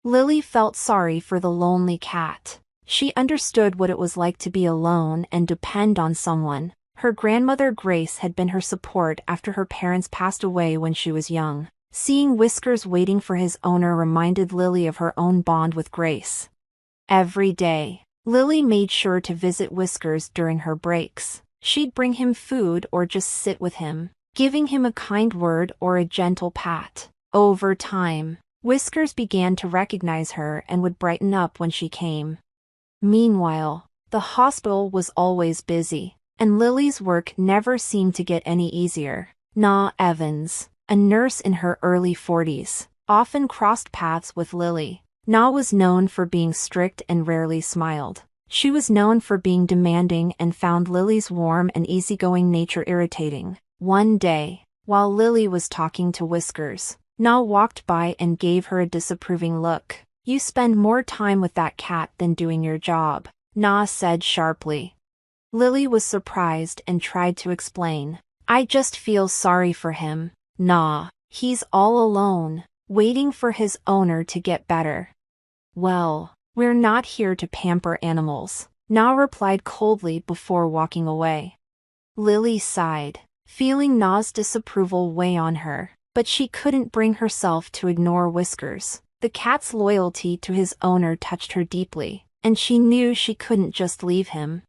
Lily felt sorry for the lonely cat. She understood what it was like to be alone and depend on someone. Her grandmother Grace had been her support after her parents passed away when she was young. Seeing Whiskers waiting for his owner reminded Lily of her own bond with Grace. Every day, Lily made sure to visit Whiskers during her breaks. She'd bring him food or just sit with him, giving him a kind word or a gentle pat. Over time, Whiskers began to recognize her and would brighten up when she came. Meanwhile, the hospital was always busy, and Lily's work never seemed to get any easier. Na Evans, a nurse in her early 40s, often crossed paths with Lily. Na was known for being strict and rarely smiled. She was known for being demanding and found Lily's warm and easygoing nature irritating. One day, while Lily was talking to Whiskers, Na walked by and gave her a disapproving look. "You spend more time with that cat than doing your job," Na said sharply. Lily was surprised and tried to explain. "I just feel sorry for him, Na. He's all alone, waiting for his owner to get better." "Well, we're not here to pamper animals," Na replied coldly before walking away. Lily sighed, feeling Na's disapproval weigh on her, but she couldn't bring herself to ignore Whiskers. The cat's loyalty to his owner touched her deeply, and she knew she couldn't just leave him.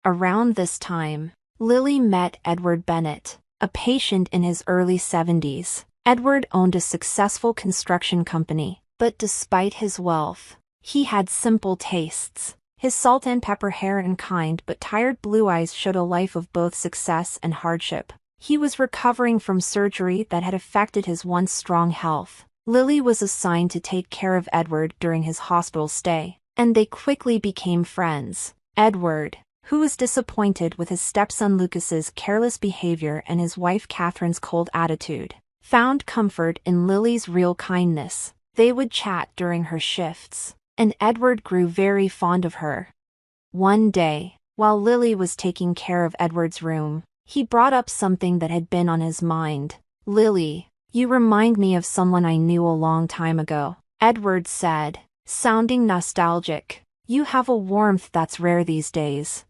Around this time, Lily met Edward Bennett, a patient in his early 70s. Edward owned a successful construction company, but despite his wealth, he had simple tastes. His salt and pepper hair and kind but tired blue eyes showed a life of both success and hardship. He was recovering from surgery that had affected his once strong health. Lily was assigned to take care of Edward during his hospital stay, and they quickly became friends. Edward, who was disappointed with his stepson Lucas's careless behavior and his wife Catherine's cold attitude, found comfort in Lily's real kindness. They would chat during her shifts, and Edward grew very fond of her. One day, while Lily was taking care of Edward's room, he brought up something that had been on his mind. "Lily, you remind me of someone I knew a long time ago," Edward said, sounding nostalgic. "You have a warmth that's rare these days."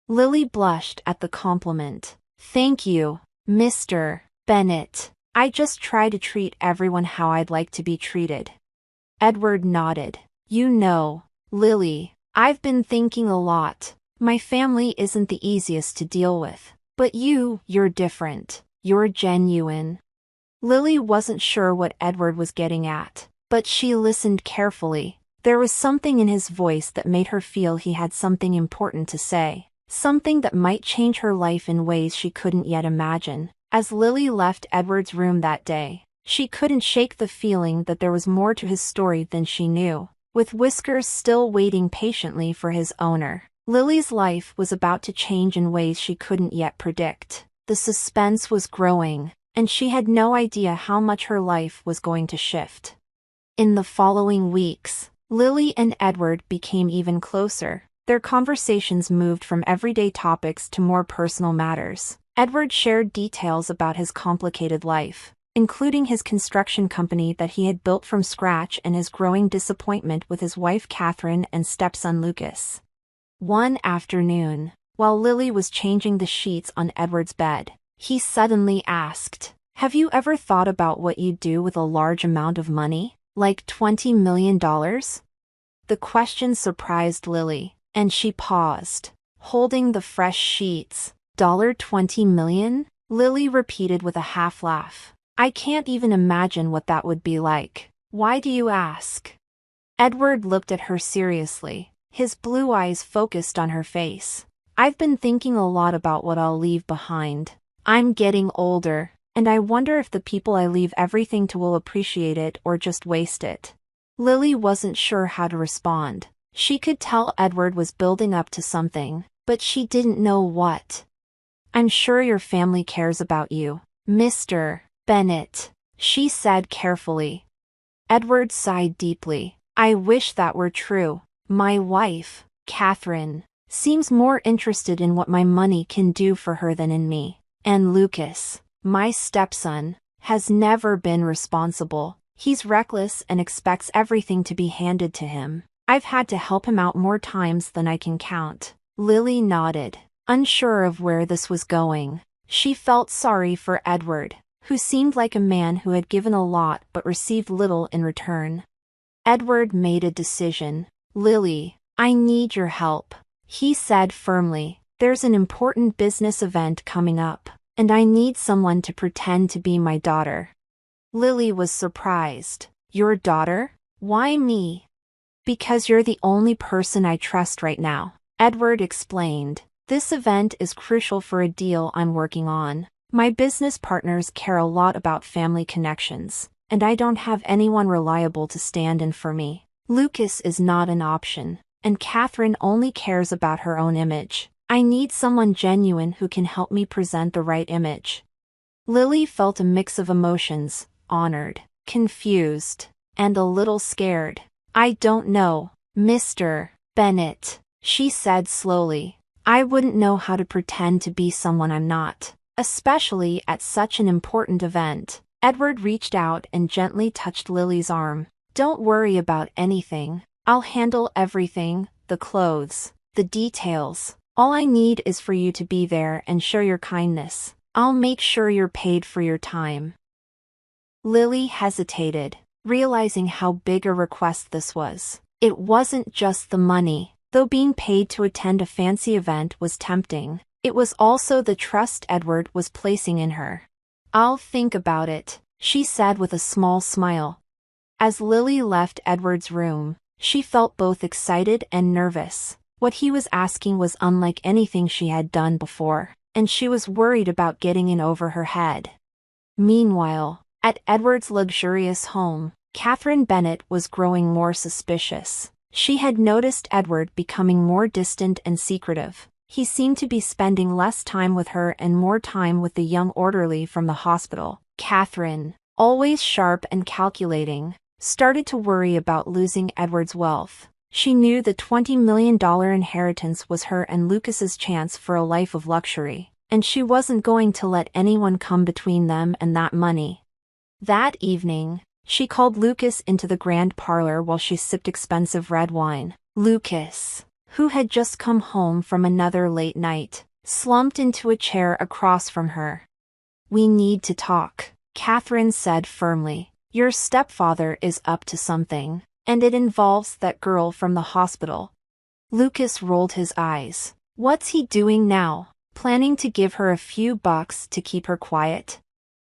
Lily blushed at the compliment. "Thank you, Mr. Bennett. I just try to treat everyone how I'd like to be treated." Edward nodded. "You know, Lily, I've been thinking a lot. My family isn't the easiest to deal with. But you're different. You're genuine." Lily wasn't sure what Edward was getting at, but she listened carefully. There was something in his voice that made her feel he had something important to say, something that might change her life in ways she couldn't yet imagine. As Lily left Edward's room that day, she couldn't shake the feeling that there was more to his story than she knew. With Whiskers still waiting patiently for his owner, Lily's life was about to change in ways she couldn't yet predict. The suspense was growing, and she had no idea how much her life was going to shift. In the following weeks, Lily and Edward became even closer. Their conversations moved from everyday topics to more personal matters. Edward shared details about his complicated life, including his construction company that he had built from scratch and his growing disappointment with his wife Catherine and stepson Lucas. One afternoon, while Lily was changing the sheets on Edward's bed, he suddenly asked, "Have you ever thought about what you'd do with a large amount of money, like $20 million?" The question surprised Lily, and she paused, holding the fresh sheets. "$20 million?" Lily repeated with a half laugh. "I can't even imagine what that would be like. Why do you ask?" Edward looked at her seriously, his blue eyes focused on her face. "I've been thinking a lot about what I'll leave behind. I'm getting older, and I wonder if the people I leave everything to will appreciate it or just waste it." Lily wasn't sure how to respond. She could tell Edward was building up to something, but she didn't know what. "I'm sure your family cares about you, Mr. Bennett," she said carefully. Edward sighed deeply. "I wish that were true. My wife, Catherine, seems more interested in what my money can do for her than in me. And Lucas, my stepson, has never been responsible. He's reckless and expects everything to be handed to him. I've had to help him out more times than I can count." Lily nodded, unsure of where this was going. She felt sorry for Edward, who seemed like a man who had given a lot but received little in return. Edward made a decision. "Lily, I need your help," he said firmly. "There's an important business event coming up, and I need someone to pretend to be my daughter." Lily was surprised. "Your daughter? Why me?" "Because you're the only person I trust right now," Edward explained. "This event is crucial for a deal I'm working on. My business partners care a lot about family connections, and I don't have anyone reliable to stand in for me. Lucas is not an option, and Catherine only cares about her own image. I need someone genuine who can help me present the right image." Lily felt a mix of emotions, honored, confused, and a little scared. "I don't know, Mr. Bennett," she said slowly. "I wouldn't know how to pretend to be someone I'm not, especially at such an important event." Edward reached out and gently touched Lily's arm. "Don't worry about anything. I'll handle everything, the clothes, The details. All I need is for you to be there and show your kindness. I'll make sure you're paid for your time." Lily hesitated, realizing how big a request this was. It wasn't just the money. Though being paid to attend a fancy event was tempting, it was also the trust Edward was placing in her. "I'll think about it," she said with a small smile. As Lily left Edward's room, she felt both excited and nervous. What he was asking was unlike anything she had done before, and she was worried about getting in over her head. Meanwhile, at Edward's luxurious home, Catherine Bennet was growing more suspicious. She had noticed Edward becoming more distant and secretive. He seemed to be spending less time with her and more time with the young orderly from the hospital. Catherine, always sharp and calculating, started to worry about losing Edward's wealth. She knew the $20 million inheritance was her and Lucas's chance for a life of luxury, and she wasn't going to let anyone come between them and that money. That evening, she called Lucas into the grand parlor while she sipped expensive red wine. Lucas, who had just come home from another late night, slumped into a chair across from her. "We need to talk," Catherine said firmly. "Your stepfather is up to something, and it involves that girl from the hospital." Lucas rolled his eyes. "What's he doing now? Planning to give her a few bucks to keep her quiet?"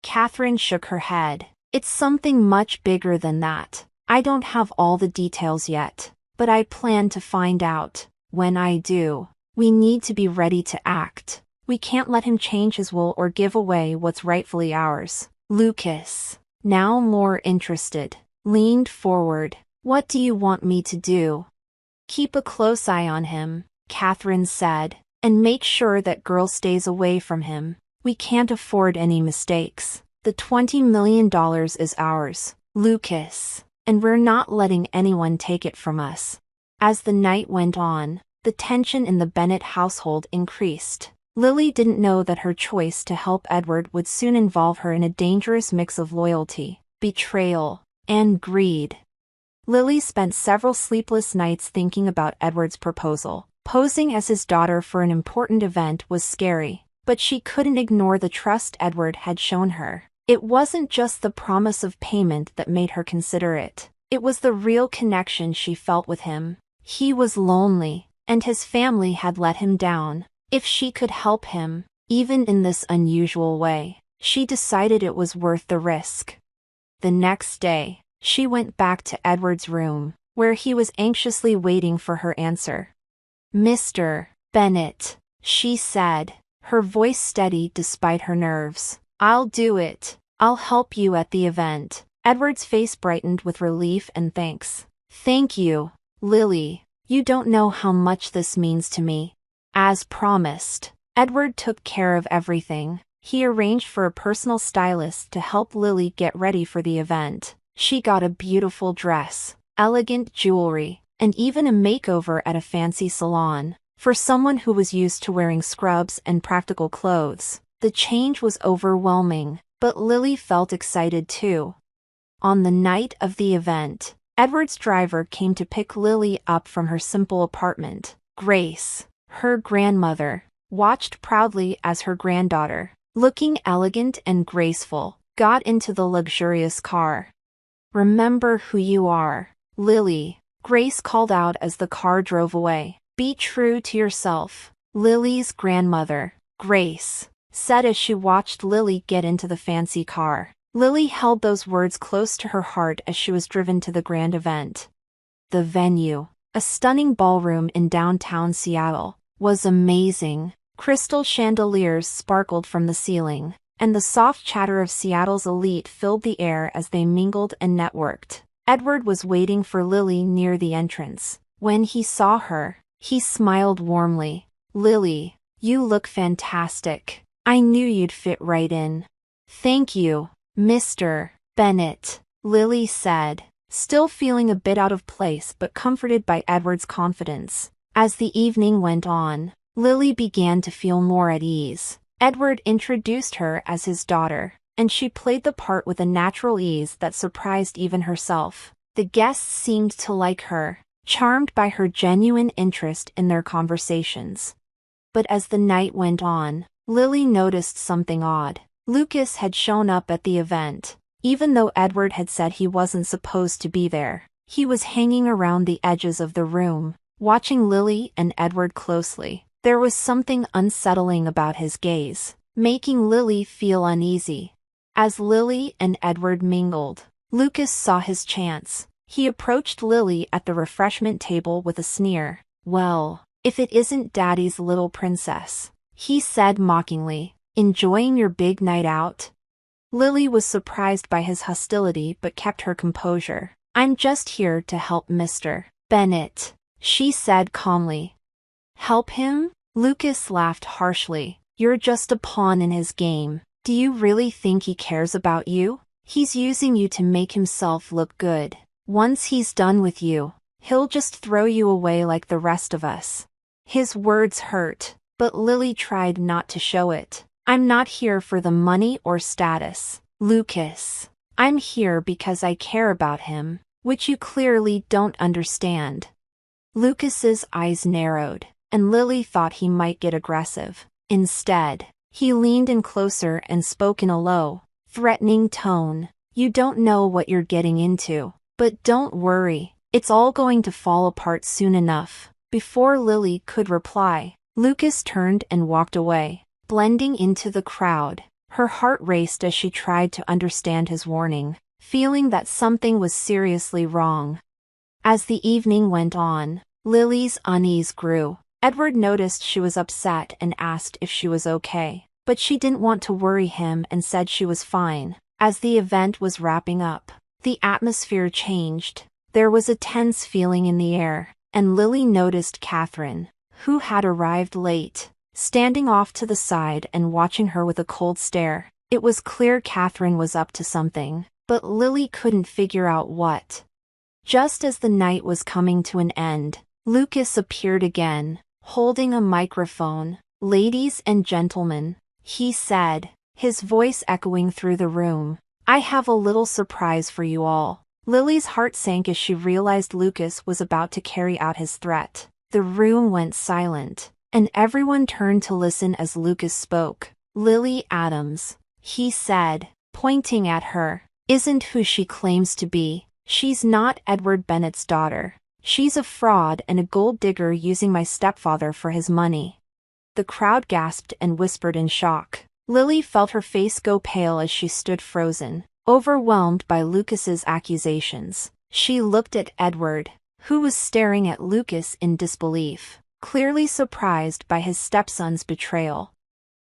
Catherine shook her head. "It's something much bigger than that. I don't have all the details yet, but I plan to find out. When I do, we need to be ready to act. We can't let him change his will or give away what's rightfully ours." Lucas, now more interested, leaned forward. "What do you want me to do?" "Keep a close eye on him," Catherine said, "and make sure that girl stays away from him. We can't afford any mistakes. The $20 million is ours, Lucas, and we're not letting anyone take it from us." As the night went on, the tension in the Bennet household increased. Lily didn't know that her choice to help Edward would soon involve her in a dangerous mix of loyalty, betrayal, and greed. Lily spent several sleepless nights thinking about Edward's proposal. Posing as his daughter for an important event was scary, but she couldn't ignore the trust Edward had shown her. It wasn't just the promise of payment that made her consider it. It was the real connection she felt with him. He was lonely, and his family had let him down. If she could help him, even in this unusual way, she decided it was worth the risk. The next day, she went back to Edward's room, where he was anxiously waiting for her answer. "Mr. Bennet," she said, her voice steady despite her nerves. "I'll do it. I'll help you at the event." Edward's face brightened with relief and thanks. "Thank you, Lily. You don't know how much this means to me." As promised, Edward took care of everything. He arranged for a personal stylist to help Lily get ready for the event. She got a beautiful dress, elegant jewelry, and even a makeover at a fancy salon. For someone who was used to wearing scrubs and practical clothes, the change was overwhelming, but Lily felt excited too. On the night of the event, Edward's driver came to pick Lily up from her simple apartment. Grace, her grandmother, watched proudly as her granddaughter, looking elegant and graceful, got into the luxurious car. "Remember who you are, Lily," Grace called out as the car drove away. "Be true to yourself." Lily's grandmother, Grace, said as she watched Lily get into the fancy car. Lily held those words close to her heart as she was driven to the grand event. The venue, a stunning ballroom in downtown Seattle, was amazing. Crystal chandeliers sparkled from the ceiling, and the soft chatter of Seattle's elite filled the air as they mingled and networked. Edward was waiting for Lily near the entrance. When he saw her, he smiled warmly. "Lily, you look fantastic. I knew you'd fit right in." "Thank you, Mr. Bennet," Lily said, still feeling a bit out of place but comforted by Edward's confidence. As the evening went on, Lily began to feel more at ease. Edward introduced her as his daughter, and she played the part with a natural ease that surprised even herself. The guests seemed to like her, charmed by her genuine interest in their conversations. But as the night went on, Lily noticed something odd. Lucas had shown up at the event. Even though Edward had said he wasn't supposed to be there, he was hanging around the edges of the room, watching Lily and Edward closely. There was something unsettling about his gaze, making Lily feel uneasy. As Lily and Edward mingled, Lucas saw his chance. He approached Lily at the refreshment table with a sneer. "Well, if it isn't Daddy's little princess," he said mockingly. "Enjoying your big night out?" Lily was surprised by his hostility but kept her composure. "I'm just here to help Mr. Bennett," she said calmly. "Help him?" Lucas laughed harshly. "You're just a pawn in his game. Do you really think he cares about you? He's using you to make himself look good. Once he's done with you, he'll just throw you away like the rest of us." His words hurt, but Lily tried not to show it. "I'm not here for the money or status, Lucas. I'm here because I care about him, which you clearly don't understand." Lucas's eyes narrowed, and Lily thought he might get aggressive. Instead, he leaned in closer and spoke in a low, threatening tone. "You don't know what you're getting into, but don't worry, it's all going to fall apart soon enough." Before Lily could reply, Lucas turned and walked away, blending into the crowd. Her heart raced as she tried to understand his warning, feeling that something was seriously wrong. As the evening went on, Lily's unease grew. Edward noticed she was upset and asked if she was okay, but she didn't want to worry him and said she was fine. As the event was wrapping up, the atmosphere changed. There was a tense feeling in the air, and Lily noticed Catherine, who had arrived late, standing off to the side and watching her with a cold stare. It was clear Catherine was up to something, but Lily couldn't figure out what. Just as the night was coming to an end, Lucas appeared again, holding a microphone. "Ladies and gentlemen," he said, his voice echoing through the room, "I have a little surprise for you all." Lily's heart sank as she realized Lucas was about to carry out his threat. The room went silent, and everyone turned to listen as Lucas spoke. "Lily Adams," he said, pointing at her, "isn't who she claims to be. She's not Edward Bennett's daughter. She's a fraud and a gold digger using my stepfather for his money." The crowd gasped and whispered in shock. Lily felt her face go pale as she stood frozen, overwhelmed by Lucas's accusations. She looked at Edward, who was staring at Lucas in disbelief, clearly surprised by his stepson's betrayal.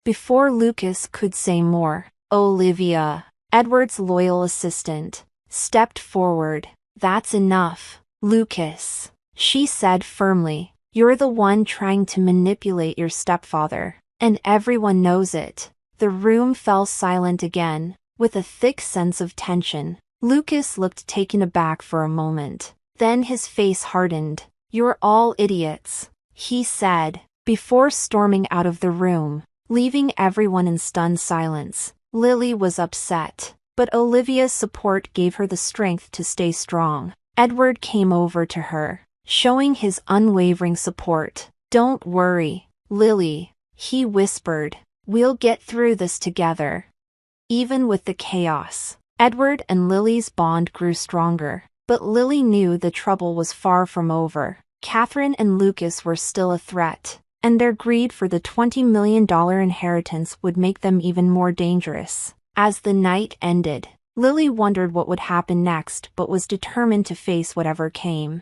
Before Lucas could say more, Olivia, Edward's loyal assistant, stepped forward. "That's enough, Lucas," she said firmly. "You're the one trying to manipulate your stepfather, and everyone knows it." The room fell silent again, with a thick sense of tension. Lucas looked taken aback for a moment. Then his face hardened. "You're all idiots," he said, before storming out of the room, leaving everyone in stunned silence. Lily was upset, but Olivia's support gave her the strength to stay strong. Edward came over to her, showing his unwavering support. "Don't worry, Lily," he whispered. "We'll get through this together." Even with the chaos, Edward and Lily's bond grew stronger, but Lily knew the trouble was far from over. Catherine and Lucas were still a threat, and their greed for the $20 million inheritance would make them even more dangerous. As the night ended, Lily wondered what would happen next but was determined to face whatever came.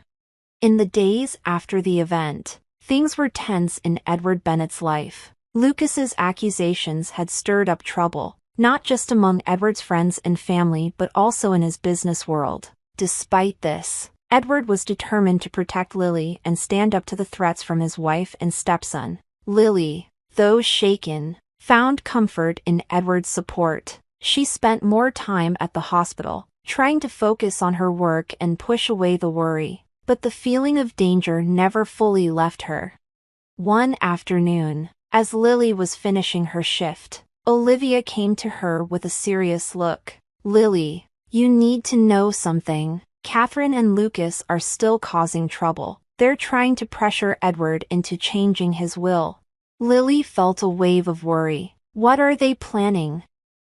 In the days after the event, things were tense in Edward Bennett's life. Lucas's accusations had stirred up trouble, not just among Edward's friends and family but also in his business world. Despite this, Edward was determined to protect Lily and stand up to the threats from his wife and stepson. Lily, though shaken, found comfort in Edward's support. She spent more time at the hospital, trying to focus on her work and push away the worry, but the feeling of danger never fully left her. One afternoon, as Lily was finishing her shift, Olivia came to her with a serious look. "Lily, you need to know something," Catherine and Lucas are still causing trouble. They're trying to pressure Edward into changing his will. Lily felt a wave of worry. What are they planning?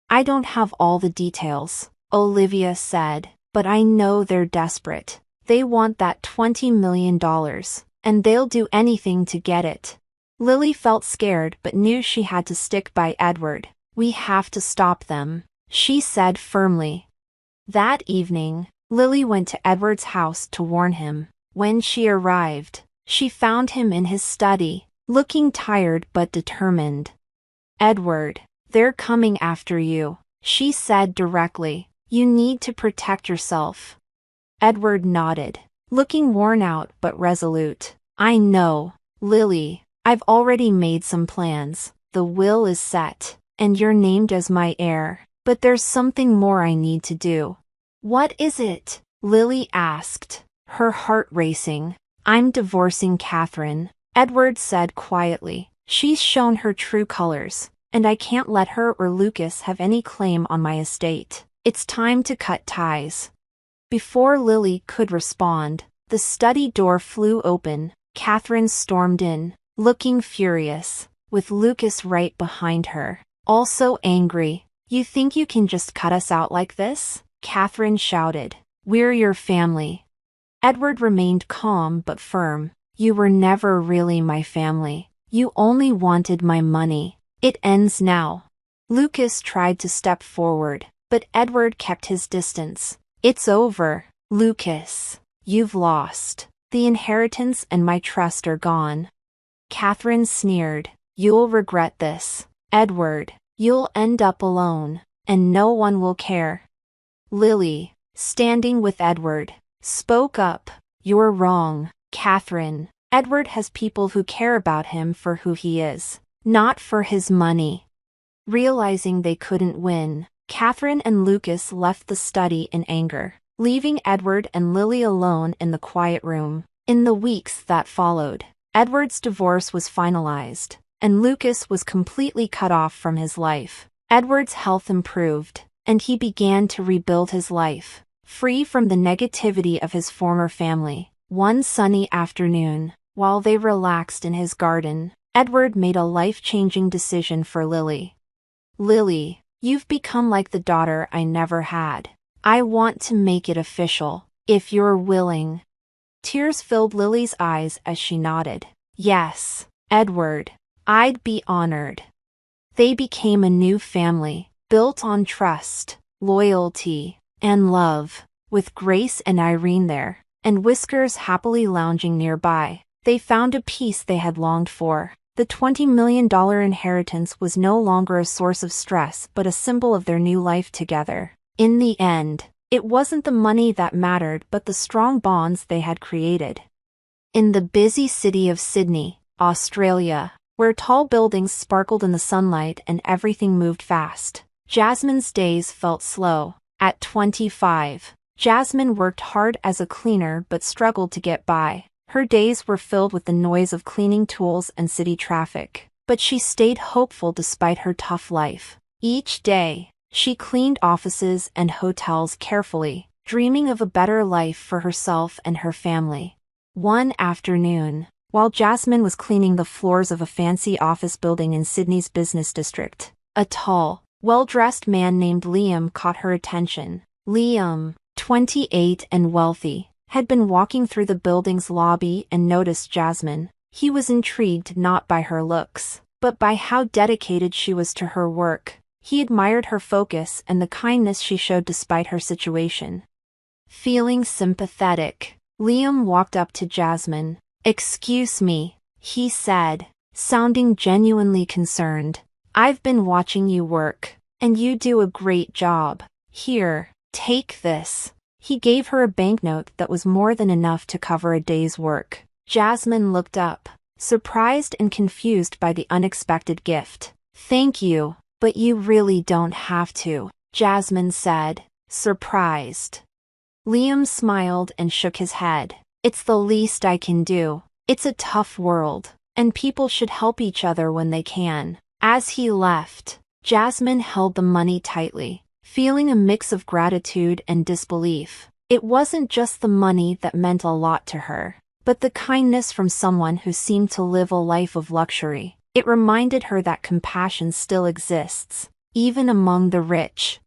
I don't have all the details, Olivia said, but I know they're desperate. They want that $20 million, and they'll do anything to get it. Lily felt scared but knew she had to stick by Edward. We have to stop them, she said firmly. That evening, Lily went to Edward's house to warn him. When she arrived, she found him in his study, looking tired but determined. Edward, they're coming after you, she said directly. You need to protect yourself. Edward nodded, looking worn out but resolute. I know, Lily. I've already made some plans. The will is set, and you're named as my heir. But there's something more I need to do. What is it? Lily asked, her heart racing. I'm divorcing Catherine, Edward said quietly. She's shown her true colors, and I can't let her or Lucas have any claim on my estate. It's time to cut ties. Before Lily could respond, the study door flew open. Catherine stormed in, looking furious, with Lucas right behind her, also angry. You think you can just cut us out like this? Catherine shouted. We're your family. Edward remained calm but firm. You were never really my family. You only wanted my money. It ends now. Lucas tried to step forward, but Edward kept his distance. It's over, Lucas. You've lost. The inheritance and my trust are gone. Catherine sneered. You'll regret this, Edward. You'll end up alone, and no one will care. Lily, standing with Edward, spoke up. You're wrong, Catherine. Edward has people who care about him for who he is, not for his money. Realizing they couldn't win, Catherine and Lucas left the study in anger, leaving Edward and Lily alone in the quiet room. In the weeks that followed, Edward's divorce was finalized, and Lucas was completely cut off from his life. Edward's health improved, and he began to rebuild his life, free from the negativity of his former family. One sunny afternoon, while they relaxed in his garden, Edward made a life-changing decision for Lily. Lily, you've become like the daughter I never had. I want to make it official, if you're willing. Tears filled Lily's eyes as she nodded. Yes, Edward, I'd be honored. They became a new family, built on trust, loyalty, and love. With Grace and Irene there, and Whiskers happily lounging nearby, they found a peace they had longed for. The $20 million inheritance was no longer a source of stress but a symbol of their new life together. In the end, it wasn't the money that mattered but the strong bonds they had created. In the busy city of Sydney, Australia, where tall buildings sparkled in the sunlight and everything moved fast, Jasmine's days felt slow. At 25, Jasmine worked hard as a cleaner but struggled to get by. Her days were filled with the noise of cleaning tools and city traffic, but she stayed hopeful despite her tough life. Each day, she cleaned offices and hotels carefully, dreaming of a better life for herself and her family. One afternoon, while Jasmine was cleaning the floors of a fancy office building in Sydney's business district, a tall, well-dressed man named Liam caught her attention. Liam, 28 and wealthy, had been walking through the building's lobby and noticed Jasmine. He was intrigued not by her looks, but by how dedicated she was to her work. He admired her focus and the kindness she showed despite her situation. Feeling sympathetic, Liam walked up to Jasmine. "Excuse me," he said, sounding genuinely concerned. "I've been watching you work, and you do a great job. Here, take this." He gave her a banknote that was more than enough to cover a day's work. Jasmine looked up, surprised and confused by the unexpected gift. "Thank you, but you really don't have to," Jasmine said, surprised. Liam smiled and shook his head. "It's the least I can do. It's a tough world, and people should help each other when they can." As he left, Jasmine held the money tightly, feeling a mix of gratitude and disbelief. It wasn't just the money that meant a lot to her, but the kindness from someone who seemed to live a life of luxury. It reminded her that compassion still exists, even among the rich.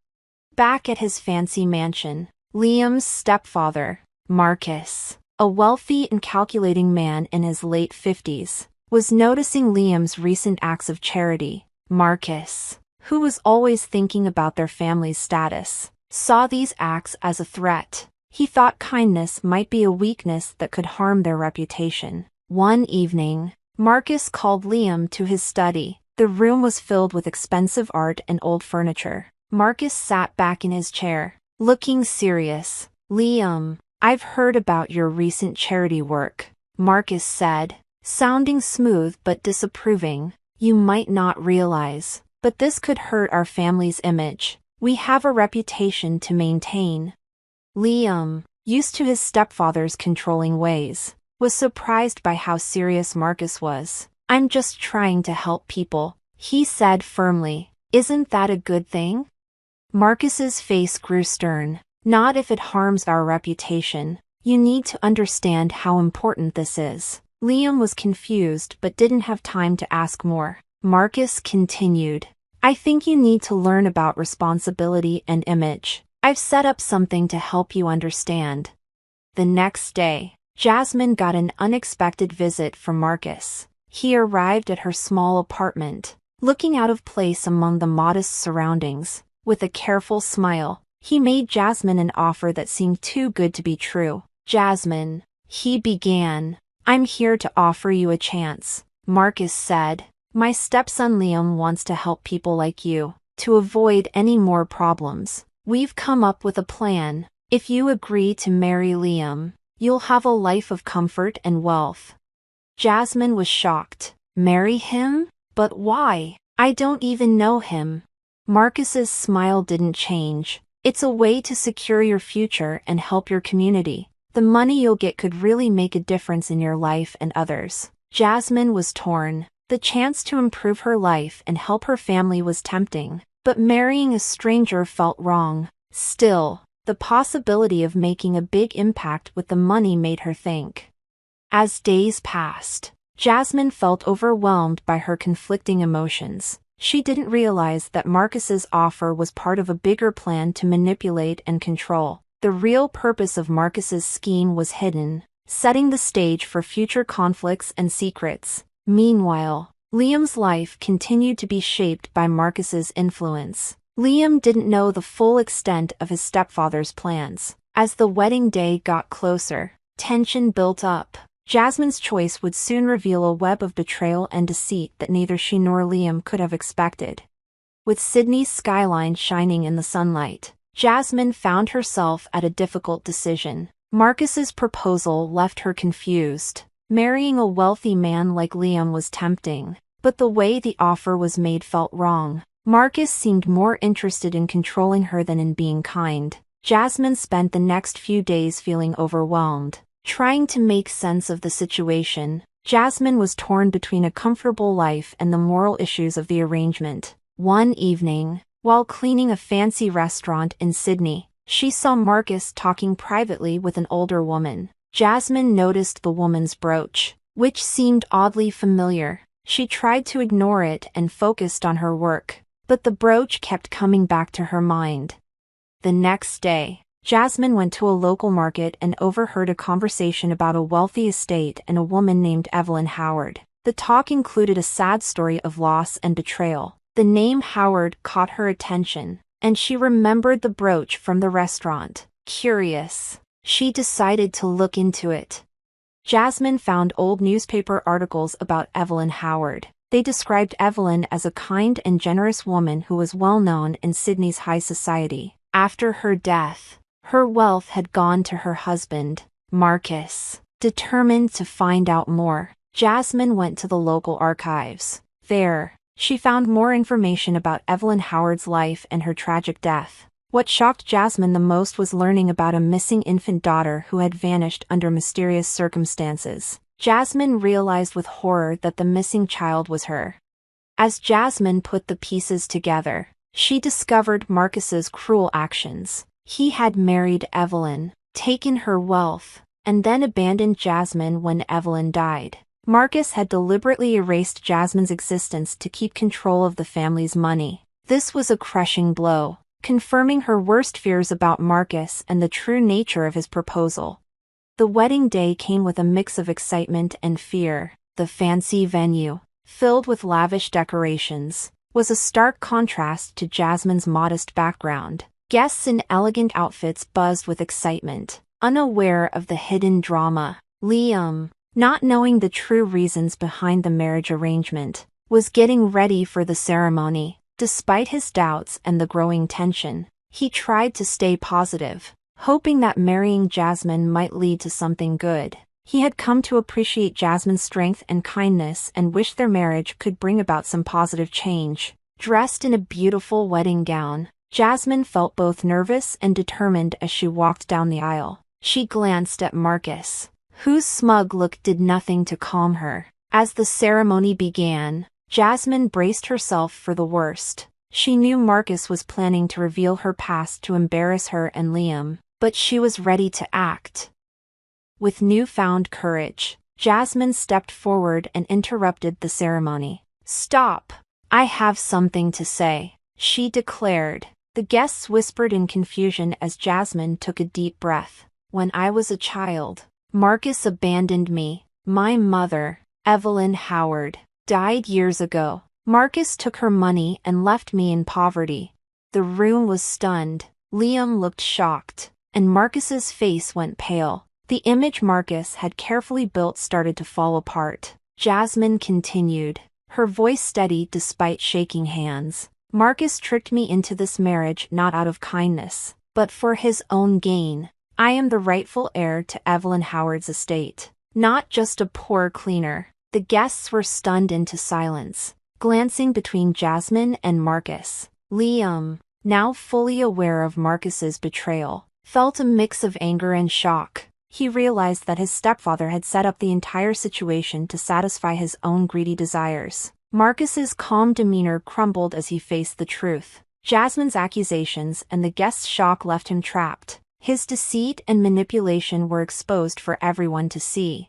Back at his fancy mansion, Liam's stepfather, Marcus, a wealthy and calculating man in his late 50s, was noticing Liam's recent acts of charity. Marcus, who was always thinking about their family's status, saw these acts as a threat. He thought kindness might be a weakness that could harm their reputation. One evening, Marcus called Liam to his study. The room was filled with expensive art and old furniture. Marcus sat back in his chair, looking serious. "Liam, I've heard about your recent charity work," Marcus said, sounding smooth but disapproving. "You might not realize, but this could hurt our family's image. We have a reputation to maintain." Liam, used to his stepfather's controlling ways, was surprised by how serious Marcus was. "I'm just trying to help people," he said firmly. "Isn't that a good thing?" Marcus's face grew stern. "Not if it harms our reputation. You need to understand how important this is." Liam was confused but didn't have time to ask more. Marcus continued, "I think you need to learn about responsibility and image. I've set up something to help you understand." The next day, Jasmine got an unexpected visit from Marcus. He arrived at her small apartment, looking out of place among the modest surroundings. With a careful smile, he made Jasmine an offer that seemed too good to be true. "Jasmine," he began, "I'm here to offer you a chance," Marcus said. "My stepson Liam wants to help people like you, to avoid any more problems. We've come up with a plan. If you agree to marry Liam, you'll have a life of comfort and wealth." Jasmine was shocked. "Marry him? But why? I don't even know him." Marcus's smile didn't change. "It's a way to secure your future and help your community. The money you'll get could really make a difference in your life and others." Jasmine was torn. The chance to improve her life and help her family was tempting, but marrying a stranger felt wrong. Still, the possibility of making a big impact with the money made her think. As days passed, Jasmine felt overwhelmed by her conflicting emotions. She didn't realize that Marcus's offer was part of a bigger plan to manipulate and control. The real purpose of Marcus's scheme was hidden, setting the stage for future conflicts and secrets. Meanwhile, Liam's life continued to be shaped by Marcus's influence. Liam didn't know the full extent of his stepfather's plans. As the wedding day got closer, tension built up. Jasmine's choice would soon reveal a web of betrayal and deceit that neither she nor Liam could have expected. With Sydney's skyline shining in the sunlight, Jasmine found herself at a difficult decision. Marcus's proposal left her confused. Marrying a wealthy man like Liam was tempting, but the way the offer was made felt wrong. Marcus seemed more interested in controlling her than in being kind. Jasmine spent the next few days feeling overwhelmed, trying to make sense of the situation. Jasmine was torn between a comfortable life and the moral issues of the arrangement. One evening, while cleaning a fancy restaurant in Sydney, she saw Marcus talking privately with an older woman. Jasmine noticed the woman's brooch, which seemed oddly familiar. She tried to ignore it and focused on her work, but the brooch kept coming back to her mind. The next day, Jasmine went to a local market and overheard a conversation about a wealthy estate and a woman named Evelyn Howard. The talk included a sad story of loss and betrayal. The name Howard caught her attention, and she remembered the brooch from the restaurant. Curious, she decided to look into it. Jasmine found old newspaper articles about Evelyn Howard. They described Evelyn as a kind and generous woman who was well known in Sydney's high society. After her death, her wealth had gone to her husband, Marcus. Determined to find out more, Jasmine went to the local archives. There, she found more information about Evelyn Howard's life and her tragic death. What shocked Jasmine the most was learning about a missing infant daughter who had vanished under mysterious circumstances. Jasmine realized with horror that the missing child was her. As Jasmine put the pieces together, she discovered Marcus's cruel actions. He had married Evelyn, taken her wealth, and then abandoned Jasmine when Evelyn died. Marcus had deliberately erased Jasmine's existence to keep control of the family's money. This was a crushing blow, confirming her worst fears about Marcus and the true nature of his proposal. The wedding day came with a mix of excitement and fear. The fancy venue, filled with lavish decorations, was a stark contrast to Jasmine's modest background. Guests in elegant outfits buzzed with excitement, unaware of the hidden drama. Liam, not knowing the true reasons behind the marriage arrangement, was getting ready for the ceremony. Despite his doubts and the growing tension, he tried to stay positive, hoping that marrying Jasmine might lead to something good. He had come to appreciate Jasmine's strength and kindness and wished their marriage could bring about some positive change. Dressed in a beautiful wedding gown, Jasmine felt both nervous and determined as she walked down the aisle. She glanced at Marcus, whose smug look did nothing to calm her. As the ceremony began, Jasmine braced herself for the worst. She knew Marcus was planning to reveal her past to embarrass her and Liam, but she was ready to act. With newfound courage, Jasmine stepped forward and interrupted the ceremony. "Stop! I have something to say," she declared. The guests whispered in confusion as Jasmine took a deep breath. "When I was a child, Marcus abandoned me. My mother, Evelyn Howard, died years ago. Marcus took her money and left me in poverty." The room was stunned. Liam looked shocked, and Marcus's face went pale. The image Marcus had carefully built started to fall apart. Jasmine continued, her voice steady despite shaking hands. "Marcus tricked me into this marriage not out of kindness, but for his own gain. I am the rightful heir to Evelyn Howard's estate, not just a poor cleaner." The guests were stunned into silence, glancing between Jasmine and Marcus. Liam, now fully aware of Marcus's betrayal, felt a mix of anger and shock. He realized that his stepfather had set up the entire situation to satisfy his own greedy desires. Marcus's calm demeanor crumbled as he faced the truth. Jasmine's accusations and the guests' shock left him trapped. His deceit and manipulation were exposed for everyone to see.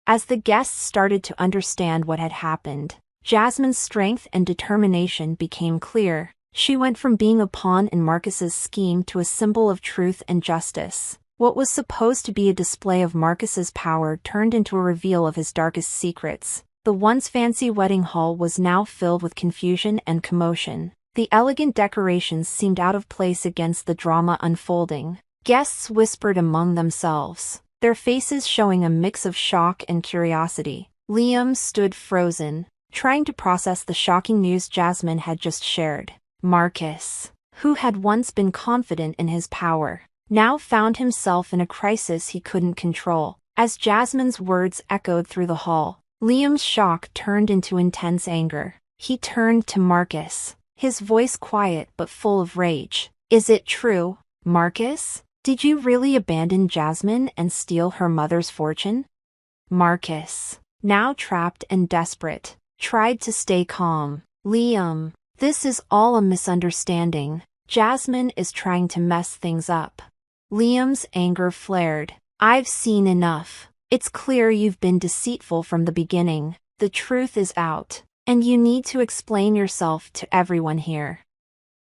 As the guests started to understand what had happened, Jasmine's strength and determination became clear. She went from being a pawn in Marcus's scheme to a symbol of truth and justice. What was supposed to be a display of Marcus's power turned into a reveal of his darkest secrets. The once fancy wedding hall was now filled with confusion and commotion. The elegant decorations seemed out of place against the drama unfolding. Guests whispered among themselves, their faces showing a mix of shock and curiosity. Liam stood frozen, trying to process the shocking news Jasmine had just shared. Marcus, who had once been confident in his power, now found himself in a crisis he couldn't control. As Jasmine's words echoed through the hall, Liam's shock turned into intense anger. He turned to Marcus, his voice quiet but full of rage. "Is it true, Marcus? Did you really abandon Jasmine and steal her mother's fortune?" Marcus, now trapped and desperate, tried to stay calm. "Liam, this is all a misunderstanding. Jasmine is trying to mess things up." Liam's anger flared. "I've seen enough. It's clear you've been deceitful from the beginning. The truth is out, and you need to explain yourself to everyone here."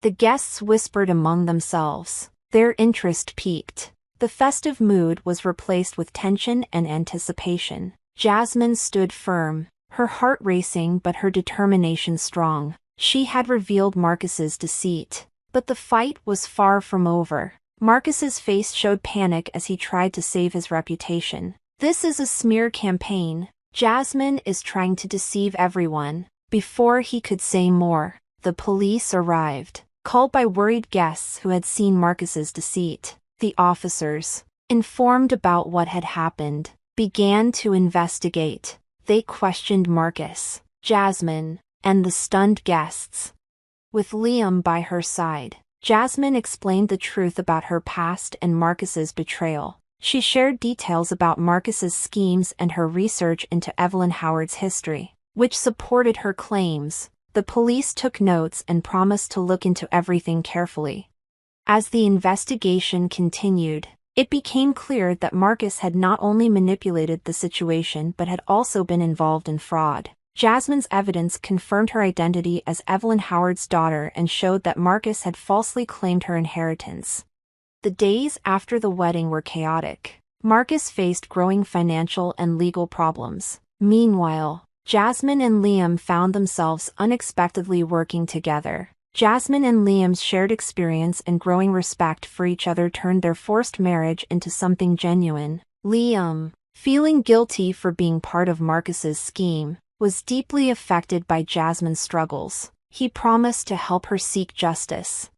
The guests whispered among themselves, their interest peaked. The festive mood was replaced with tension and anticipation. Jasmine stood firm, her heart racing but her determination strong. She had revealed Marcus's deceit, but the fight was far from over. Marcus's face showed panic as he tried to save his reputation. "This is a smear campaign. Jasmine is trying to deceive everyone." Before he could say more, the police arrived, called by worried guests who had seen Marcus's deceit. The officers, informed about what had happened, began to investigate. They questioned Marcus, Jasmine, and the stunned guests. With Liam by her side, Jasmine explained the truth about her past and Marcus's betrayal. She shared details about Marcus's schemes and her research into Evelyn Howard's history, which supported her claims. The police took notes and promised to look into everything carefully. As the investigation continued, It became clear that Marcus had not only manipulated the situation but had also been involved in fraud. Jasmine's evidence confirmed her identity as Evelyn Howard's daughter and showed that Marcus had falsely claimed her inheritance. The days after the wedding were chaotic. Marcus faced growing financial and legal problems. Meanwhile, Jasmine and Liam found themselves unexpectedly working together. Jasmine and Liam's shared experience and growing respect for each other turned their forced marriage into something genuine. Liam, feeling guilty for being part of Marcus's scheme, was deeply affected by Jasmine's struggles. He promised to help her seek justice.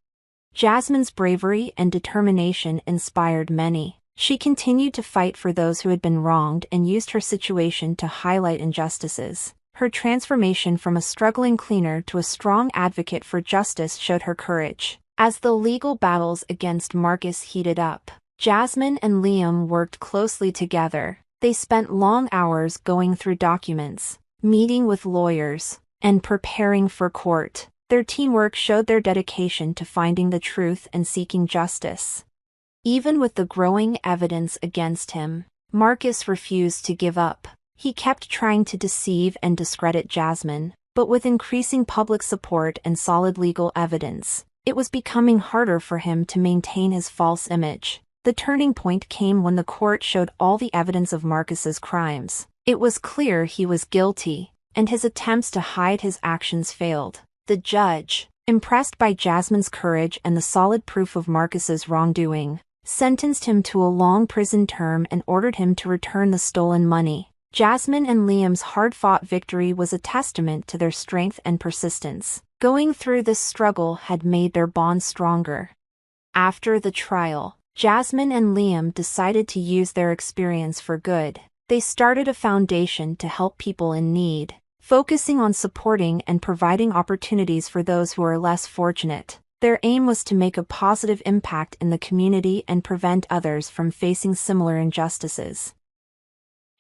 Jasmine's bravery and determination inspired many. She continued to fight for those who had been wronged and used her situation to highlight injustices. Her transformation from a struggling cleaner to a strong advocate for justice showed her courage. As the legal battles against Marcus heated up, Jasmine and Liam worked closely together. They spent long hours going through documents, meeting with lawyers, and preparing for court. Their teamwork showed their dedication to finding the truth and seeking justice. Even with the growing evidence against him, Marcus refused to give up. He kept trying to deceive and discredit Jasmine, but with increasing public support and solid legal evidence, it was becoming harder for him to maintain his false image. The turning point came when the court showed all the evidence of Marcus's crimes. It was clear he was guilty, and his attempts to hide his actions failed. The judge, impressed by Jasmine's courage and the solid proof of Marcus's wrongdoing, sentenced him to a long prison term and ordered him to return the stolen money. Jasmine and Liam's hard-fought victory was a testament to their strength and persistence. Going through this struggle had made their bond stronger. After the trial, Jasmine and Liam decided to use their experience for good. They started a foundation to help people in need, focusing on supporting and providing opportunities for those who are less fortunate. Their aim was to make a positive impact in the community and prevent others from facing similar injustices.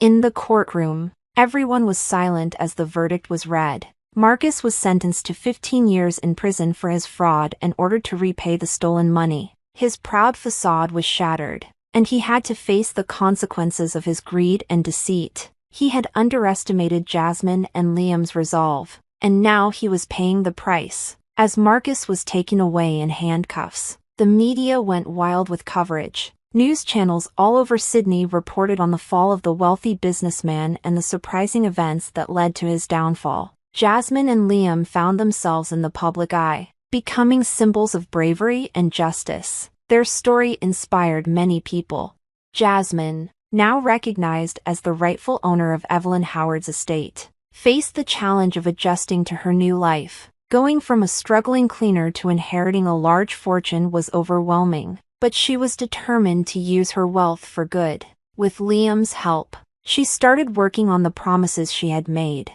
In the courtroom, everyone was silent as the verdict was read. Marcus was sentenced to 15 years in prison for his fraud and ordered to repay the stolen money. His proud facade was shattered, and he had to face the consequences of his greed and deceit. He had underestimated Jasmine and Liam's resolve, and now he was paying the price. As Marcus was taken away in handcuffs, the media went wild with coverage. News channels all over Sydney reported on the fall of the wealthy businessman and the surprising events that led to his downfall. Jasmine and Liam found themselves in the public eye, becoming symbols of bravery and justice. Their story inspired many people. Jasmine, now recognized as the rightful owner of Evelyn Howard's estate, faced the challenge of adjusting to her new life. Going from a struggling cleaner to inheriting a large fortune was overwhelming, but she was determined to use her wealth for good. With Liam's help, she started working on the promises she had made.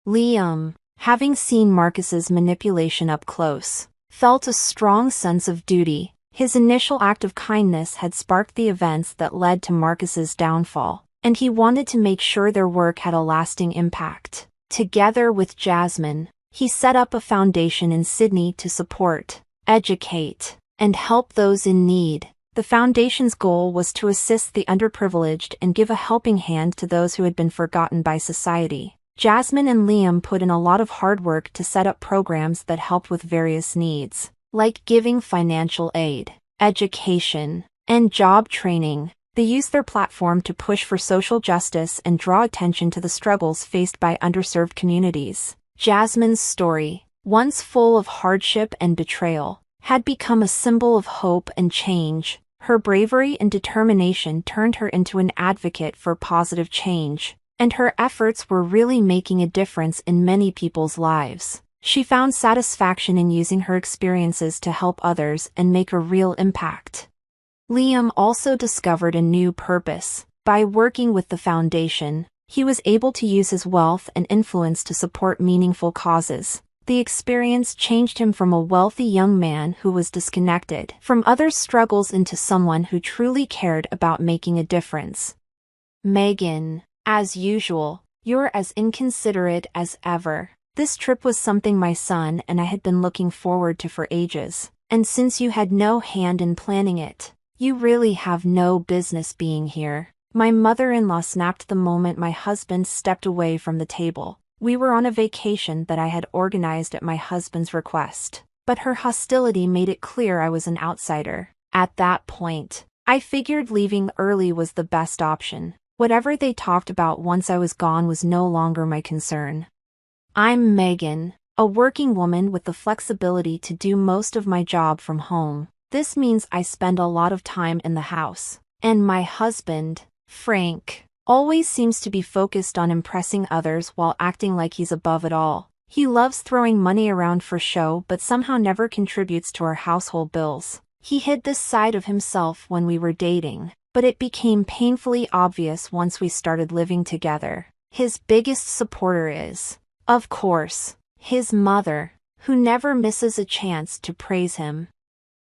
Liam, having seen Marcus's manipulation up close, felt a strong sense of duty. His initial act of kindness had sparked the events that led to Marcus's downfall, and he wanted to make sure their work had a lasting impact. Together with Jasmine, he set up a foundation in Sydney to support, educate, and help those in need. The foundation's goal was to assist the underprivileged and give a helping hand to those who had been forgotten by society. Jasmine and Liam put in a lot of hard work to set up programs that helped with various needs, like giving financial aid, education, and job training. They used their platform to push for social justice and draw attention to the struggles faced by underserved communities. Jasmine's story, once full of hardship and betrayal, had become a symbol of hope and change. Her bravery and determination turned her into an advocate for positive change, and her efforts were really making a difference in many people's lives. She found satisfaction in using her experiences to help others and make a real impact. Liam also discovered a new purpose. By working with the foundation, he was able to use his wealth and influence to support meaningful causes. The experience changed him from a wealthy young man who was disconnected from other struggles into someone who truly cared about making a difference. Megan, as usual, you're as inconsiderate as ever. This trip was something my son and I had been looking forward to for ages, and since you had no hand in planning it, You really have no business being here. My mother-in-law snapped the moment my husband stepped away from the table. We were on a vacation that I had organized at my husband's request, but her hostility made it clear I was an outsider. At that point, I figured leaving early was the best option. Whatever they talked about once I was gone was no longer my concern. I'm Megan, a working woman with the flexibility to do most of my job from home. This means I spend a lot of time in the house. And my husband, Frank, always seems to be focused on impressing others while acting like he's above it all. He loves throwing money around for show but somehow never contributes to our household bills. He hid this side of himself when we were dating, but it became painfully obvious once we started living together. His biggest supporter is, of course, his mother, who never misses a chance to praise him.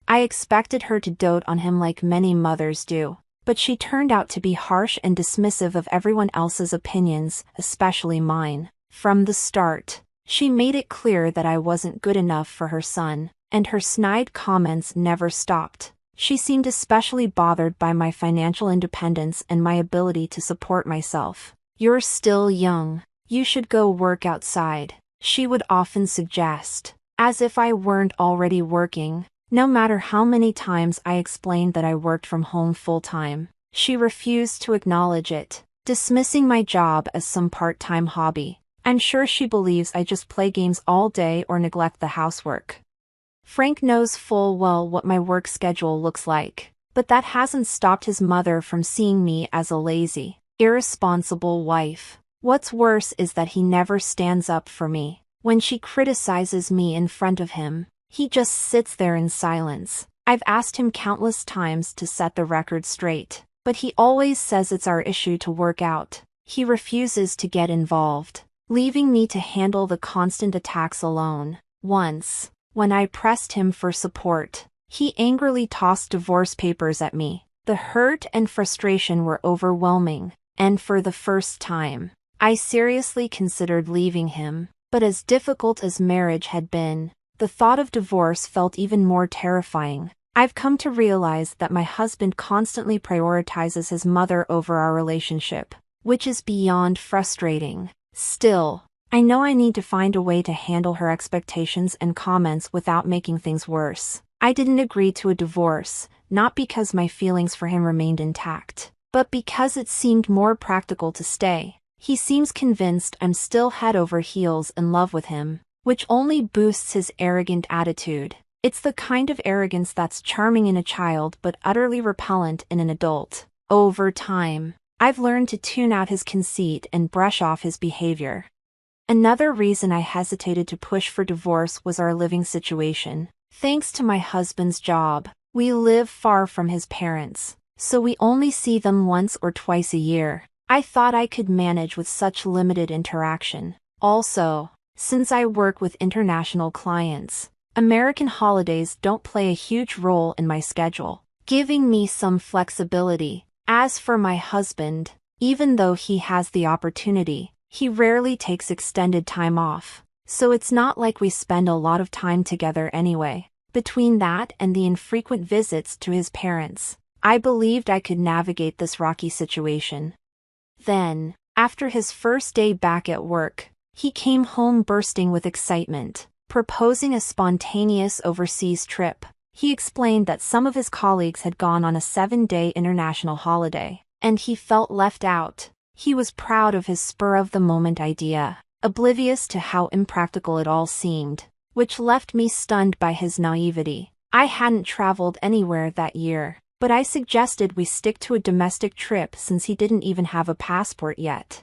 I expected her to dote on him like many mothers do, but she turned out to be harsh and dismissive of everyone else's opinions, especially mine. From the start, she made it clear that I wasn't good enough for her son, and her snide comments never stopped. She seemed especially bothered by my financial independence and my ability to support myself. "You're still young. You should go work outside," she would often suggest, as if I weren't already working. No matter how many times I explained that I worked from home full-time, she refused to acknowledge it, dismissing my job as some part-time hobby. I'm sure she believes I just play games all day or neglect the housework. Frank knows full well what my work schedule looks like, but that hasn't stopped his mother from seeing me as a lazy, irresponsible wife. What's worse is that he never stands up for me. When she criticizes me in front of him, he just sits there in silence. I've asked him countless times to set the record straight, but he always says it's our issue to work out. He refuses to get involved, leaving me to handle the constant attacks alone. Once, when I pressed him for support, he angrily tossed divorce papers at me. The hurt and frustration were overwhelming, and for the first time, I seriously considered leaving him. But as difficult as marriage had been, the thought of divorce felt even more terrifying. I've come to realize that my husband constantly prioritizes his mother over our relationship, which is beyond frustrating. Still, I know I need to find a way to handle her expectations and comments without making things worse. I didn't agree to a divorce, not because my feelings for him remained intact, but because it seemed more practical to stay. He seems convinced I'm still head over heels in love with him, which only boosts his arrogant attitude. It's the kind of arrogance that's charming in a child but utterly repellent in an adult. Over time, I've learned to tune out his conceit and brush off his behavior. Another reason I hesitated to push for divorce was our living situation. Thanks to my husband's job, we live far from his parents, so we only see them once or twice a year. I thought I could manage with such limited interaction. Also, since I work with international clients, American holidays don't play a huge role in my schedule, giving me some flexibility. As for my husband, even though he has the opportunity, he rarely takes extended time off, so it's not like we spend a lot of time together anyway. Between that and the infrequent visits to his parents, I believed I could navigate this rocky situation. Then, after his first day back at work, he came home bursting with excitement, proposing a spontaneous overseas trip. He explained that some of his colleagues had gone on a 7-day international holiday, and he felt left out. He was proud of his spur-of-the-moment idea, oblivious to how impractical it all seemed, which left me stunned by his naivety. I hadn't traveled anywhere that year, but I suggested we stick to a domestic trip since he didn't even have a passport yet.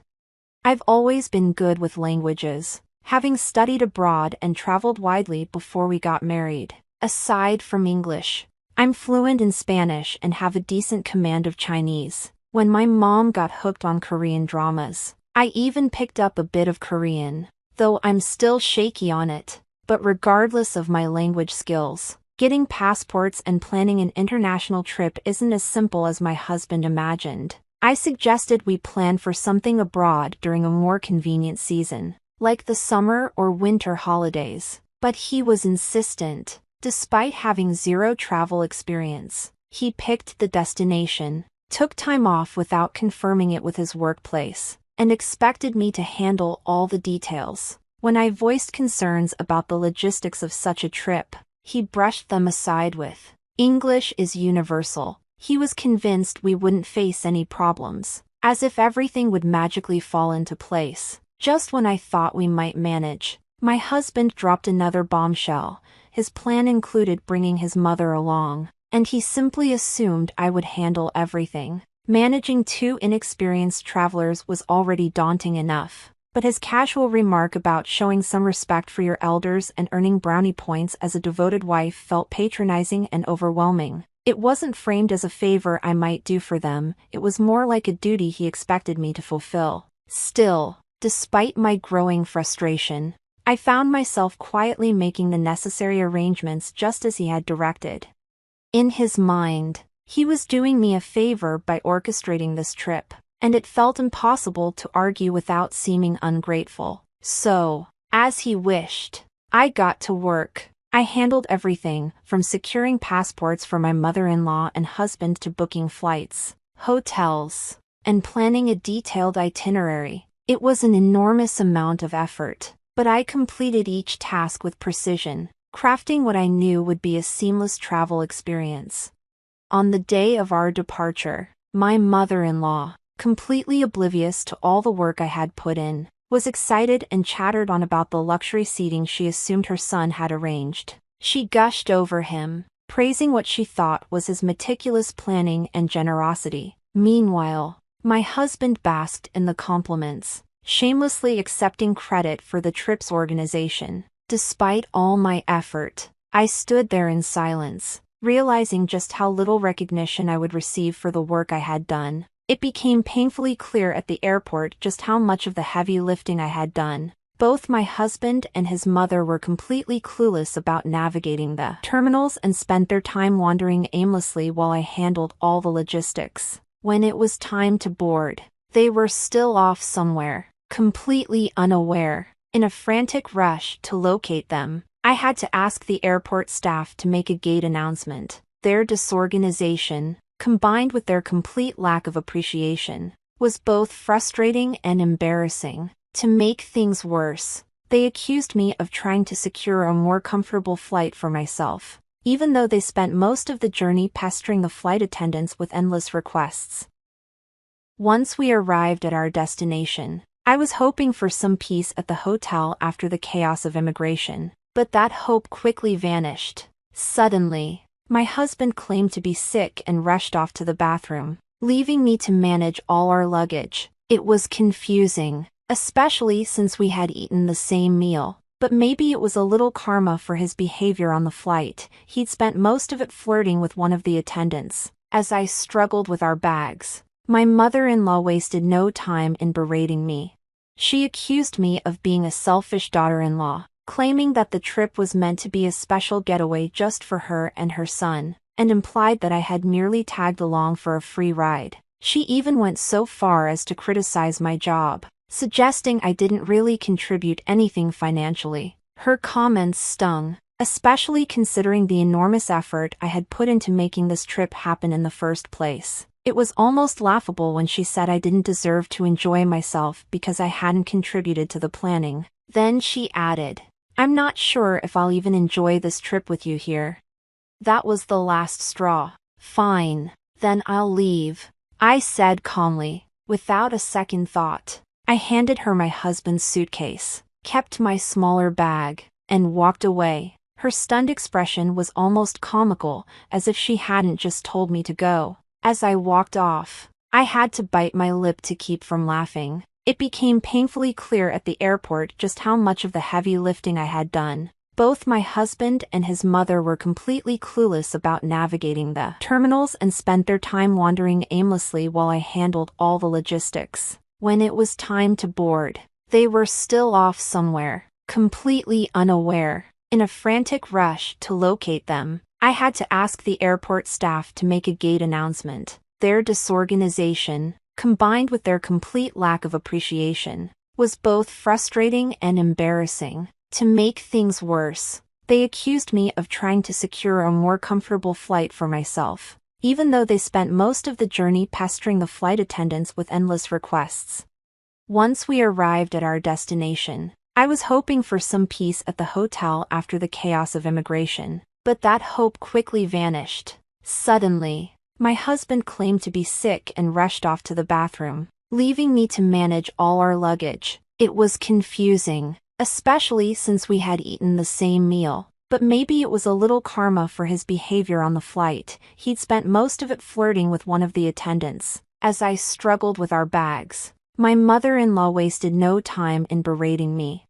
I've always been good with languages, having studied abroad and traveled widely before we got married. Aside from English, I'm fluent in Spanish and have a decent command of Chinese. When my mom got hooked on Korean dramas, I even picked up a bit of Korean, though I'm still shaky on it. But regardless of my language skills, getting passports and planning an international trip isn't as simple as my husband imagined. I suggested we plan for something abroad during a more convenient season, like the summer or winter holidays, but he was insistent. Despite having zero travel experience, He picked the destination, took time off without confirming it with his workplace, and expected me to handle all the details. When I voiced concerns about the logistics of such a trip, he brushed them aside with, "English is universal." He was convinced we wouldn't face any problems, as if everything would magically fall into place. Just when I thought we might manage, my husband dropped another bombshell. His plan included bringing his mother along, and he simply assumed I would handle everything. Managing two inexperienced travelers was already daunting enough, but his casual remark about showing some respect for your elders and earning brownie points as a devoted wife felt patronizing and overwhelming. It wasn't framed as a favor I might do for them, it was more like a duty he expected me to fulfill. Still, despite my growing frustration, I found myself quietly making the necessary arrangements just as he had directed. In his mind, he was doing me a favor by orchestrating this trip, and it felt impossible to argue without seeming ungrateful. So, as he wished, I got to work. I handled everything, from securing passports for my mother-in-law and husband to booking flights, hotels, and planning a detailed itinerary. It was an enormous amount of effort, but I completed each task with precision, crafting what I knew would be a seamless travel experience. On the day of our departure, my mother-in-law, completely oblivious to all the work I had put in, was excited and chattered on about the luxury seating she assumed her son had arranged. She gushed over him, praising what she thought was his meticulous planning and generosity. Meanwhile, my husband basked in the compliments, shamelessly accepting credit for the trip's organization. Despite all my effort, I stood there in silence, realizing just how little recognition I would receive for the work I had done. It became painfully clear at the airport just how much of the heavy lifting I had done. Both my husband and his mother were completely clueless about navigating the terminals and spent their time wandering aimlessly while I handled all the logistics. When it was time to board, they were still off somewhere, completely unaware. In a frantic rush to locate them, I had to ask the airport staff to make a gate announcement. Their disorganization, combined with their complete lack of appreciation, was both frustrating and embarrassing. To make things worse, they accused me of trying to secure a more comfortable flight for myself, even though they spent most of the journey pestering the flight attendants with endless requests. Once we arrived at our destination, I was hoping for some peace at the hotel after the chaos of immigration, but that hope quickly vanished. Suddenly, my husband claimed to be sick and rushed off to the bathroom, leaving me to manage all our luggage. It was confusing, especially since we had eaten the same meal, but maybe it was a little karma for his behavior on the flight. He'd spent most of it flirting with one of the attendants. As I struggled with our bags, my mother-in-law wasted no time in berating me. She accused me of being a selfish daughter-in-law, claiming that the trip was meant to be a special getaway just for her and her son, and implied that I had merely tagged along for a free ride. She even went so far as to criticize my job, suggesting I didn't really contribute anything financially. Her comments stung, especially considering the enormous effort I had put into making this trip happen in the first place. It was almost laughable when she said I didn't deserve to enjoy myself because I hadn't contributed to the planning. Then she added, "I'm not sure if I'll even enjoy this trip with you here." That was the last straw. "Fine, then I'll leave," I said calmly, without a second thought. I handed her my husband's suitcase, kept my smaller bag, and walked away. Her stunned expression was almost comical, as if she hadn't just told me to go. As I walked off, I had to bite my lip to keep from laughing. It became painfully clear at the airport just how much of the heavy lifting I had done. Both my husband and his mother were completely clueless about navigating the terminals and spent their time wandering aimlessly while I handled all the logistics. When it was time to board, they were still off somewhere, completely unaware. In a frantic rush to locate them, I had to ask the airport staff to make a gate announcement. Their disorganization, combined with their complete lack of appreciation, was both frustrating and embarrassing. To make things worse, they accused me of trying to secure a more comfortable flight for myself, even though they spent most of the journey pestering the flight attendants with endless requests. Once we arrived at our destination, I was hoping for some peace at the hotel after the chaos of immigration, but that hope quickly vanished. Suddenly, my husband claimed to be sick and rushed off to the bathroom, leaving me to manage all our luggage. It was confusing, especially since we had eaten the same meal. But maybe it was a little karma for his behavior on the flight. He'd spent most of it flirting with one of the attendants. As I struggled with our bags, my mother-in-law wasted no time in berating me.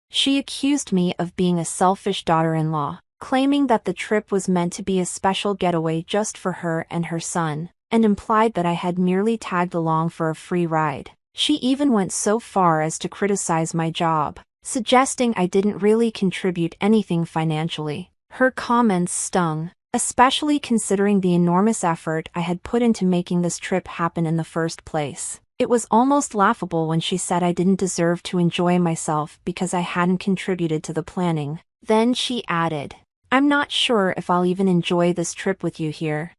She accused me of being a selfish daughter-in-law, claiming that the trip was meant to be a special getaway just for her and her son, and implied that I had merely tagged along for a free ride. She even went so far as to criticize my job, suggesting I didn't really contribute anything financially. Her comments stung, especially considering the enormous effort I had put into making this trip happen in the first place. It was almost laughable when she said I didn't deserve to enjoy myself because I hadn't contributed to the planning. Then she added, "I'm not sure if I'll even enjoy this trip with you here."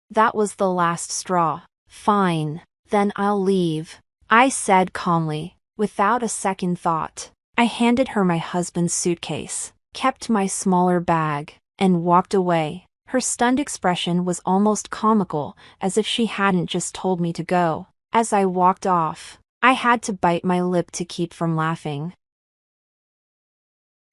That was the last straw. "Fine, then I'll leave," I said calmly, without a second thought. I handed her my husband's suitcase, kept my smaller bag, and walked away. Her stunned expression was almost comical, as if she hadn't just told me to go. As I walked off, I had to bite my lip to keep from laughing.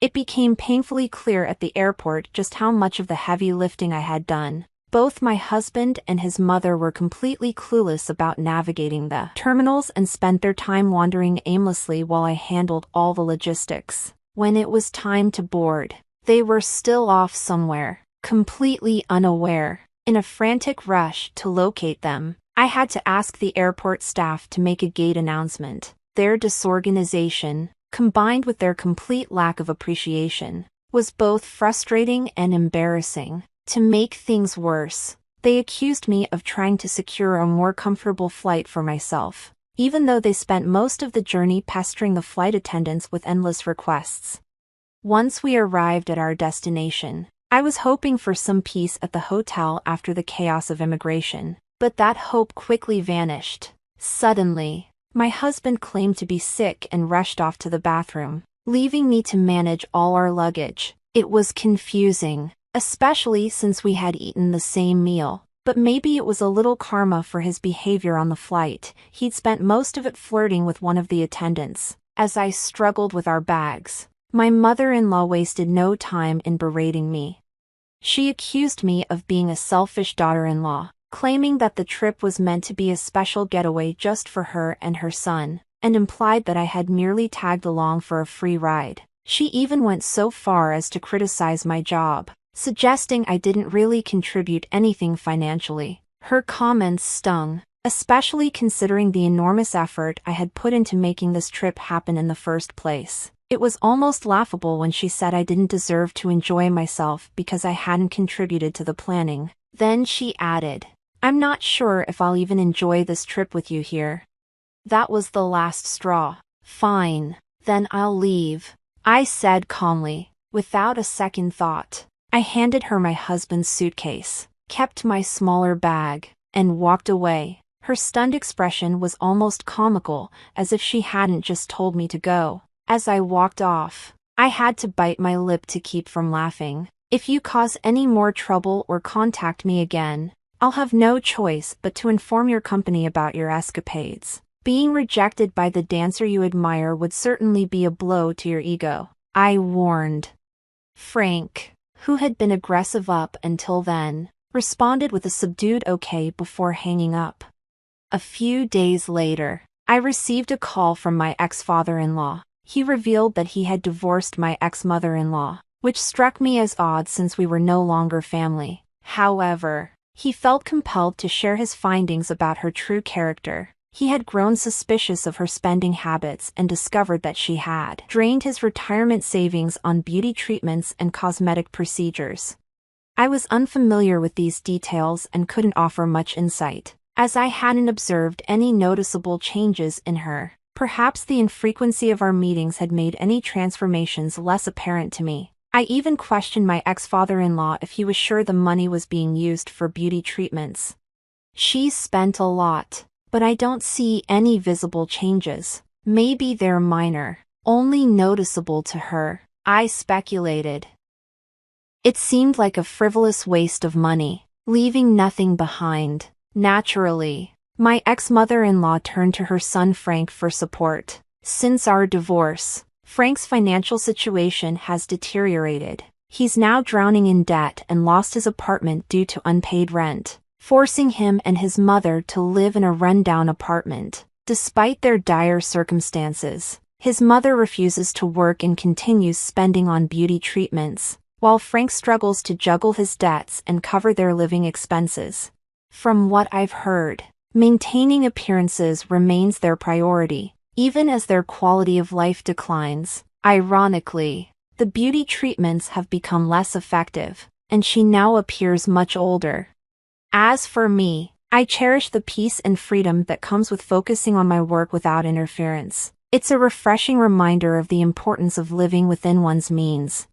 It became painfully clear at the airport just how much of the heavy lifting I had done. Both my husband and his mother were completely clueless about navigating the terminals and spent their time wandering aimlessly while I handled all the logistics. When it was time to board, they were still off somewhere, completely unaware. In a frantic rush to locate them, I had to ask the airport staff to make a gate announcement. Their disorganization, combined with their complete lack of appreciation, was both frustrating and embarrassing. To make things worse, they accused me of trying to secure a more comfortable flight for myself, even though they spent most of the journey pestering the flight attendants with endless requests. Once we arrived at our destination, I was hoping for some peace at the hotel after the chaos of immigration, but that hope quickly vanished. Suddenly, my husband claimed to be sick and rushed off to the bathroom, leaving me to manage all our luggage. It was confusing, especially since we had eaten the same meal. But maybe it was a little karma for his behavior on the flight. He'd spent most of it flirting with one of the attendants. As I struggled with our bags, my mother-in-law wasted no time in berating me. She accused me of being a selfish daughter-in-law, claiming that the trip was meant to be a special getaway just for her and her son, and implied that I had merely tagged along for a free ride. She even went so far as to criticize my job, suggesting I didn't really contribute anything financially. Her comments stung, especially considering the enormous effort I had put into making this trip happen in the first place. It was almost laughable when she said I didn't deserve to enjoy myself because I hadn't contributed to the planning. Then she added, "I'm not sure if I'll even enjoy this trip with you here." That was the last straw. "Fine, then I'll leave," I said calmly, without a second thought. I handed her my husband's suitcase, kept my smaller bag, and walked away. Her stunned expression was almost comical, as if she hadn't just told me to go. As I walked off, I had to bite my lip to keep from laughing. "If you cause any more trouble or contact me again, I'll have no choice but to inform your company about your escapades. Being rejected by the dancer you admire would certainly be a blow to your ego," I warned. Frank, who had been aggressive up until then, responded with a subdued okay before hanging up. A few days later, I received a call from my ex-father-in-law. He revealed that he had divorced my ex-mother-in-law, which struck me as odd since we were no longer family. However, he felt compelled to share his findings about her true character. He had grown suspicious of her spending habits and discovered that she had drained his retirement savings on beauty treatments and cosmetic procedures. I was unfamiliar with these details and couldn't offer much insight, as I hadn't observed any noticeable changes in her. Perhaps the infrequency of our meetings had made any transformations less apparent to me. I even questioned my ex-father-in-law if he was sure the money was being used for beauty treatments. She's spent a lot, but I don't see any visible changes. Maybe they're minor, only noticeable to her, I speculated. It seemed like a frivolous waste of money, leaving nothing behind. Naturally, my ex-mother-in-law turned to her son Frank for support. Since our divorce, Frank's financial situation has deteriorated. He's now drowning in debt and lost his apartment due to unpaid rent, forcing him and his mother to live in a rundown apartment. Despite their dire circumstances, his mother refuses to work and continues spending on beauty treatments, while Frank struggles to juggle his debts and cover their living expenses. From what I've heard, maintaining appearances remains their priority, even as their quality of life declines. Ironically, the beauty treatments have become less effective, and she now appears much older. As for me, I cherish the peace and freedom that comes with focusing on my work without interference. It's a refreshing reminder of the importance of living within one's means.